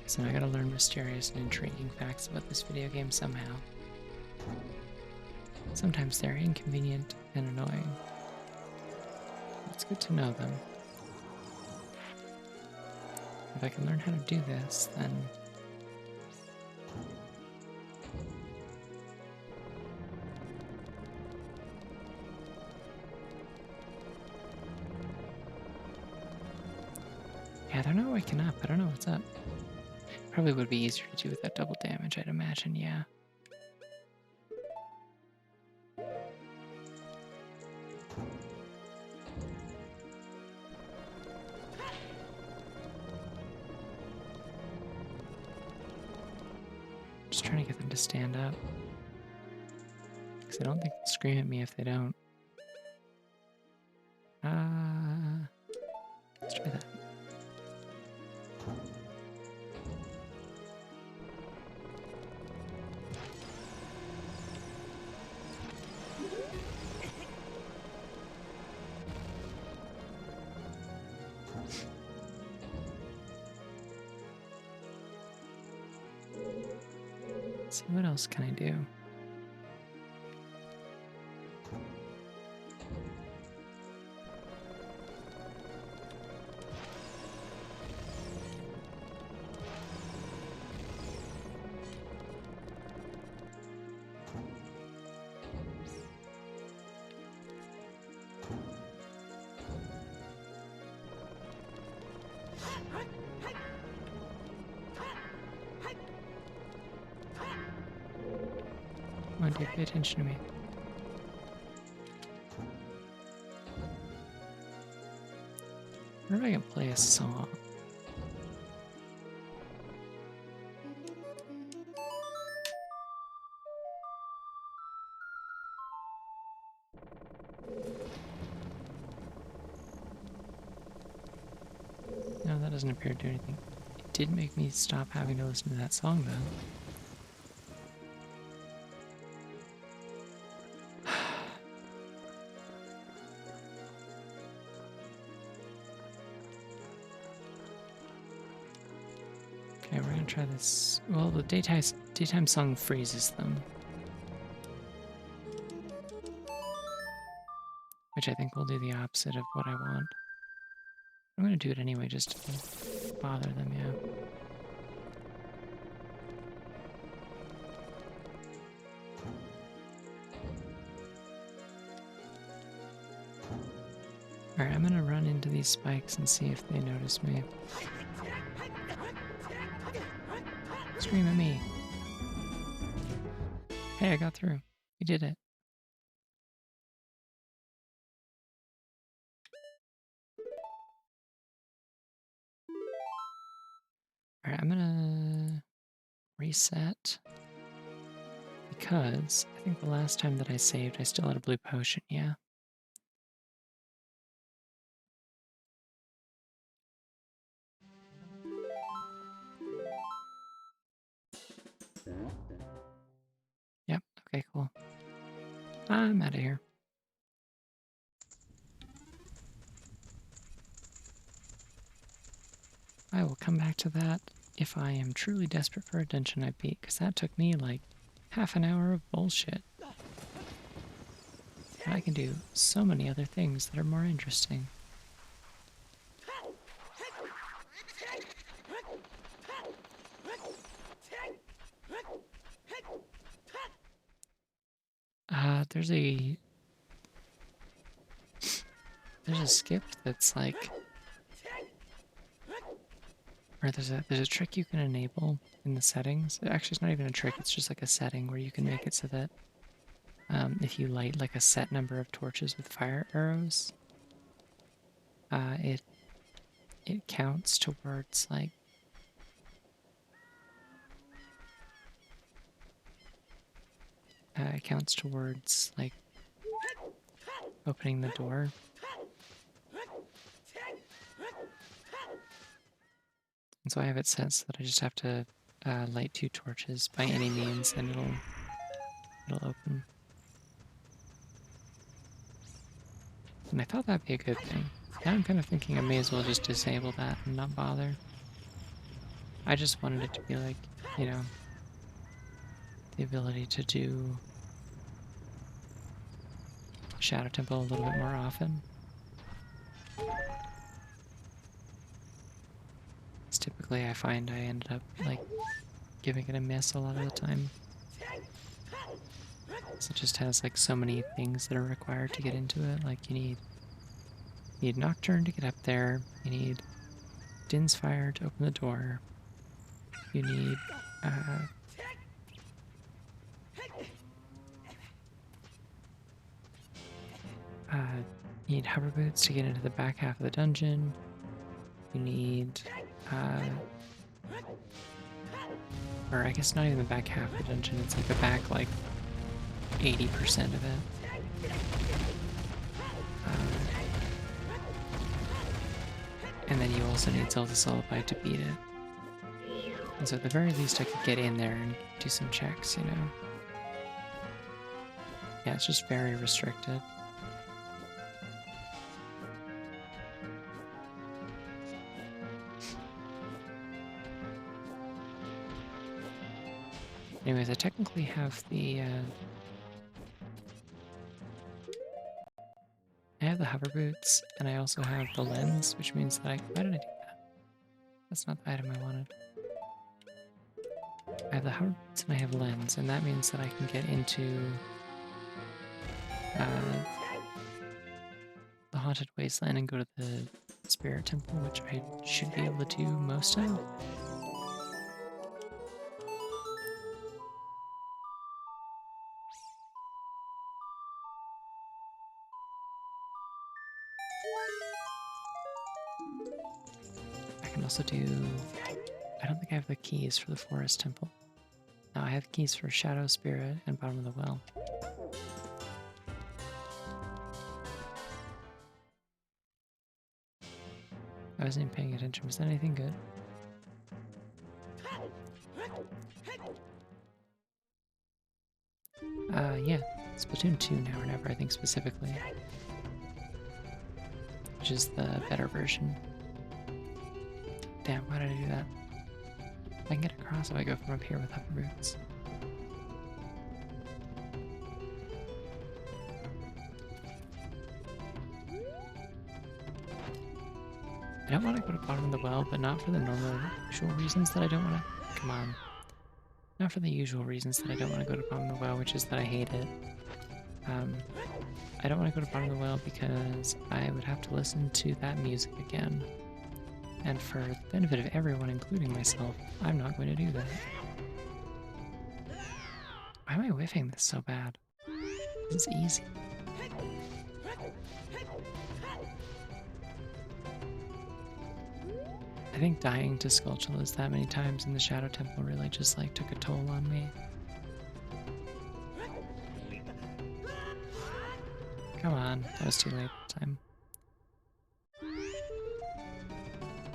So now I gotta learn mysterious and intriguing facts about this video game somehow. Sometimes they're inconvenient and annoying. It's good to know them. If I can learn how to do this, then... Yeah, they're not waking up. I don't know what's up. Probably would be easier to do with that double damage, I'd imagine, yeah. Just trying to get them to stand up. Because I don't think they'll scream at me if they don't. Let's try that. Let's see, what else can I do? Come on, dude, pay attention to me. I wonder if I can play a song. No, that doesn't appear to do anything. It did make me stop having to listen to that song, though. gonna try this. Well, the daytime song freezes them, which I think will do the opposite of what I want. I'm gonna do it anyway, just to bother them. Yeah. Alright, I'm gonna run into these spikes and see if they notice me. Scream at me. Hey, I got through. We did it. Alright, I'm gonna reset. Because I think the last time that I saved, I still had a blue potion, yeah. Yep, okay, cool. I'm out of here. I will come back to that if I am truly desperate for a dungeon I beat, because that took me like half an hour of bullshit. And I can do so many other things that are more interesting. There's a skip that's like, or there's a trick you can enable in the settings. Actually, it's not even a trick, it's just like a setting where you can make it so that if you light like a set number of torches with fire arrows, it counts towards like opening the door. And so I have it set so that I just have to light 2 torches by any means, and it'll open. And I thought that'd be a good thing. Now I'm kind of thinking I may as well just disable that and not bother. I just wanted it to be like, you know, the ability to do Shadow Temple a little bit more often. Typically I find I ended up like giving it a miss a lot of the time. So it just has like so many things that are required to get into it. Like you need Nocturne to get up there, you need Din's Fire to open the door, you need hover boots to get into the back half of the dungeon. You need or I guess not even the back half of the dungeon, it's like the back like 80% of it. And then you also need Zelda's Lullaby to beat it. And so at the very least I could get in there and do some checks, you know? Yeah, it's just very restricted. Anyways, I technically have the I have the hover boots, and I also have the lens, which means that why did I do that? That's not the item I wanted. I have the hover boots and I have lens, and that means that I can get into the Haunted Wasteland and go to the Spirit Temple, which I should be able to do most of. I can also do... I don't think I have the keys for the Forest Temple. No, I have keys for Shadow Spirit and Bottom of the Well. I wasn't even paying attention. Was that anything good? Yeah. Splatoon 2 Now or Never, I think specifically. Which is the better version. Damn, why did I do that? I can get across if I go from up here with upper boots. I don't want to go to bottom of the well, but not for the normal usual reasons that I don't want to. Come on. Not for the usual reasons that I don't want to go to bottom of the well, which is that I hate it. I don't want to go to bottom of the well because I would have to listen to that music again. And for the benefit of everyone, including myself, I'm not going to do that. Why am I whiffing this so bad? This is easy. I think dying to Skulltulas that many times in the Shadow Temple really just like took a toll on me. Come on, that was too late this time.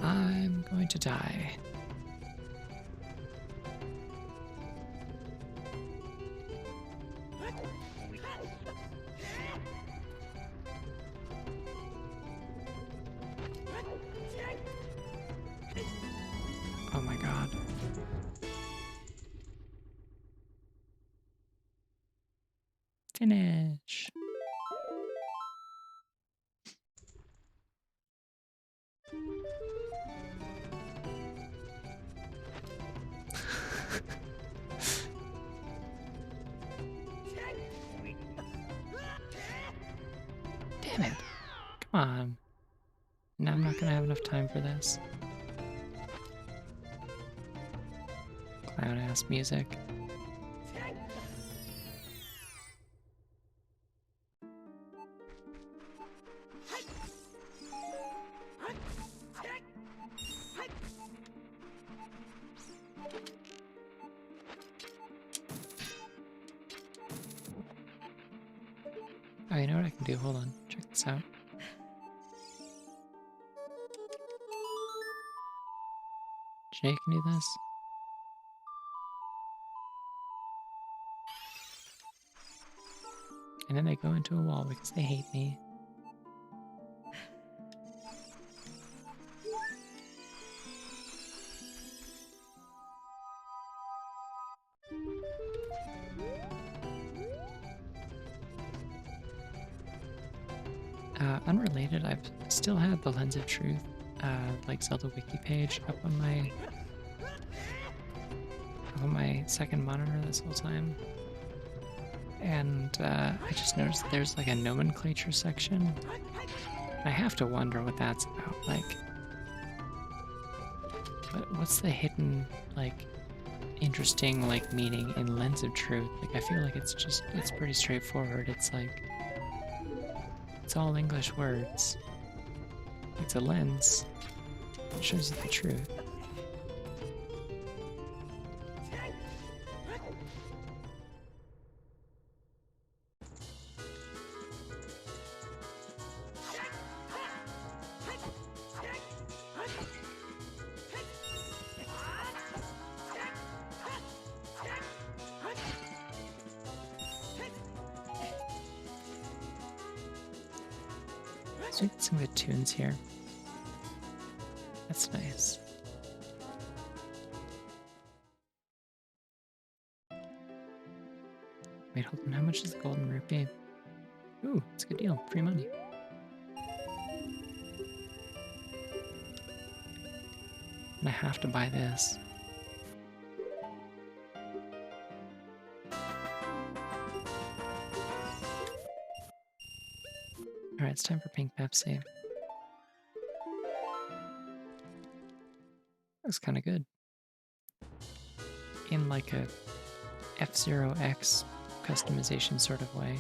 I'm going to die. Oh my god. Finish. Damn it. Come on. Now I'm not gonna have enough time for this. Clown-ass music. Oh, you know what I can do? Hold on. Check this out. Jay can do this. And then they go into a wall because they hate me. Unrelated, I've still had the Lens of Truth, like Zelda wiki page up on my second monitor this whole time. And I just noticed there's like a nomenclature section. I have to wonder what that's about. Like, what's the hidden, like, interesting, like, meaning in Lens of Truth? Like, I feel like it's pretty straightforward. It's like, it's all English words. It's a lens. It shows you the truth. So we get some good tunes here. That's nice. Wait, hold on. How much is the golden rupee? Ooh, it's a good deal. Free money. And I have to buy this. Alright, it's time for Pink Pepsi. Looks kind of good. In like a F-Zero X customization sort of way.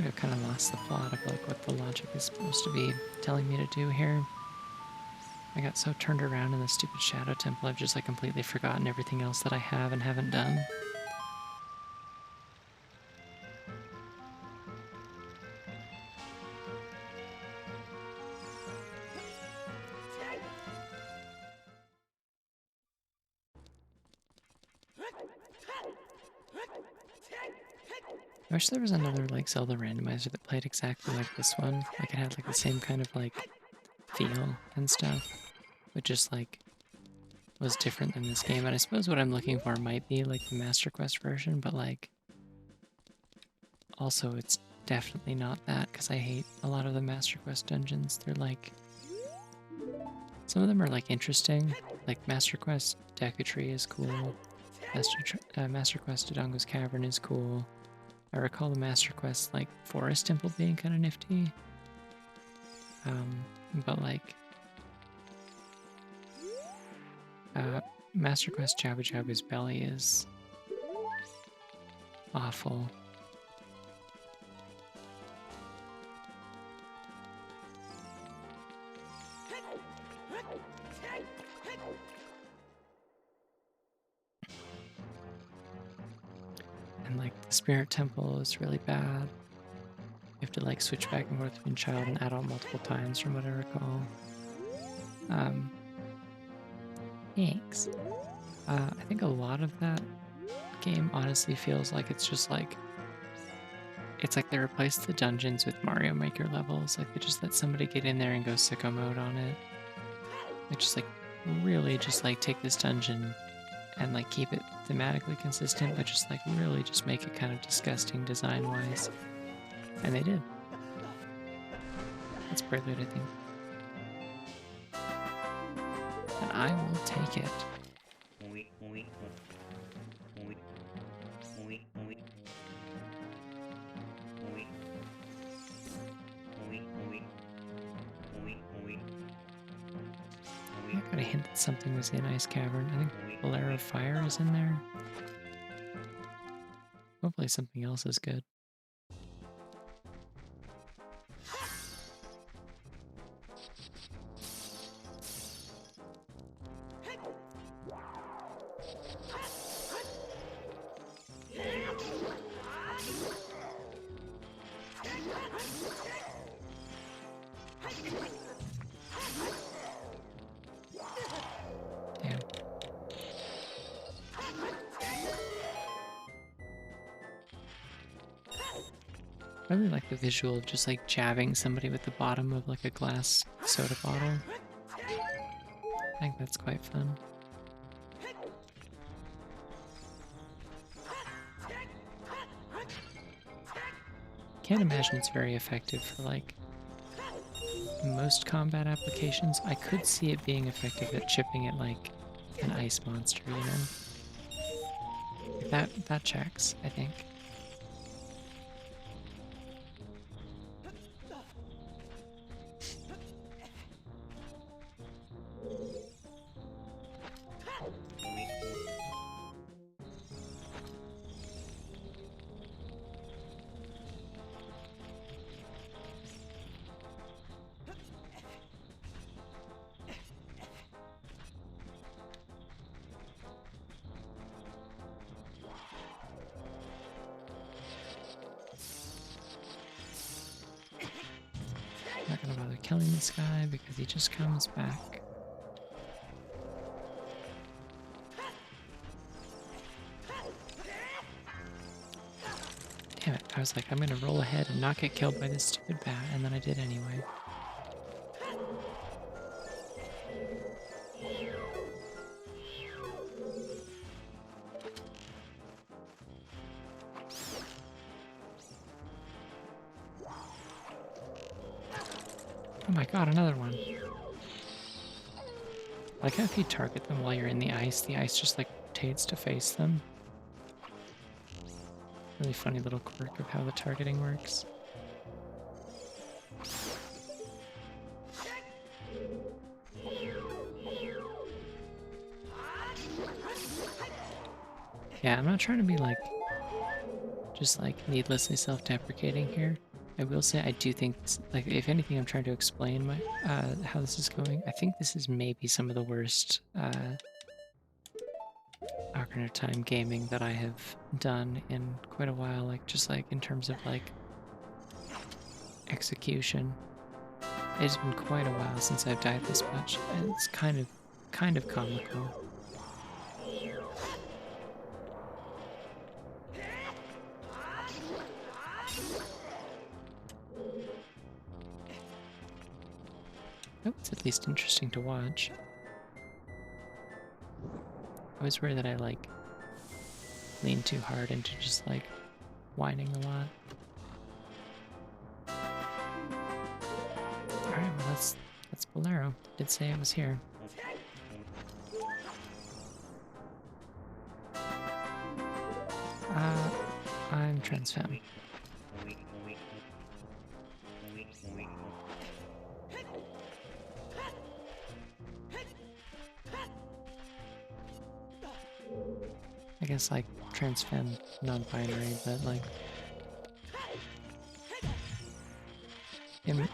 like I've kind of lost the plot of like what the logic is supposed to be telling me to do here. I got so turned around in the stupid shadow temple, I've just like completely forgotten everything else that I have and haven't done. I wish there was another like Zelda randomizer that played exactly like this one. Like it had like the same kind of like feel and stuff, but just like was different than this game. And I suppose what I'm looking for might be like the Master Quest version, but like also it's definitely not that because I hate a lot of the Master Quest dungeons. They're like some of them are like interesting, like Master Quest Deku Tree is cool. Master Quest Dodongo's Cavern is cool. I recall the Master Quest like Forest Temple being kind of nifty. But like Master Quest Jabu Jabu's Belly is awful. And like the Spirit Temple is really bad. You have to like switch back and forth between child and adult multiple times from what I recall. Thanks. I think a lot of that game honestly feels like it's just like they replaced the dungeons with Mario Maker levels. Like they just let somebody get in there and go sicko mode on it. They just like really just like take this dungeon and like keep it thematically consistent, but just like really just make it kind of disgusting design wise. And they did. That's Prelude, I think. And I will take it. I got a hint that something was in Ice Cavern. I think Bolero of Fire is in there. Hopefully something else is good. Damn. I really like the visual of just like jabbing somebody with the bottom of like a glass soda bottle. I think that's quite fun. Can't imagine it's very effective for like most combat applications. I could see it being effective at chipping at like an ice monster, you know? That checks, I think. I'm not gonna bother killing this guy because he just comes back. Damn it, I was like, I'm gonna roll ahead and not get killed by this stupid bat, and then I did anyway. Oh my god, another one. Like how if you target them while you're in the ice just like rotates to face them. Really funny little quirk of how the targeting works. Yeah, I'm not trying to be like, just like needlessly self-deprecating here. I will say I do think, like, if anything, I'm trying to explain my how this is going. I think this is maybe some of the worst Ocarina of Time gaming that I have done in quite a while. Like, just like in terms of like execution. It's been quite a while since I've died this much, and it's kind of comical. Oh, it's at least interesting to watch. I always worry that I like lean too hard into just like whining a lot. Alright, well that's Bolero. Did say it was here. I'm transfem. I guess like transfem, non-binary, but like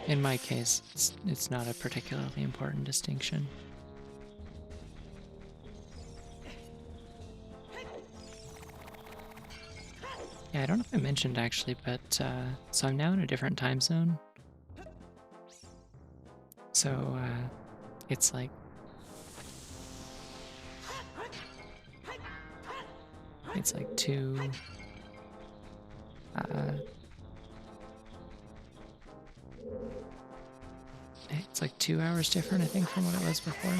in my case, it's not a particularly important distinction. Yeah, I don't know if I mentioned actually, but so I'm now in a different time zone. So it's like two. It's like 2 hours different, I think, from what it was before.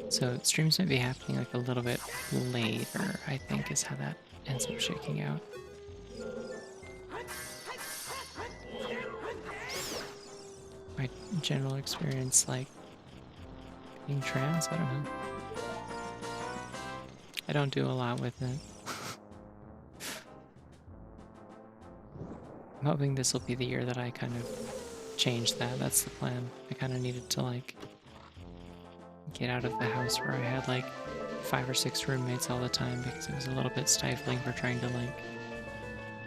So streams might be happening like a little bit later, I think, is how that ends up shaking out. My general experience, like, being trans, I don't know. I don't do a lot with it. I'm hoping this will be the year that I kind of change that. That's the plan. I kind of needed to, like, get out of the house where I had, like, 5 or 6 roommates all the time because it was a little bit stifling for trying to, like,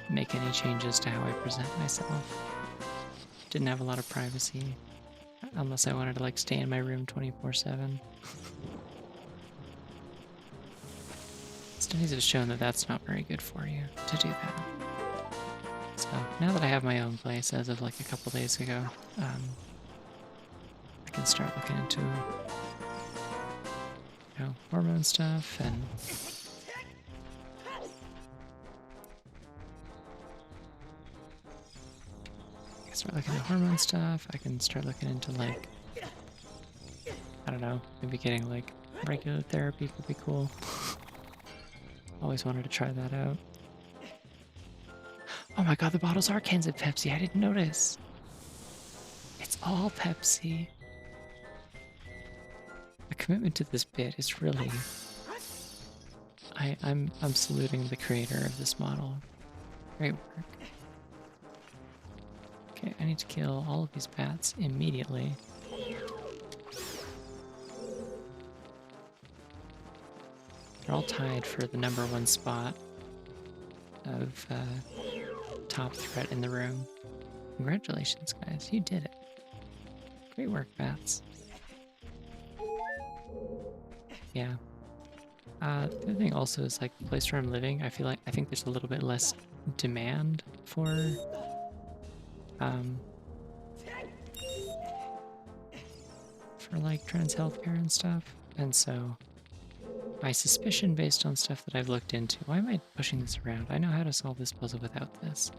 make any changes to how I present myself. Didn't have a lot of privacy unless I wanted to, like, stay in my room 24/7. Studies have shown that that's not very good for you to do that. So now that I have my own place as of like a couple days ago, I can start looking into, hormone stuff and I can start looking at hormone stuff. I can start looking into like, I don't know, maybe getting like regular therapy could be cool. Always wanted to try that out. Oh my god, the bottles are cans of Pepsi. I didn't notice. It's all Pepsi. The commitment to this bit is really... I'm saluting the creator of this model. Great work. Okay, I need to kill all of these bats immediately. They're all tied for the #1 spot of top threat in the room. Congratulations, guys. You did it. Great work, bats. Yeah. The other thing also is like the place where I'm living, I think there's a little bit less demand for like trans healthcare and stuff. And so my suspicion based on stuff that I've looked into, why am I pushing this around? I know how to solve this puzzle without this.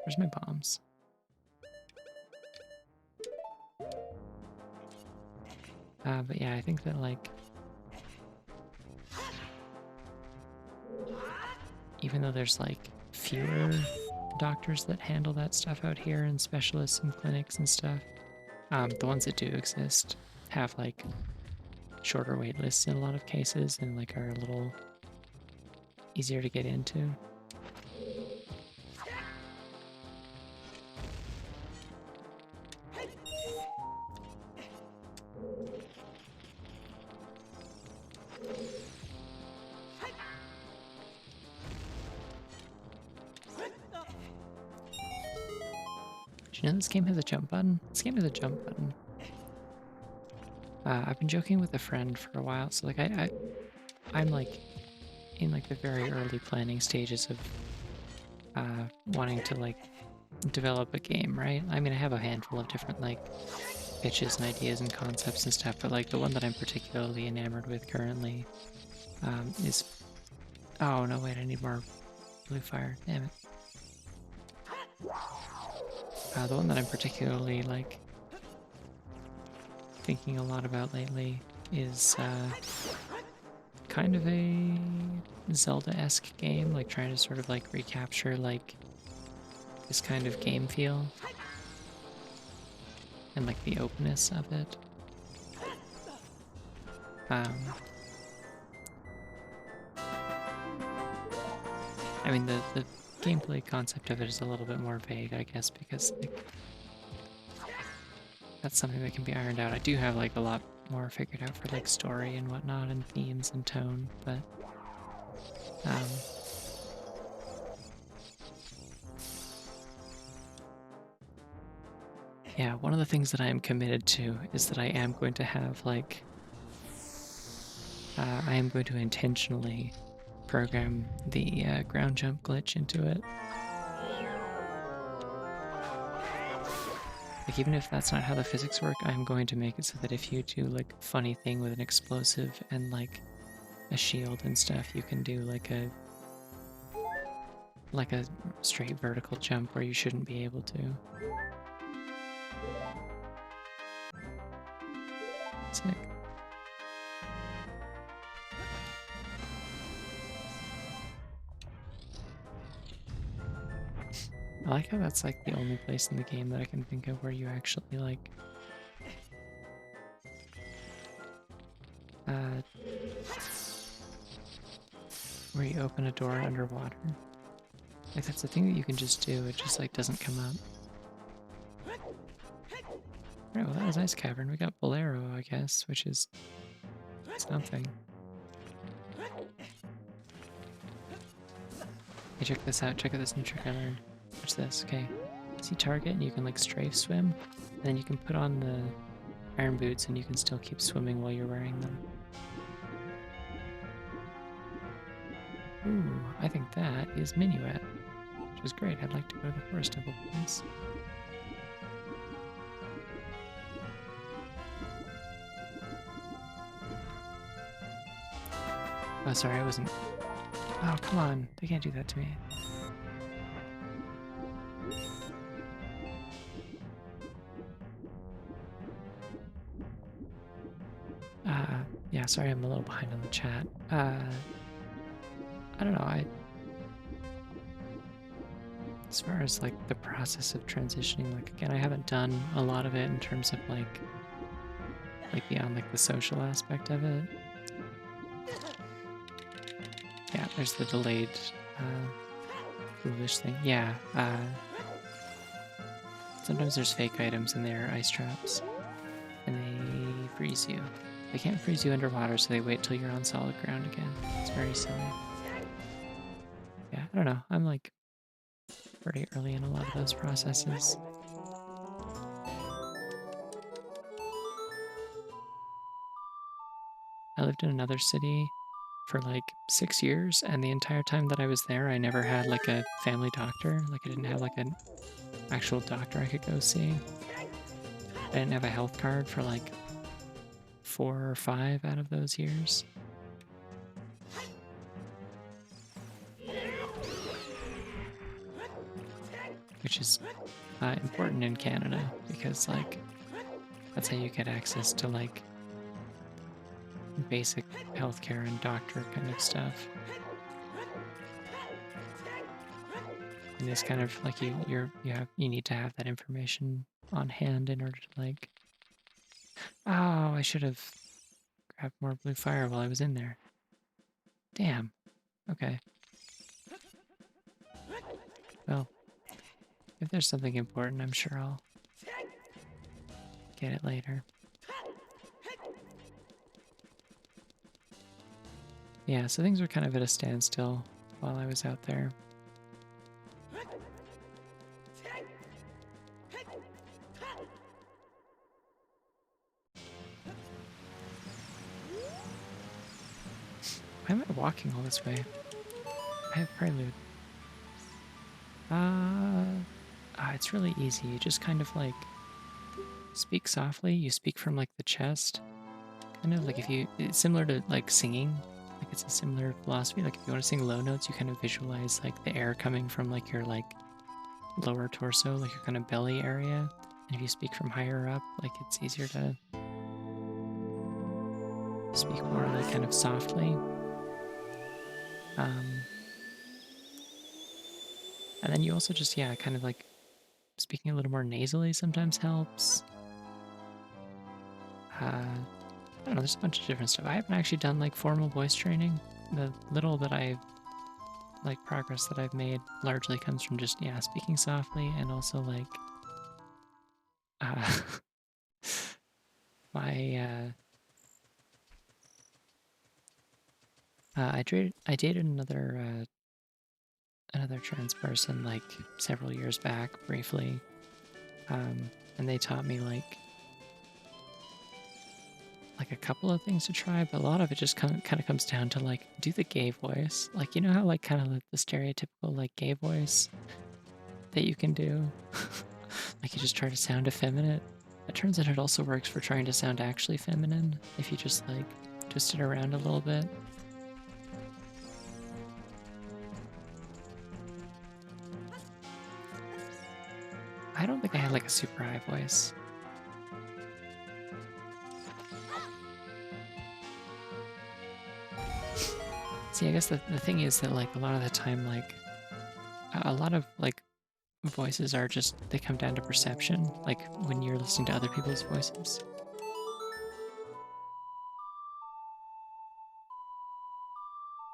Where's my bombs? But yeah, I think that like, even though there's like fewer doctors that handle that stuff out here and specialists and clinics and stuff, the ones that do exist have like shorter wait lists in a lot of cases and like are a little easier to get into. Do you know this game has a jump button? This game has a jump button. I've been joking with a friend for a while, so like I'm like in like the very early planning stages of wanting to like develop a game, right? I mean, I have a handful of different like pitches and ideas and concepts and stuff, but like the one that I'm particularly enamored with currently is. Oh no, wait, I need more blue fire. Damn it. The one that I'm particularly like thinking a lot about lately is kind of a Zelda-esque game, like trying to sort of like recapture like this kind of game feel and like the openness of it. I mean, the gameplay concept of it is a little bit more vague, I guess, because like that's something that can be ironed out. I do have like a lot more figured out for like story and whatnot and themes and tone, but yeah, one of the things that I am committed to is that I am going to have like I am going to intentionally program the ground jump glitch into it. Like, even if that's not how the physics work, I'm going to make it so that if you do like a funny thing with an explosive and like a shield and stuff, you can do like a straight vertical jump where you shouldn't be able to. Sick. I like how that's like the only place in the game that I can think of where you actually like where you open a door underwater. Like that's the thing that you can just do, it just like doesn't come up. Right, well that was Ice Cavern. We got Bolero, I guess, which is something. Hey, check this out, check out this new trick I learned. Watch this, okay. See target and you can like strafe swim, and then you can put on the iron boots and you can still keep swimming while you're wearing them. Ooh, I think that is Minuet, which is great. I'd like to go to the Forest Temple, please. Oh, sorry, I wasn't... Oh, come on. They can't do that to me. Yeah, sorry, I'm a little behind on the chat. I don't know, as far as, like, the process of transitioning, like, again, I haven't done a lot of it in terms of, like beyond, like, the social aspect of it. Yeah, there's the delayed, foolish thing. Yeah, sometimes there's fake items and they're ice traps. And they freeze you. They can't freeze you underwater, so they wait till you're on solid ground again. It's very silly. Yeah, I don't know. I'm like pretty early in a lot of those processes. I lived in another city for like 6 years, and the entire time that I was there, I never had like a family doctor. Like I didn't have like an actual doctor I could go see. I didn't have a health card for like 4 or 5 out of those years. Which is important in Canada because like that's how you get access to like basic healthcare and doctor kind of stuff. And it's kind of like you need to have that information on hand in order to like. Oh, I should have grabbed more blue fire while I was in there. Damn. Okay. Well, if there's something important, I'm sure I'll get it later. Yeah, so things were kind of at a standstill while I was out there. Why am I walking all this way? I have prelude. It's really easy. You just kind of like speak softly. You speak from like the chest. Kind of like it's similar to like singing. Like it's a similar philosophy. Like if you want to sing low notes, you kind of visualize like the air coming from like your like lower torso, like your kind of belly area. And if you speak from higher up, like it's easier to speak more like kind of softly. And then you also just, yeah, kind of like speaking a little more nasally sometimes helps. I don't know, there's a bunch of different stuff. I haven't actually done like formal voice training. The little that like progress that I've made largely comes from just, yeah, speaking softly and also like uh, my, I dated another trans person like several years back briefly, and they taught me like a couple of things to try, but a lot of it just kind of comes down to like do the gay voice. Like you know how like kind of like the stereotypical like gay voice that you can do, like you just try to sound effeminate. It turns out it also works for trying to sound actually feminine if you just like twist it around a little bit. I don't think I had like a super high voice. See, I guess the thing is that like a lot of the time, like a lot of like voices are just, they come down to perception, like when you're listening to other people's voices.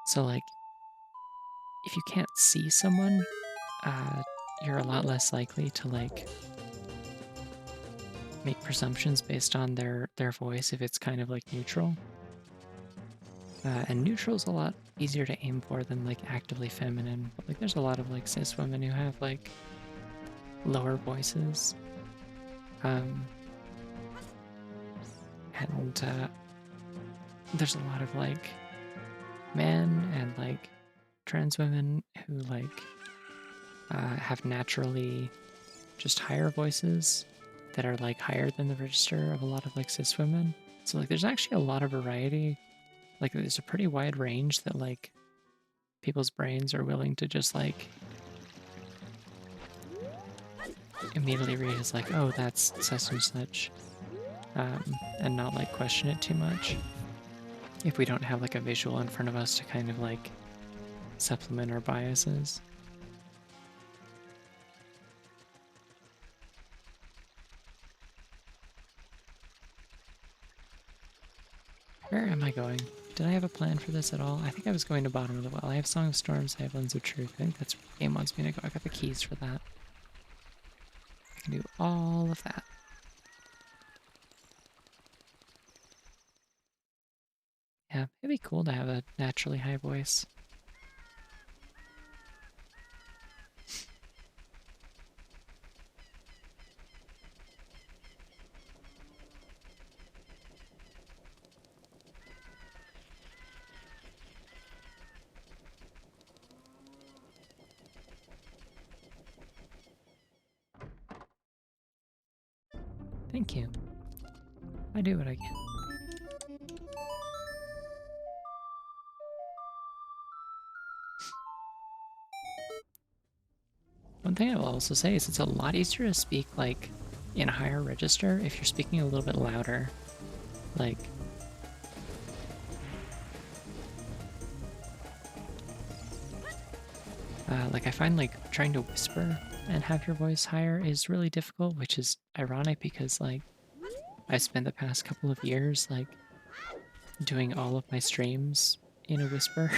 So like if you can't see someone, you're a lot less likely to like make presumptions based on their voice if it's kind of like neutral. And neutral is a lot easier to aim for than like actively feminine. But like there's a lot of like cis women who have like lower voices. And there's a lot of like men and like trans women who like have naturally just higher voices that are like higher than the register of a lot of like cis women. So like there's actually a lot of variety. Like there's a pretty wide range that like people's brains are willing to just like immediately read as like, oh, that's such and such, and not like question it too much if we don't have like a visual in front of us to kind of like supplement our biases. Where am I going? Did I have a plan for this at all? I think I was going to Bottom of the Well. I have Song of Storms, I have Lens of Truth. I think that's where the game wants me to go. I got the keys for that. I can do all of that. Yeah, it'd be cool to have a naturally high voice. Thank you. I do what I can. One thing I will also say is it's a lot easier to speak like in a higher register if you're speaking a little bit louder. Like I find like trying to whisper and have your voice higher is really difficult, which is ironic because like I spent the past couple of years like doing all of my streams in a whisper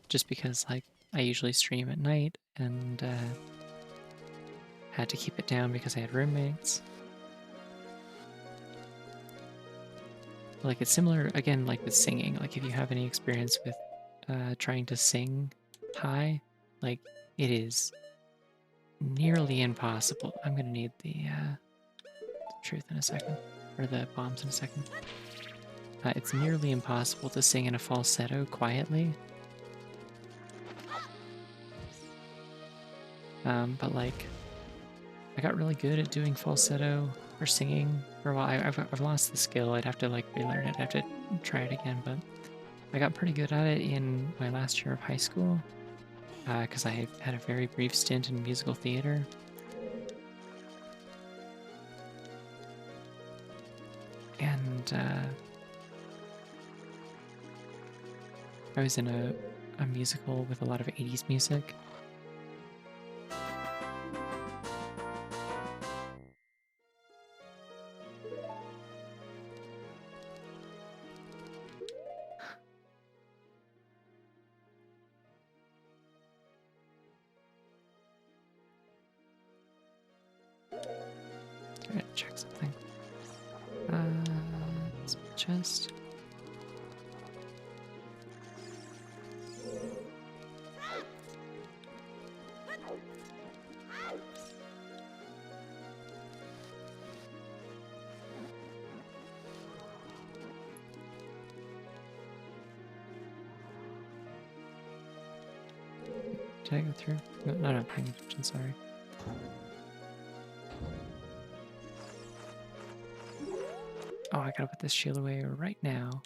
just because like I usually stream at night and had to keep it down because I had roommates. Like it's similar again like with singing. Like if you have any experience with trying to sing high, like it is nearly impossible. I'm gonna need the truth in a second, or the bombs in a second. It's nearly impossible to sing in a falsetto quietly. But like, I got really good at doing falsetto or singing for a while. I've lost the skill. I'd have to like relearn it. I'd have to try it again, but I got pretty good at it in my last year of high school because I had a very brief stint in musical theater. And I was in a musical with a lot of 80s music. Try to check something. It's my chest. Did I go through? No, not paying attention, sorry. Oh, I gotta put this shield away right now.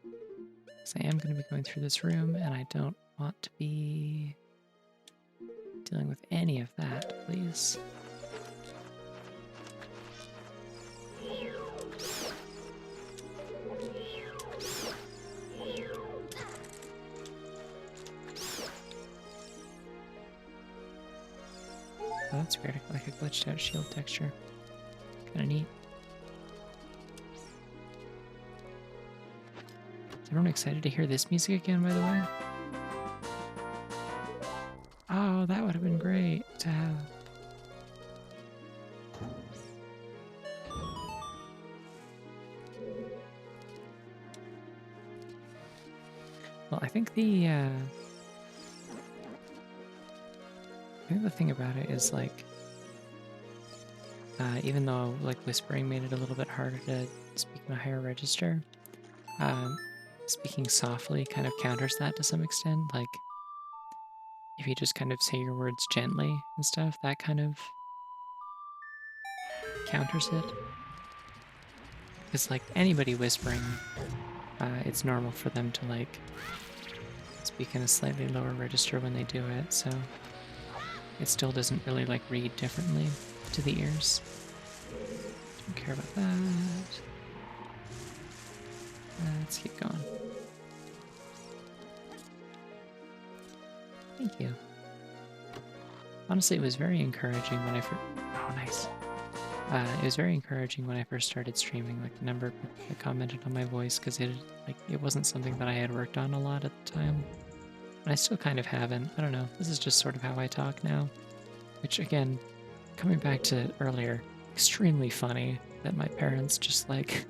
Because I am gonna be going through this room and I don't want to be dealing with any of that, please. Oh, that's weird. Like a glitched out shield texture. Kinda neat. Is everyone excited to hear this music again, by the way? Oh, that would have been great to have. Well, I think the thing about it is like, even though like whispering made it a little bit harder to speak in a higher register, speaking softly kind of counters that to some extent. Like, if you just kind of say your words gently and stuff, that kind of counters it. Because like anybody whispering, it's normal for them to like speak in a slightly lower register when they do it, so it still doesn't really like read differently to the ears. Don't care about that. Let's keep going. Thank you. Honestly, it was very encouraging when I first... Oh, nice. It was very encouraging when I first started streaming, like the number of people that commented on my voice, because it wasn't something that I had worked on a lot at the time. And I still kind of haven't. I don't know. This is just sort of how I talk now. Which, again, coming back to earlier, extremely funny that my parents just, like,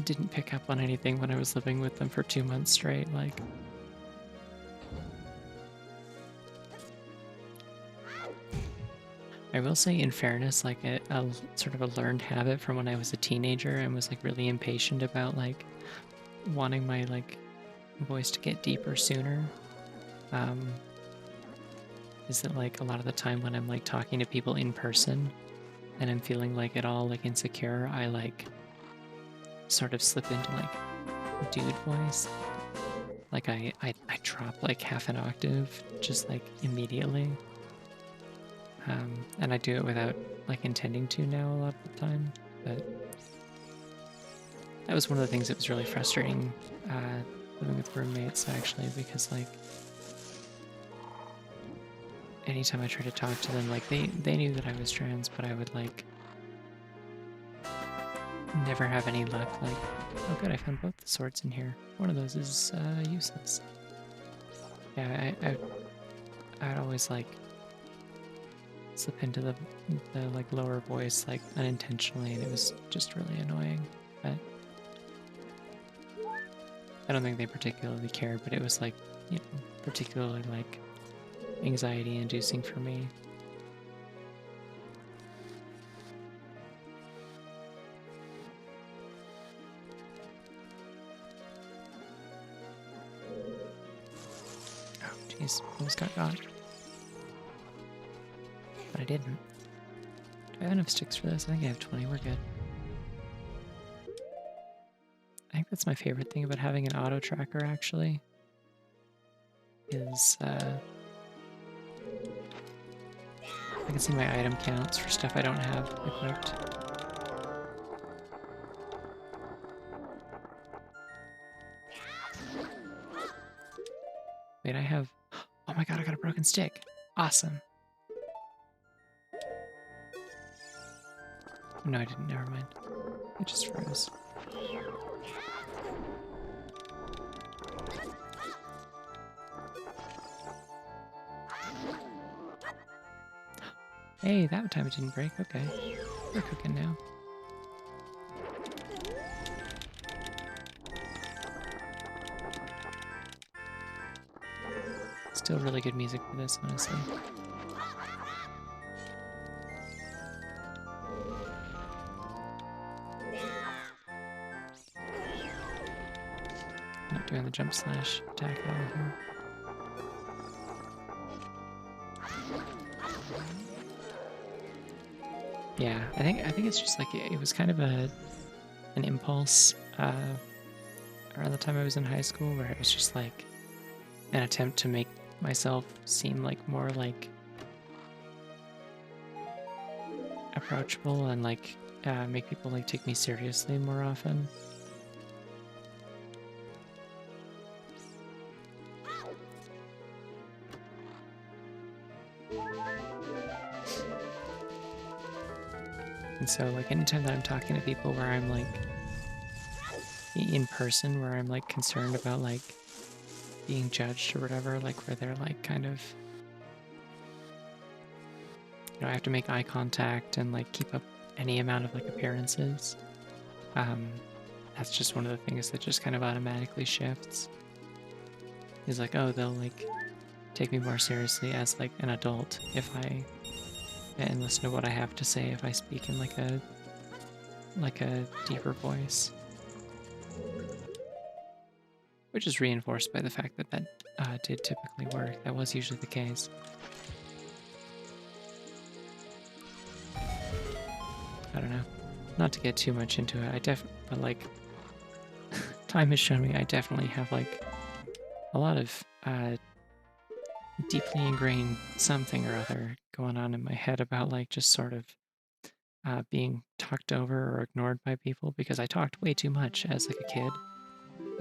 didn't pick up on anything when I was living with them for 2 months straight. Like, I will say, in fairness, like, a sort of a learned habit from when I was a teenager and was, like, really impatient about, like, wanting my, like, voice to get deeper sooner, is that, like, a lot of the time when I'm, like, talking to people in person and I'm feeling, like, at all, like, insecure, I, like, sort of slip into, like, dude voice. Like, I drop, like, half an octave just, like, immediately. And I do it without, like, intending to now a lot of the time, but that was one of the things that was really frustrating living with roommates, actually, because, like, anytime I tried to talk to them, like, they knew that I was trans, but I would, like, never have any luck. Like, oh good, I found both the swords in here. One of those is useless. Yeah, I'd always, like, slip into the like lower voice, like, unintentionally, and it was just really annoying. But I don't think they particularly cared, but it was, like, you know, particularly, like, anxiety inducing for me. almost got got. But I didn't. Do I have enough sticks for this? I think I have 20. We're good. I think that's my favorite thing about having an auto tracker, actually, is I can see my item counts for stuff I don't have equipped. Wait, I have... Oh my god, I got a broken stick. Awesome. No, I didn't. Never mind. It just froze. Hey, that time it didn't break. Okay. We're cooking now. Still really good music for this, honestly. Not doing the jump slash attack at all here. Yeah, I think it's just like it was kind of an impulse around the time I was in high school, where it was just like an attempt to make myself seem like more like approachable and like make people like take me seriously more often. And so like anytime that I'm talking to people where I'm like in person, where I'm like concerned about like being judged or whatever, like where they're like kind of, you know, I have to make eye contact and like keep up any amount of like appearances. That's just one of the things that just kind of automatically shifts. Is like, oh, they'll like take me more seriously as like an adult if I and listen to what I have to say if I speak in like a deeper voice. Which is reinforced by the fact that that did typically work. That was usually the case. I don't know. Not to get too much into it, but like, time has shown me I definitely have like a lot of deeply ingrained something or other going on in my head about like just sort of being talked over or ignored by people, because I talked way too much as like a kid.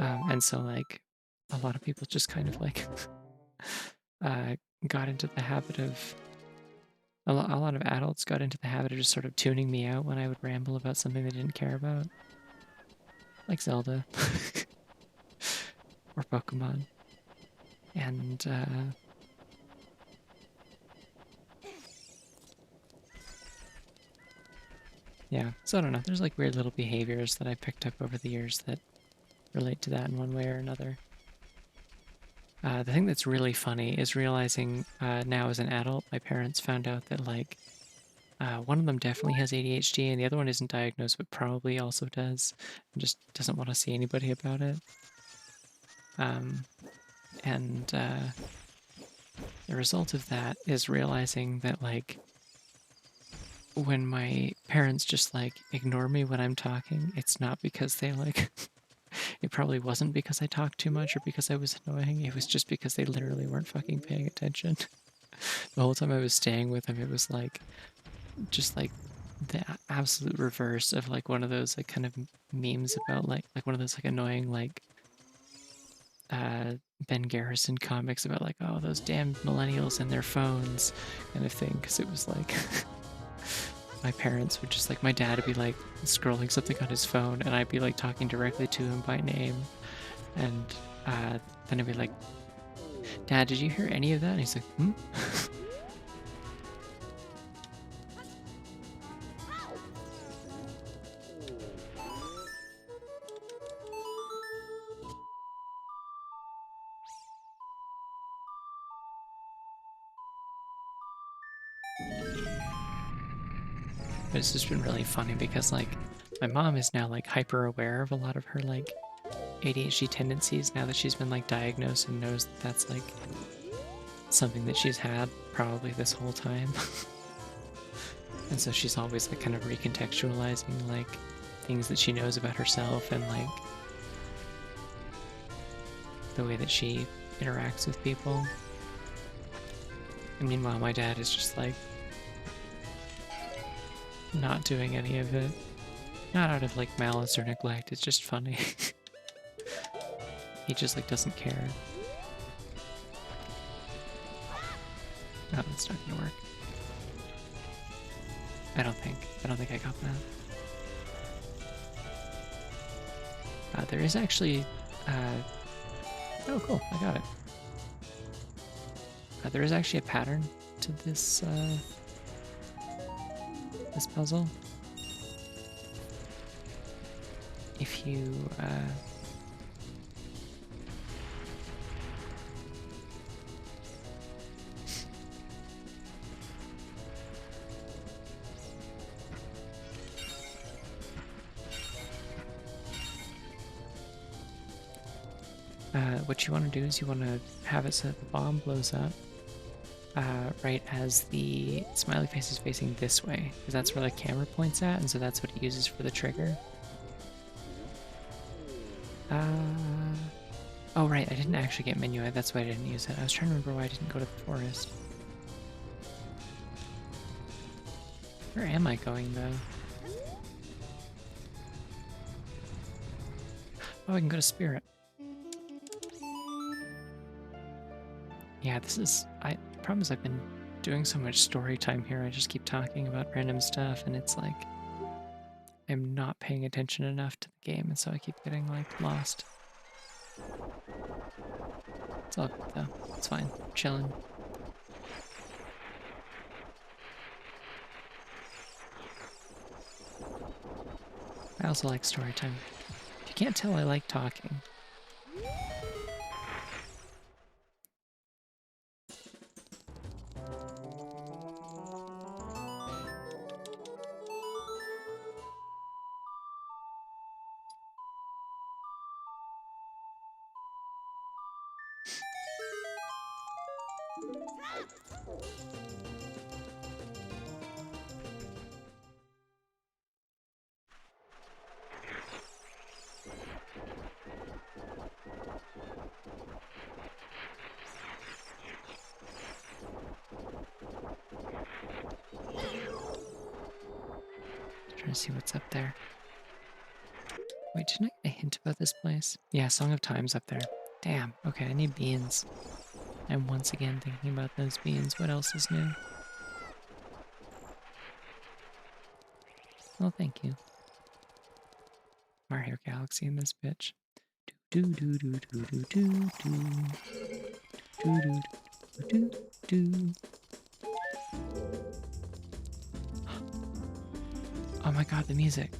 And so like a lot of people just kind of like got into the habit of, a lot of adults got into the habit of just sort of tuning me out when I would ramble about something they didn't care about. Like Zelda. Or Pokemon. And yeah, so I don't know. There's like weird little behaviors that I picked up over the years that relate to that in one way or another. The thing that's really funny is realizing now as an adult, my parents found out that like one of them definitely has ADHD and the other one isn't diagnosed but probably also does and just doesn't want to see anybody about it. And the result of that is realizing that like when my parents just like ignore me when I'm talking, it's not because they like it probably wasn't because I talked too much or because I was annoying. It was just because they literally weren't fucking paying attention. The whole time I was staying with them, it was like just like the absolute reverse of like one of those like kind of memes about like one of those like annoying like Ben Garrison comics about like, oh, those damn millennials and their phones kind of thing, because it was like my parents would just like, my dad would be like scrolling something on his phone and I'd be like talking directly to him by name, and then I'd be like, Dad, did you hear any of that? And he's like, hmm? But it's just been really funny because like my mom is now like hyper aware of a lot of her like ADHD tendencies now that she's been like diagnosed and knows that that's like something that she's had probably this whole time. And so she's always like kind of recontextualizing like things that she knows about herself and like the way that she interacts with people. And meanwhile, my dad is just like not doing any of it. Not out of like malice or neglect, it's just funny. He just like doesn't care. Oh, that's not gonna work. I don't think I got that. There is actually, oh cool, I got it. There is actually a pattern to this, this puzzle. If you, what you want to do is you want to have it so that the bomb blows up right as the smiley face is facing this way, because that's where the camera points at, and so that's what it uses for the trigger. Oh right, I didn't actually get menu, that's why I didn't use it. I was trying to remember why I didn't go to the forest. Where am I going though? Oh, I can go to Spirit. Yeah, this is... the problem is I've been doing so much story time here, I just keep talking about random stuff, and it's like... I'm not paying attention enough to the game, and so I keep getting, like, lost. It's all good, though. It's fine. I'm chilling. I also like story time. If you can't tell, I like talking. Trying to see what's up there. Wait, didn't I get a hint about this place? Yeah, Song of Time's up there. Damn, okay, I need beans. I'm once again thinking about those beans. What else is new? Well, thank you. Mario Galaxy in this bitch. Do do do do do do do do do do do do. Oh my god, the music.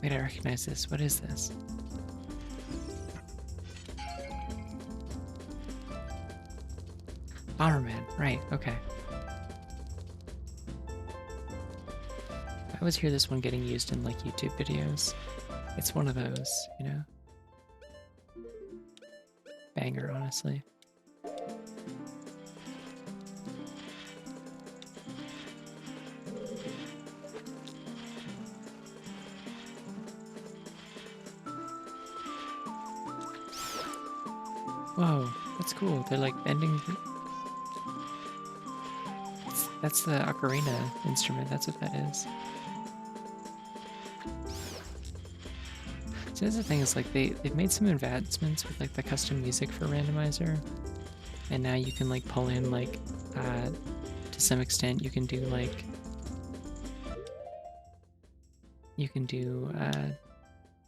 Wait, I recognize this. What is this? Bomberman, right, okay. I always hear this one getting used in like YouTube videos. It's one of those, you know? Banger, honestly. Whoa, that's cool. They're like bending. That's the Ocarina instrument, that's what that is. So the thing is, like, they've made some advancements with like the custom music for Randomizer, and now you can like pull in like, to some extent, you can do like,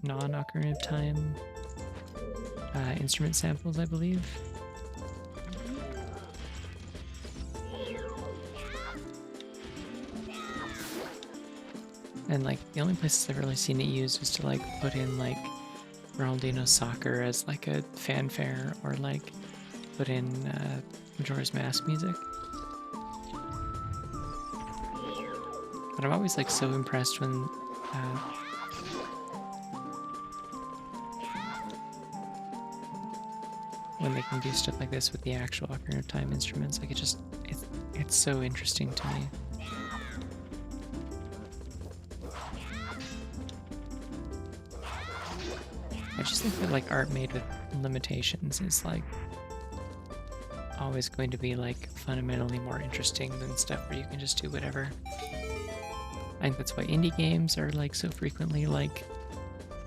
non-Ocarina of Time instrument samples, I believe. And like the only places I've really seen it used is to like put in like Ronaldinho Soccer as like a fanfare, or like put in Majora's Mask music. But I'm always like so impressed when when they can do stuff like this with the actual Ocarina of Time instruments. Like it's so interesting to me. I just think that like art made with limitations is like always going to be like fundamentally more interesting than stuff where you can just do whatever. I think that's why indie games are like so frequently like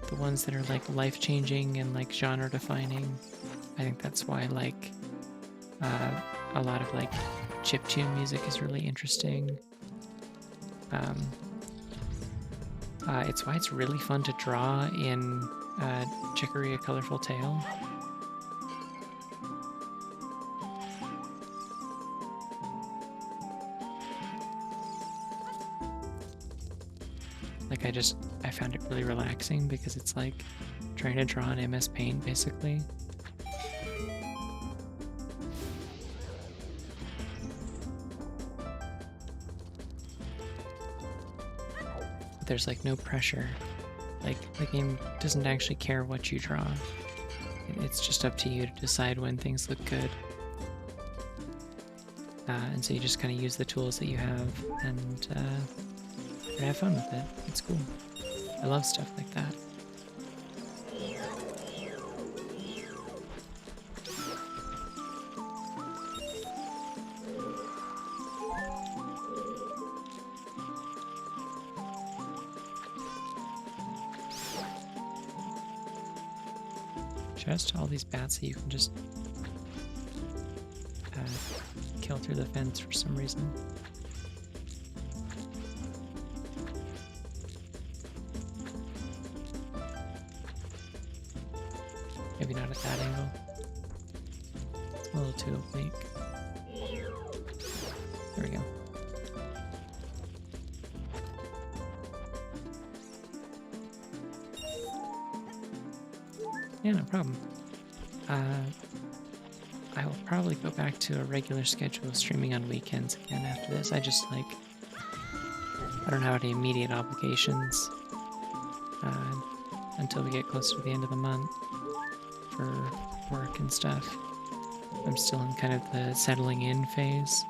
the ones that are like life-changing and like genre-defining. I think that's why like a lot of like chiptune music is really interesting. It's why it's really fun to draw in Chicory: A Colorful Tale. Like I found it really relaxing because it's like trying to draw in MS Paint basically. But there's like no pressure. Like the game doesn't actually care what you draw. It's just up to you to decide when things look good. And so you just kind of use the tools that you have and have fun with it. It's cool. I love stuff like that. Just all these bats that you can just kill through the fence for some reason. Maybe not at that angle. It's a little too oblique. There we go. Yeah, no problem. I will probably go back to a regular schedule of streaming on weekends again after this. I just like, I don't have any immediate obligations until we get closer to the end of the month for work and stuff. I'm still in kind of the settling in phase.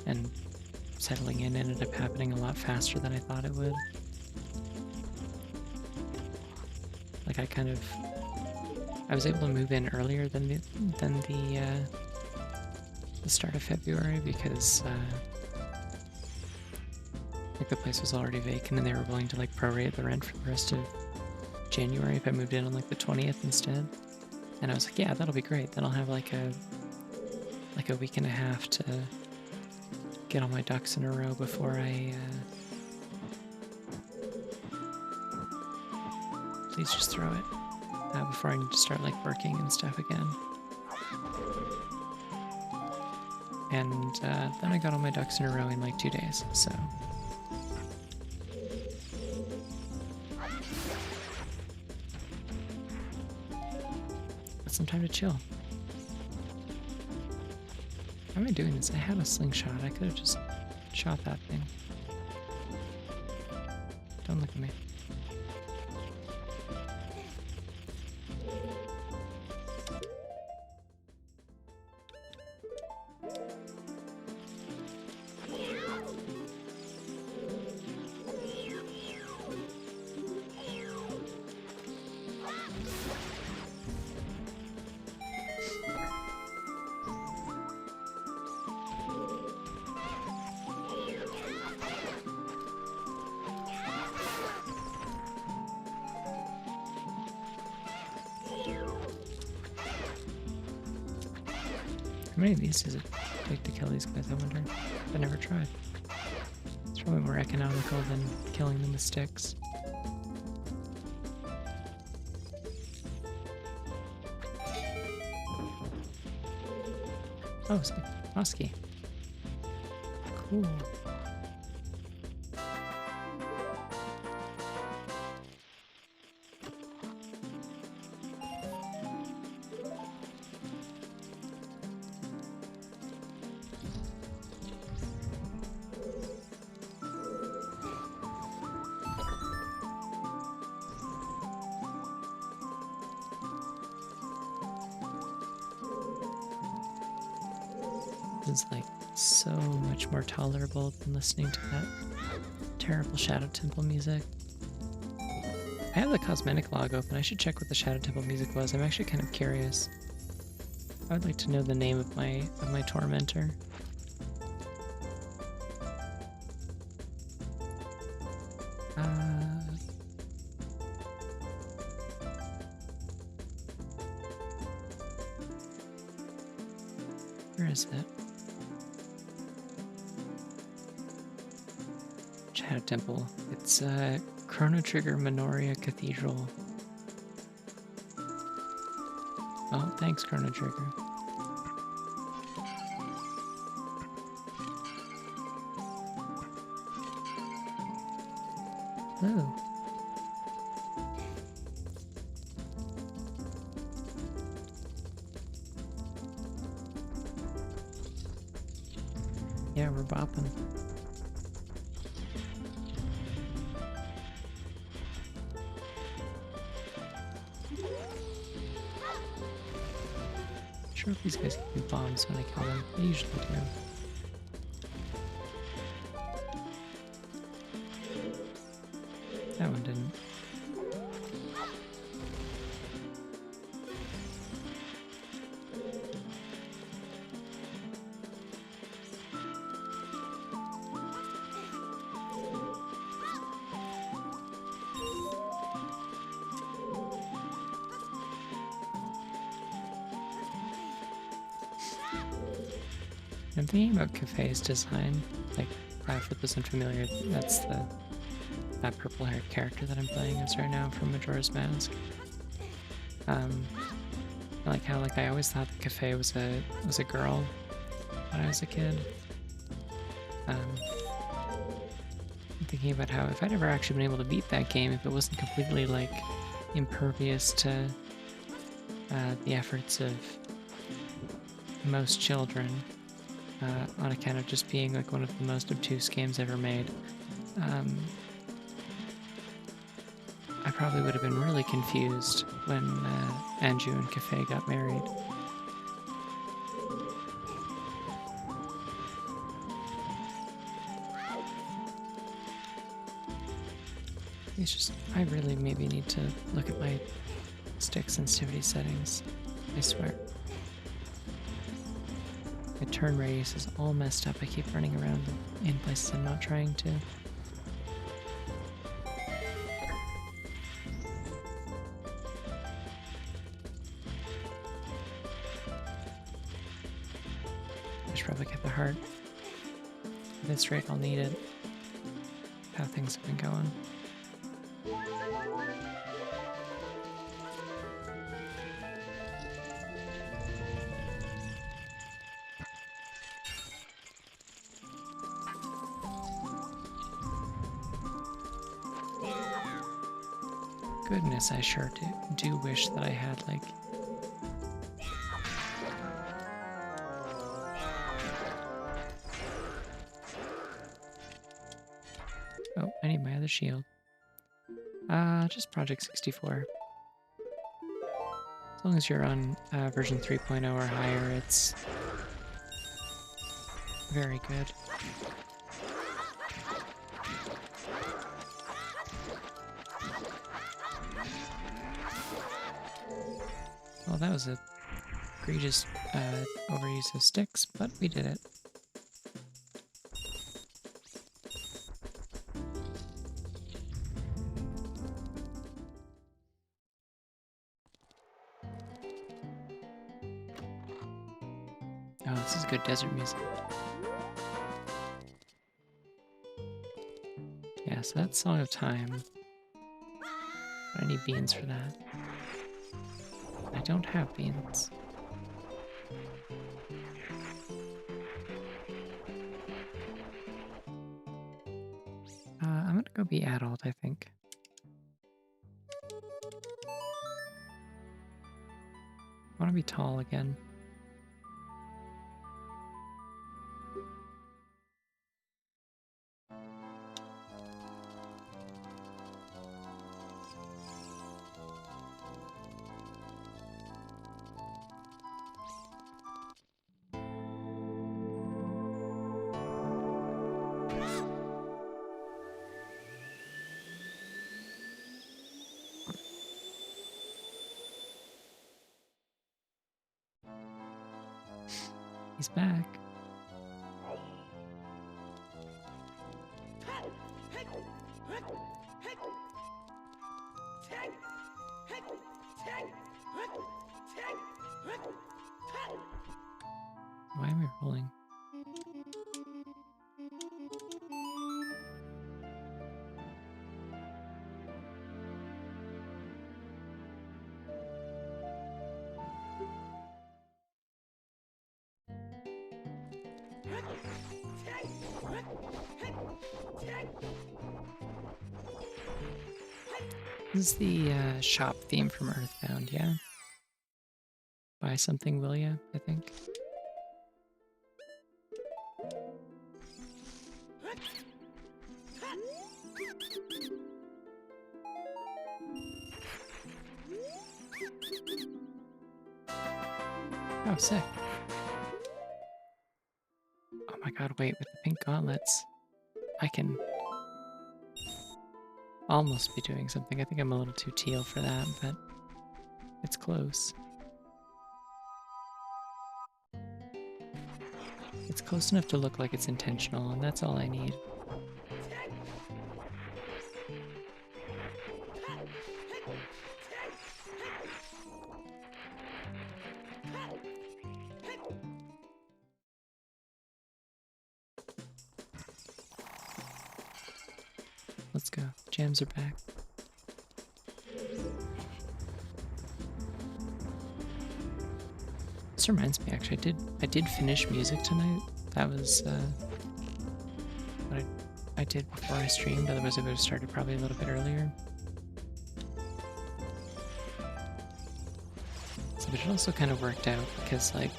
And settling in ended up happening a lot faster than I thought it would. Like I was able to move in earlier than the start of February because like the place was already vacant and they were willing to like prorate the rent for the rest of January if I moved in on like the 20th instead. And I was like, yeah, that'll be great. Then I'll have like a week and a half to get all my ducks in a row before I please just throw it before I need to start like working and stuff again. And then I got all my ducks in a row in like 2 days, so. Got some time to chill. How am I doing this? I had a slingshot. I could have just shot that thing. Don't look at me. How many of these does it take to kill these guys, I wonder? I've never tried. It's probably more economical than killing them with sticks. Oh, it's a muskie. Cool. is like so much more tolerable than listening to that terrible Shadow Temple music. I have the cosmetic log open. I should check what the Shadow Temple music was. I'm actually kind of curious. I would like to know the name of my tormentor. Where is it? Shadow Temple. It's Chrono Trigger Minoria Cathedral. Oh, thanks, Chrono Trigger. Hello. Yeah, we're bopping. Sure if these guys give me bombs when I kill them. They usually do. That one didn't. I'm thinking about Cafe's design. Like, for those unfamiliar, that's that purple-haired character that I'm playing as right now from Majora's Mask. I like how I always thought that Cafe was a girl when I was a kid. I'm thinking about how if I'd ever actually been able to beat that game, if it wasn't completely like impervious to the efforts of most children, on account of just being like one of the most obtuse games ever made, I probably would have been really confused when Anju and Cafe got married. It's just, I really maybe need to look at my stick sensitivity settings, I swear. My turn radius is all messed up. I keep running around in places I'm not trying to. I should probably get the heart. At this rate, I'll need it. How things have been going. Goodness, I sure do wish that I had, like... Oh, I need my other shield. Just Project 64. As long as you're on version 3.0 or higher, it's very good. Well, that was a egregious overuse of sticks, but we did it. Oh, this is good desert music. Yeah, so that's Song of Time. I need beans for that. I don't have beans. I'm gonna go be adult, I think. I wanna be tall again. He's back. Why am I rolling? This is the shop theme from Earthbound, yeah? Buy something, will ya? I think. Oh, sick. Oh my god, wait, with the pink gauntlets, I can almost be doing something. I think I'm a little too teal for that, but it's close. It's close enough to look like it's intentional, and that's all I need. Let's go. Jams are back. This reminds me, actually, I did finish music tonight. That was what I did before I streamed. Otherwise, I would have started probably a little bit earlier. So, but it also kind of worked out because, like,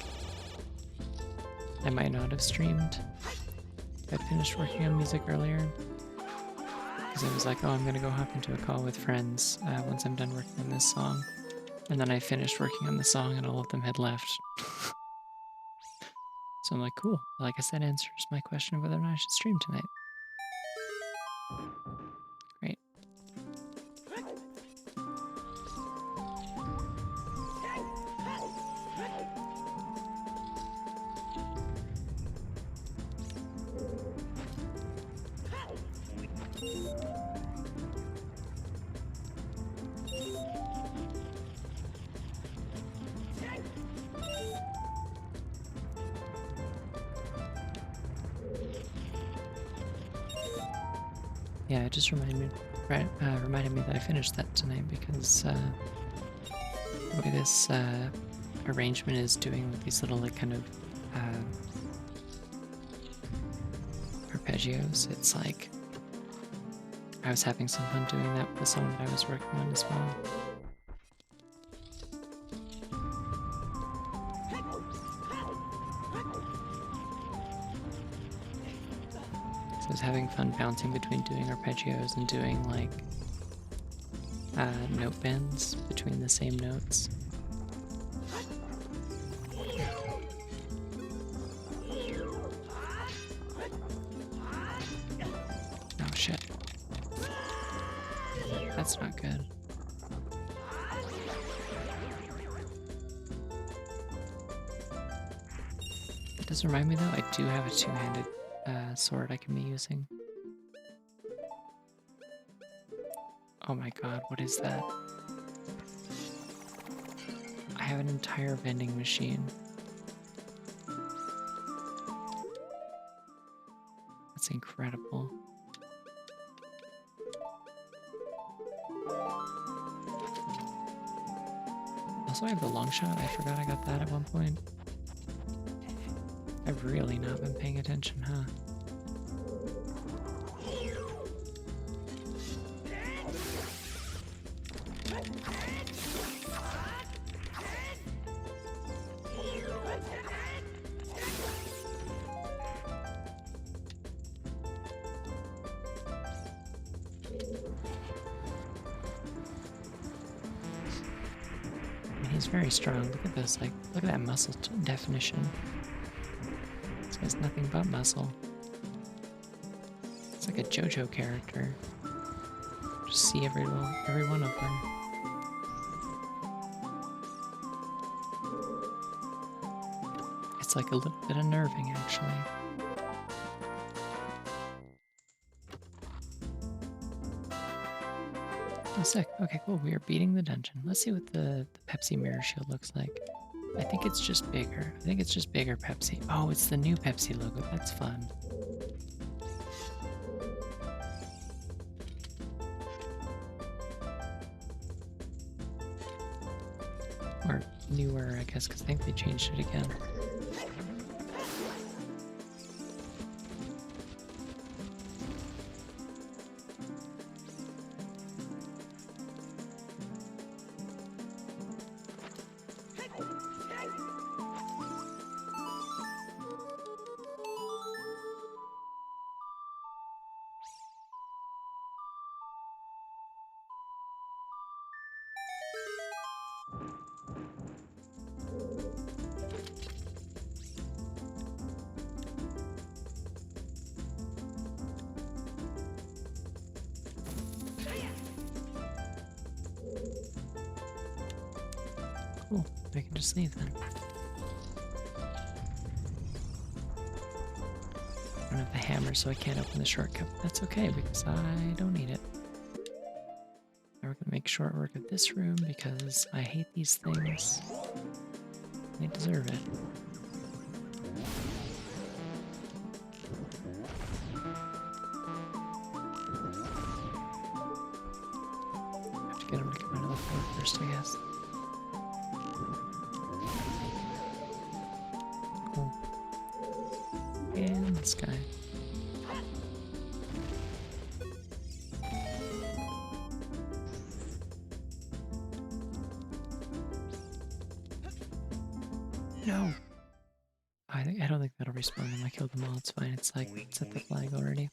I might not have streamed if I'd finished working on music earlier. Because I was like, oh, I'm gonna go hop into a call with friends once I'm done working on this song. And then I finished working on the song and all of them had left. So I'm like, cool. Well, I guess that answers my question of whether or not I should stream tonight. Great. Yeah, it just reminded me that I finished that tonight because the way this arrangement is doing with these little like kind of arpeggios, it's like I was having some fun doing that with the song that I was working on as well. So I was having fun bouncing between doing arpeggios and doing like note bends between the same notes. Oh shit. That's not good. It does remind me though, I do have a two-handed sword I can be using. Oh my god, what is that? I have an entire vending machine. That's incredible. Also, I have the long shot. I forgot I got that at one point. I've really not been paying attention, huh? He's very strong. Look at this, like, look at that muscle definition. This guy's nothing but muscle. It's like a JoJo character. Just see every one of them. It's like a little bit unnerving, actually. Oh, sick. Okay, cool. We are beating the dungeon. Let's see what the Pepsi mirror shield looks like. I think it's just bigger. I think it's just bigger Pepsi. Oh, it's the new Pepsi logo. That's fun. Or newer, I guess, because I think they changed it again. Cool. We can just leave then. I don't have the hammer, so I can't open the shortcut. But that's okay, because I don't need it. Now we're going to make short work of this room, because I hate these things. They deserve it. Have to get him to come out of the floor first, I guess. Cool. And this guy. No! I don't think that'll respawn them. I killed them all. It's fine. It's like, it's at the flag already.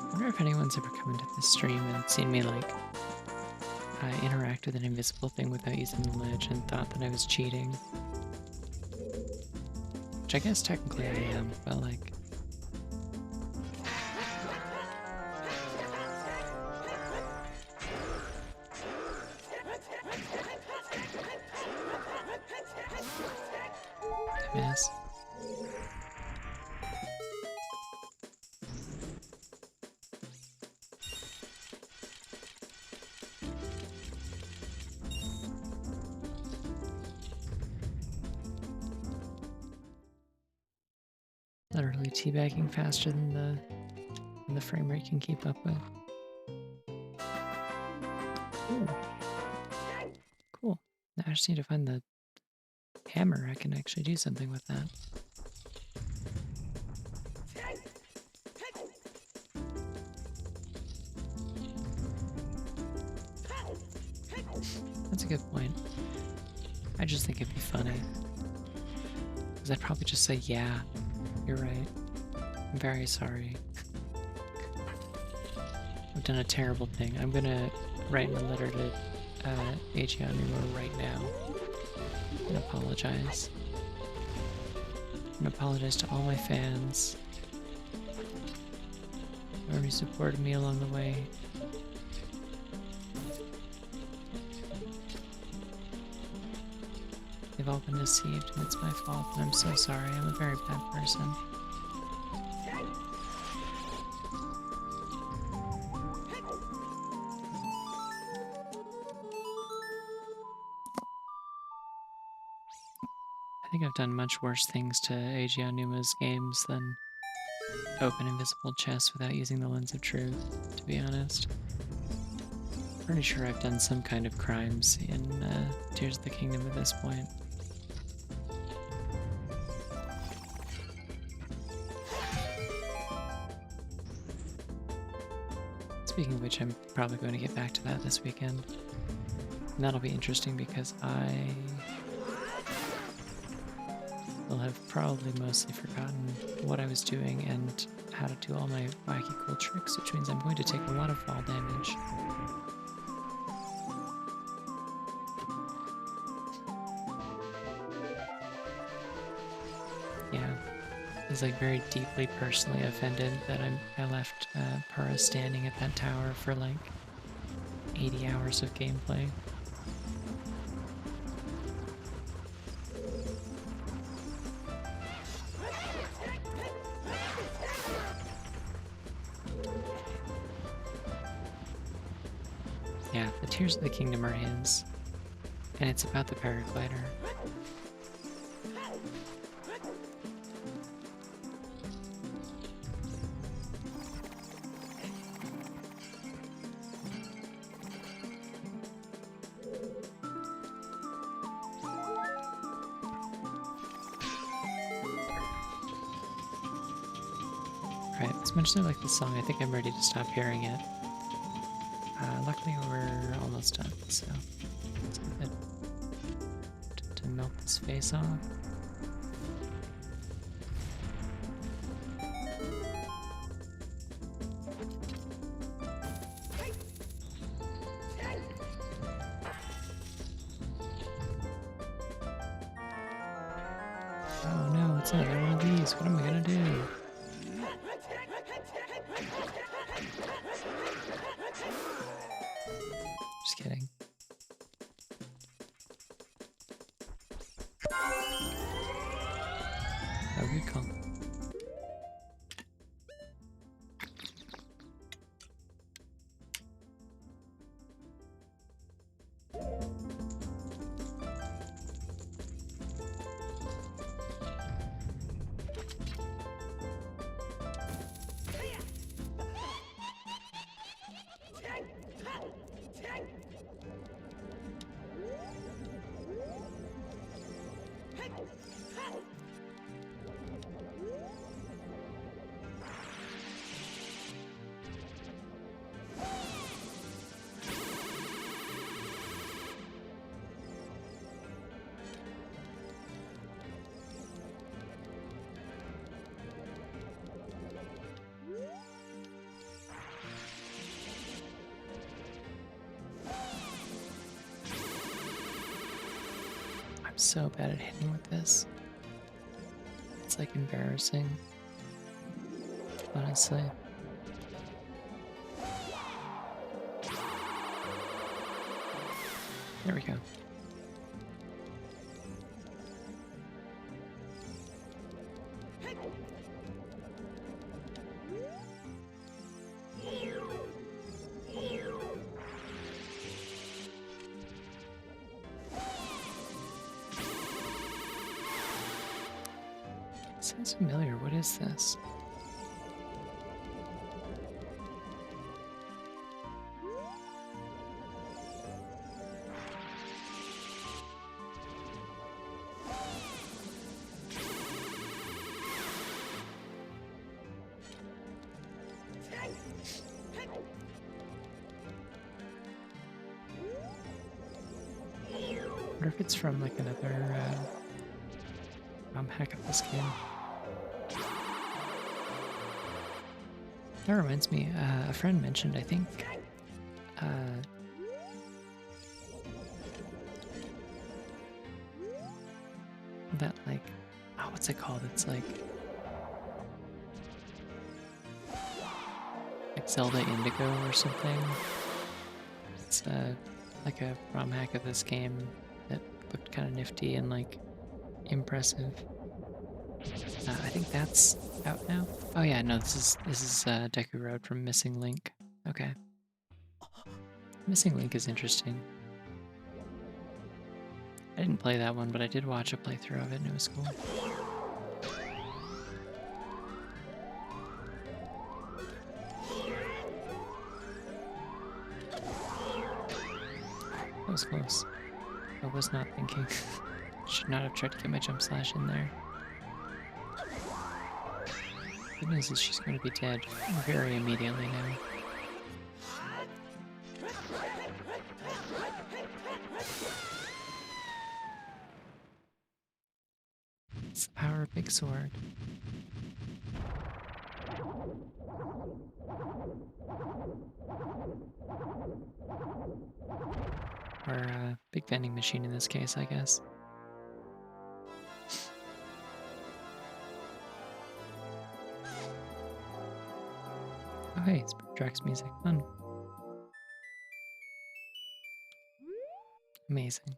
I wonder if anyone's ever come into this stream and seen me like interact with an invisible thing without using the ledge and thought that I was cheating. Which I guess technically I am, but like... I miss. Literally teabagging faster than the frame rate can keep up with. Ooh. Cool. Now I just need to find the hammer. I can actually do something with that. That's a good point. I just think it'd be funny. Because I'd probably just say, yeah, you're right. I'm very sorry. I've done a terrible thing. I'm gonna write a letter to Ocarina right now and apologize. And apologize to all my fans who supported me along the way. They've all been deceived, and it's my fault, and I'm so sorry. I'm a very bad person. I think I've done much worse things to Eiji Aonuma's games than open invisible chests without using the lens of truth, to be honest. Pretty sure I've done some kind of crimes in Tears of the Kingdom at this point. Speaking of which, I'm probably going to get back to that this weekend. And that'll be interesting because I will have probably mostly forgotten what I was doing and how to do all my wacky cool tricks, which means I'm going to take a lot of fall damage. Yeah, he's like very deeply personally offended that I left Pura standing at that tower for like 80 hours of gameplay. Yeah, the Tears of the Kingdom are his, and it's about the paraglider. Right, as much as I like the song, I think I'm ready to stop hearing it. Luckily we're almost done, so it's good to melt this face off. Oh no, it's another one of these. What am I gonna do? Just kidding. Oh, good call. I'm so bad at hitting with this. It's like embarrassing, honestly. There we go. Sounds familiar. What is this? I wonder if it's from like another hack of this game. That reminds me, a friend mentioned, I think, that like, oh, what's it called? It's like Zelda Indigo or something. It's like a ROM hack of this game that looked kind of nifty and like impressive. I think that's out now. Oh yeah, no, this is Deku Road from Missing Link. Okay. Missing Link is interesting. I didn't play that one, but I did watch a playthrough of it and it was cool. That was close. I was not thinking. Should not have tried to get my jump slash in there. Good news is she's going to be dead very immediately now. big sword. Or a big vending machine in this case, I guess. Oh hey, Spirit Tracks music, fun. Amazing.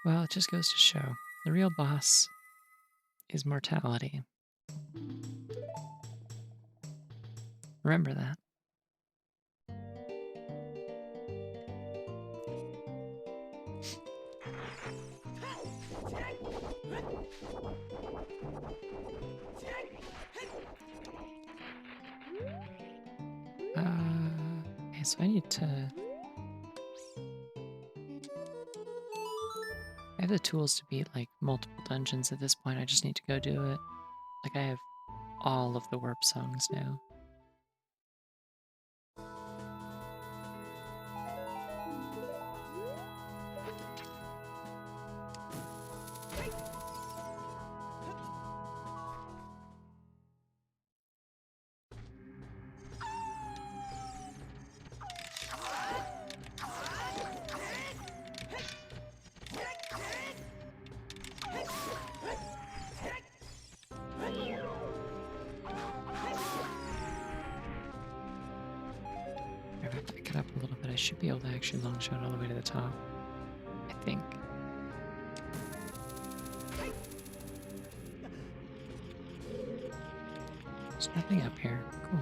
Well, it just goes to show, the real boss is mortality. Remember that. Okay, so I need to... I have the tools to beat, like, multiple dungeons at this point. I just need to go do it. Like, I have all of the warp songs now. If I back it up a little bit, I should be able to actually long shot all the way to the top. I think. There's nothing up here. Cool.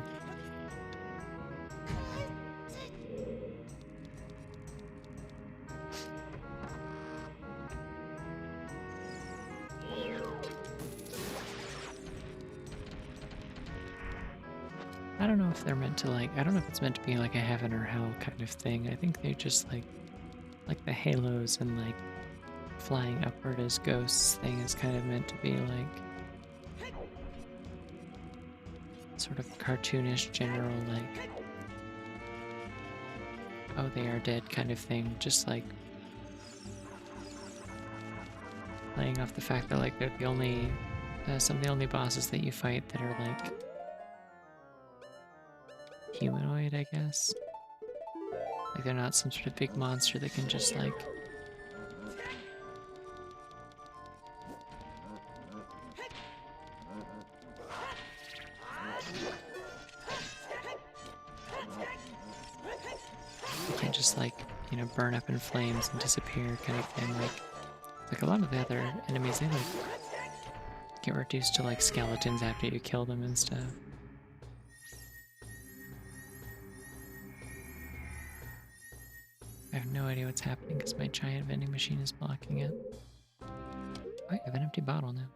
I don't know if they're meant to, like, I don't know if it's meant to be like a heaven or hell kind of thing. I think they just like the halos and like flying upward as ghosts thing is kind of meant to be like sort of cartoonish general, like, oh, they are dead kind of thing. Just like playing off the fact that like they're the only, some of the only bosses that you fight that are like humanoid, I guess. Like they're not some sort of big monster that can just like you know, burn up in flames and disappear kind of thing. Like a lot of the other enemies, they like get reduced to like skeletons after you kill them and stuff. I have no idea what's happening because my giant vending machine is blocking it. Oh, I have an empty bottle now.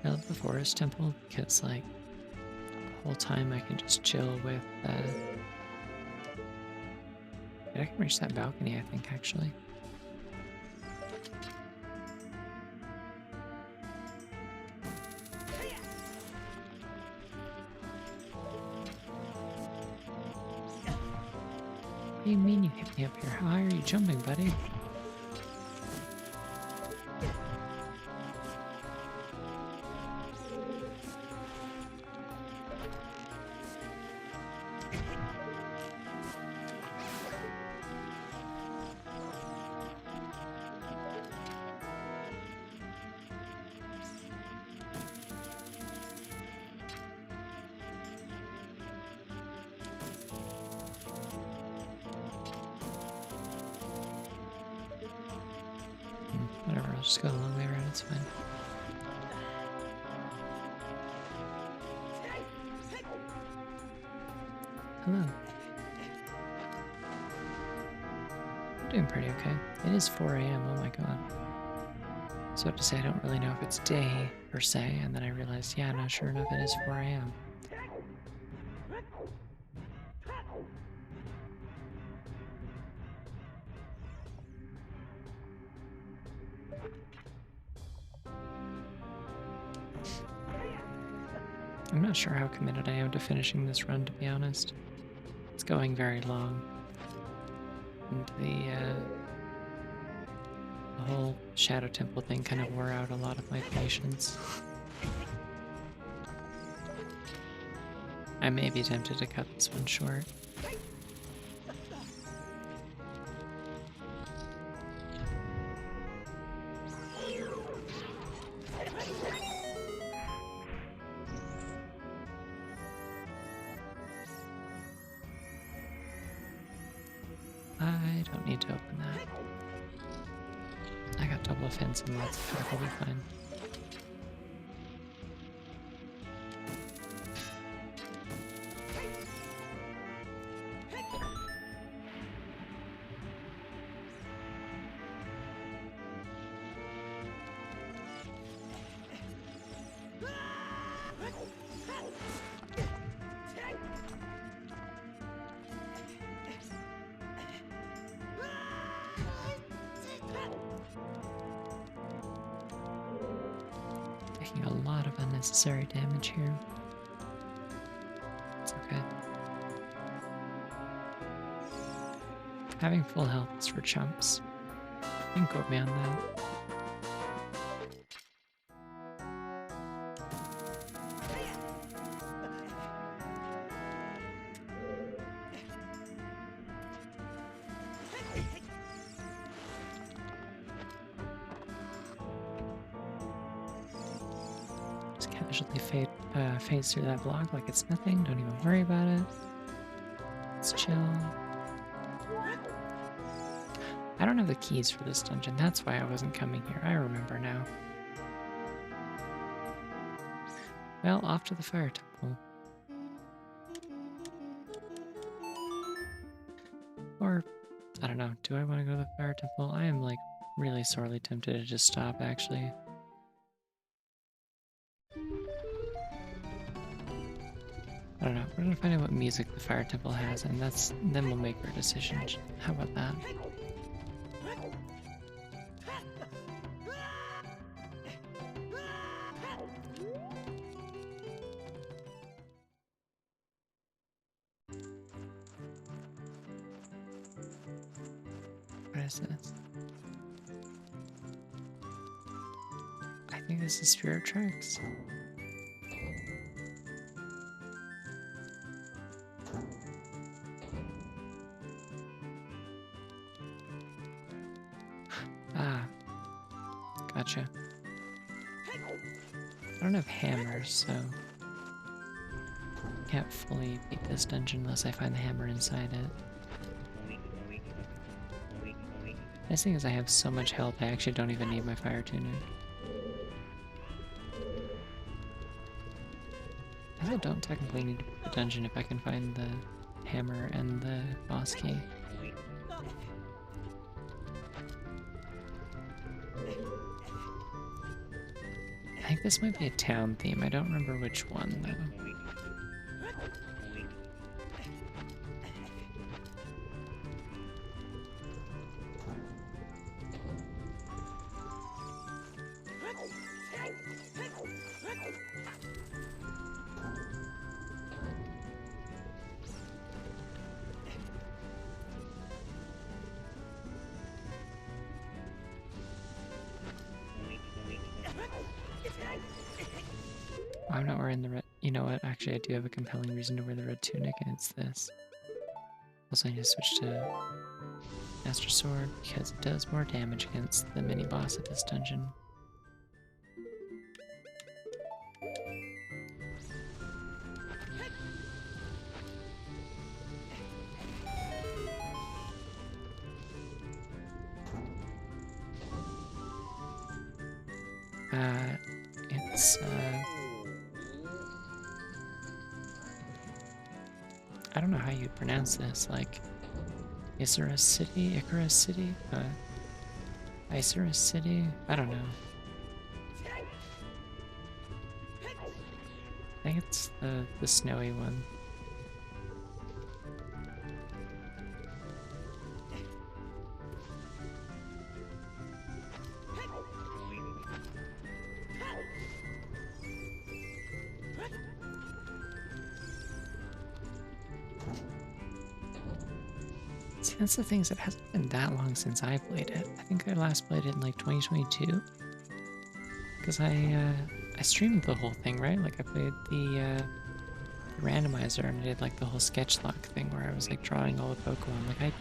I love the forest temple because, like, the whole time I can just chill with, I can reach that balcony, I think, actually. What do you mean you hit me up here? How high are you jumping, buddy? Whatever, I'll just go the long way around, it's fine. Hello. I'm doing pretty okay. It is 4 a.m., oh my god. So I have to say I don't really know if it's day per se, and then I realized, yeah, no, sure enough, it is 4 a.m. I'm not sure how committed I am to finishing this run, to be honest. It's going very long. And the whole Shadow Temple thing kind of wore out a lot of my patience. I may be tempted to cut this one short. I don't need to open that. I got double offense and lots of health, I'll be fine. Taking a lot of unnecessary damage here. It's okay. Having full health is for chumps. You can quote me on that. Just casually phase through that block like it's nothing. Don't even worry about it. Let's chill. I don't have the keys for this dungeon. That's why I wasn't coming here. I remember now. Well, off to the fire temple. Or, I don't know. Do I want to go to the fire temple? I am like really sorely tempted to just stop actually. I don't know. We're gonna find out what music the fire temple has, and then we'll make our decision. How about that? What is this? I think this is Spirit Tracks. Ah, gotcha. I don't have hammers, so can't fully beat this dungeon unless I find the hammer inside it. Nice thing is I have so much health, I actually don't even need my fire tunic. I also don't technically need to beat the dungeon if I can find the hammer and the boss key. I think this might be a town theme. I don't remember which one, though. I'm not wearing the red. You know what? Actually, I do have a compelling reason to wear the red tunic, and it's this. Also, I need to switch to Master Sword because it does more damage against the mini boss of this dungeon. it's I don't know how you'd pronounce this. Like, Isurus City, Icarus City, Isurus City. I don't know. I think it's the snowy one. See, that's the thing, is it hasn't been that long since I played it. I think I last played it in like 2022. Because I streamed the whole thing, right? Like I played the randomizer and I did like the whole sketch lock thing where I was like drawing all the Pokemon. Like I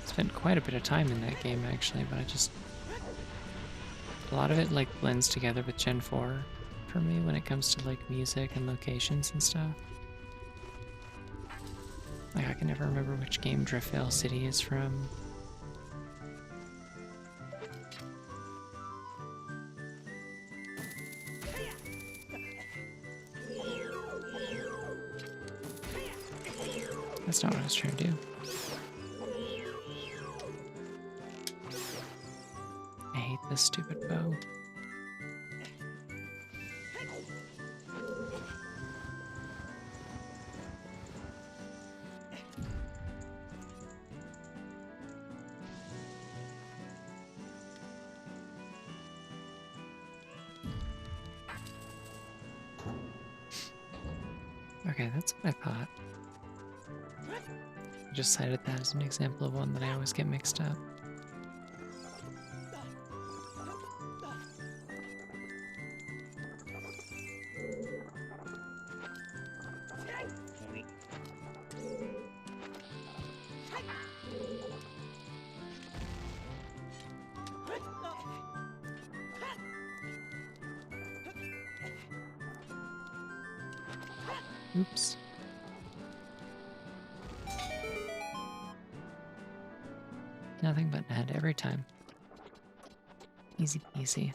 spent quite a bit of time in that game actually, but a lot of it like blends together with Gen 4 for me when it comes to like music and locations and stuff. Like I can never remember which game Driftvale City is from. That's not what I was trying to do. I hate this stupid bow. Okay, that's what I thought. I just cited that as an example of one that I always get mixed up. Oops. Nothing but net every time. Easy peasy.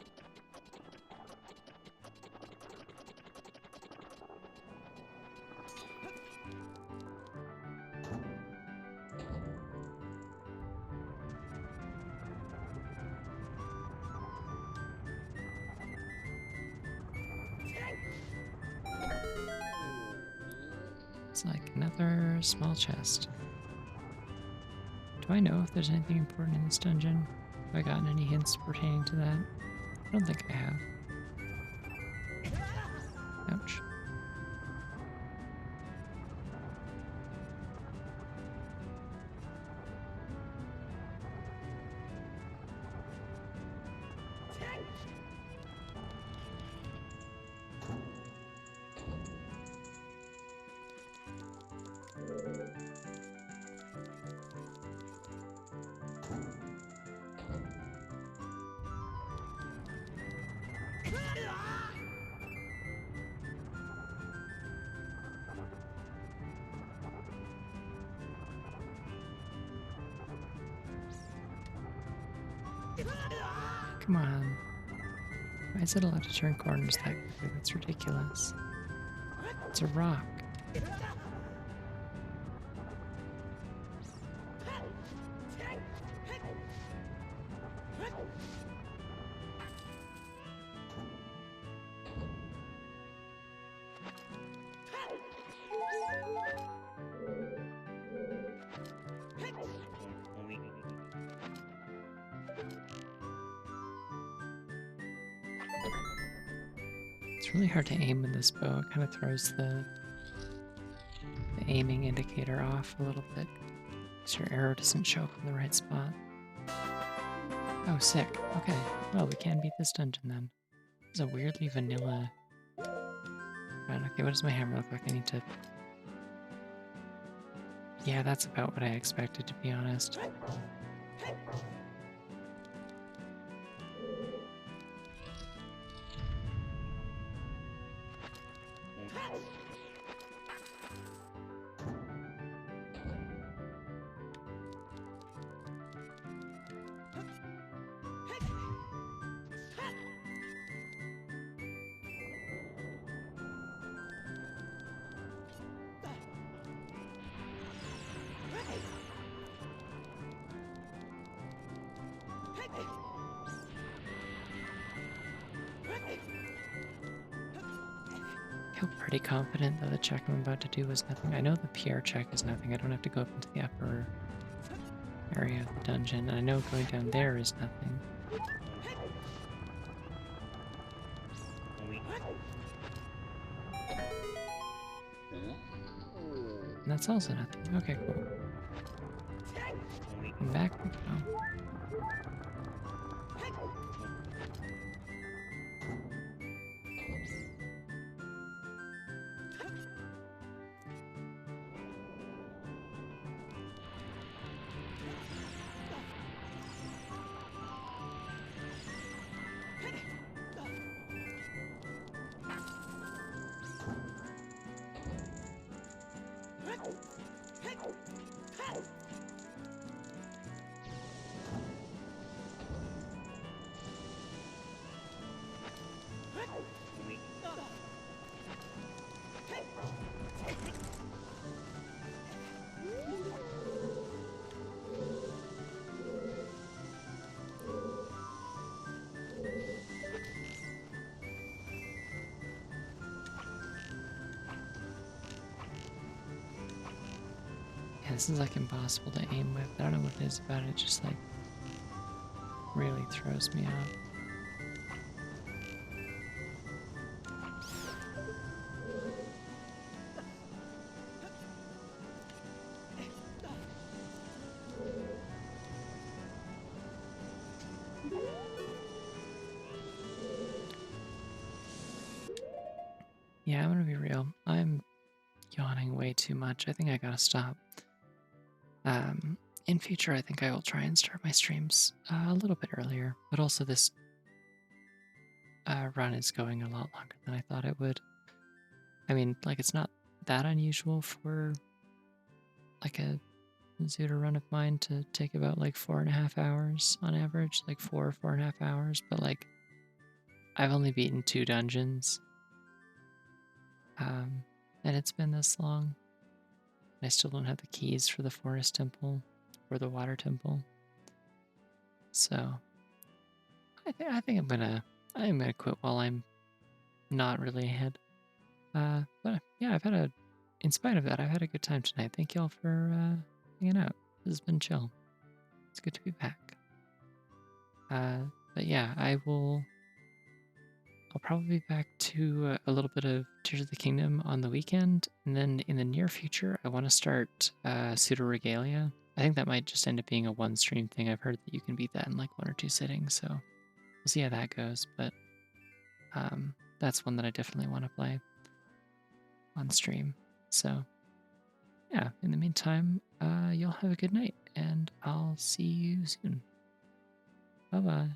It's like another small chest. Do I know if there's anything important in this dungeon? Have I gotten any hints pertaining to that? I don't think I have. Ouch. Come on. Why is it allowed to turn corners that quickly? That's ridiculous. It's a rock. It's really hard to aim with this bow. It kind of throws the aiming indicator off a little bit, so your arrow doesn't show up in the right spot. Oh, sick. Okay. Well, we can beat this dungeon then. It's a weirdly vanilla... Right, okay, what does my hammer look like? I need to... Yeah, that's about what I expected, to be honest. I feel pretty confident that the check I'm about to do is nothing. I know the PR check is nothing. I don't have to go up into the upper area of the dungeon. And I know going down there is nothing. And that's also nothing. Okay, cool. And back we go. Yeah, this is like impossible to aim with. I don't know what it is about it. Just like really throws me off. Yeah, I'm gonna be real. I'm yawning way too much. I think I gotta stop. In future, I think I will try and start my streams a little bit earlier. But also, this run is going a lot longer than I thought it would. I mean, like, it's not that unusual for like a ZOoTR run of mine to take about like 4.5 hours on average, like 4.5 hours. But like, I've only beaten 2 dungeons, and it's been this long. I still don't have the keys for the forest temple or the water temple. So I think I'm gonna quit while I'm not really ahead. But yeah, in spite of that, I've had a good time tonight. Thank y'all for hanging out. This has been chill. It's good to be back. But yeah, I'll probably be back to a little bit of Tears of the Kingdom on the weekend, and then in the near future, I want to start Pseudo Regalia. I think that might just end up being a one stream thing. I've heard that you can beat that in like 1 or 2 sittings, so we'll see how that goes. But that's one that I definitely want to play on stream. So yeah, in the meantime, y'all have a good night, and I'll see you soon. Bye bye.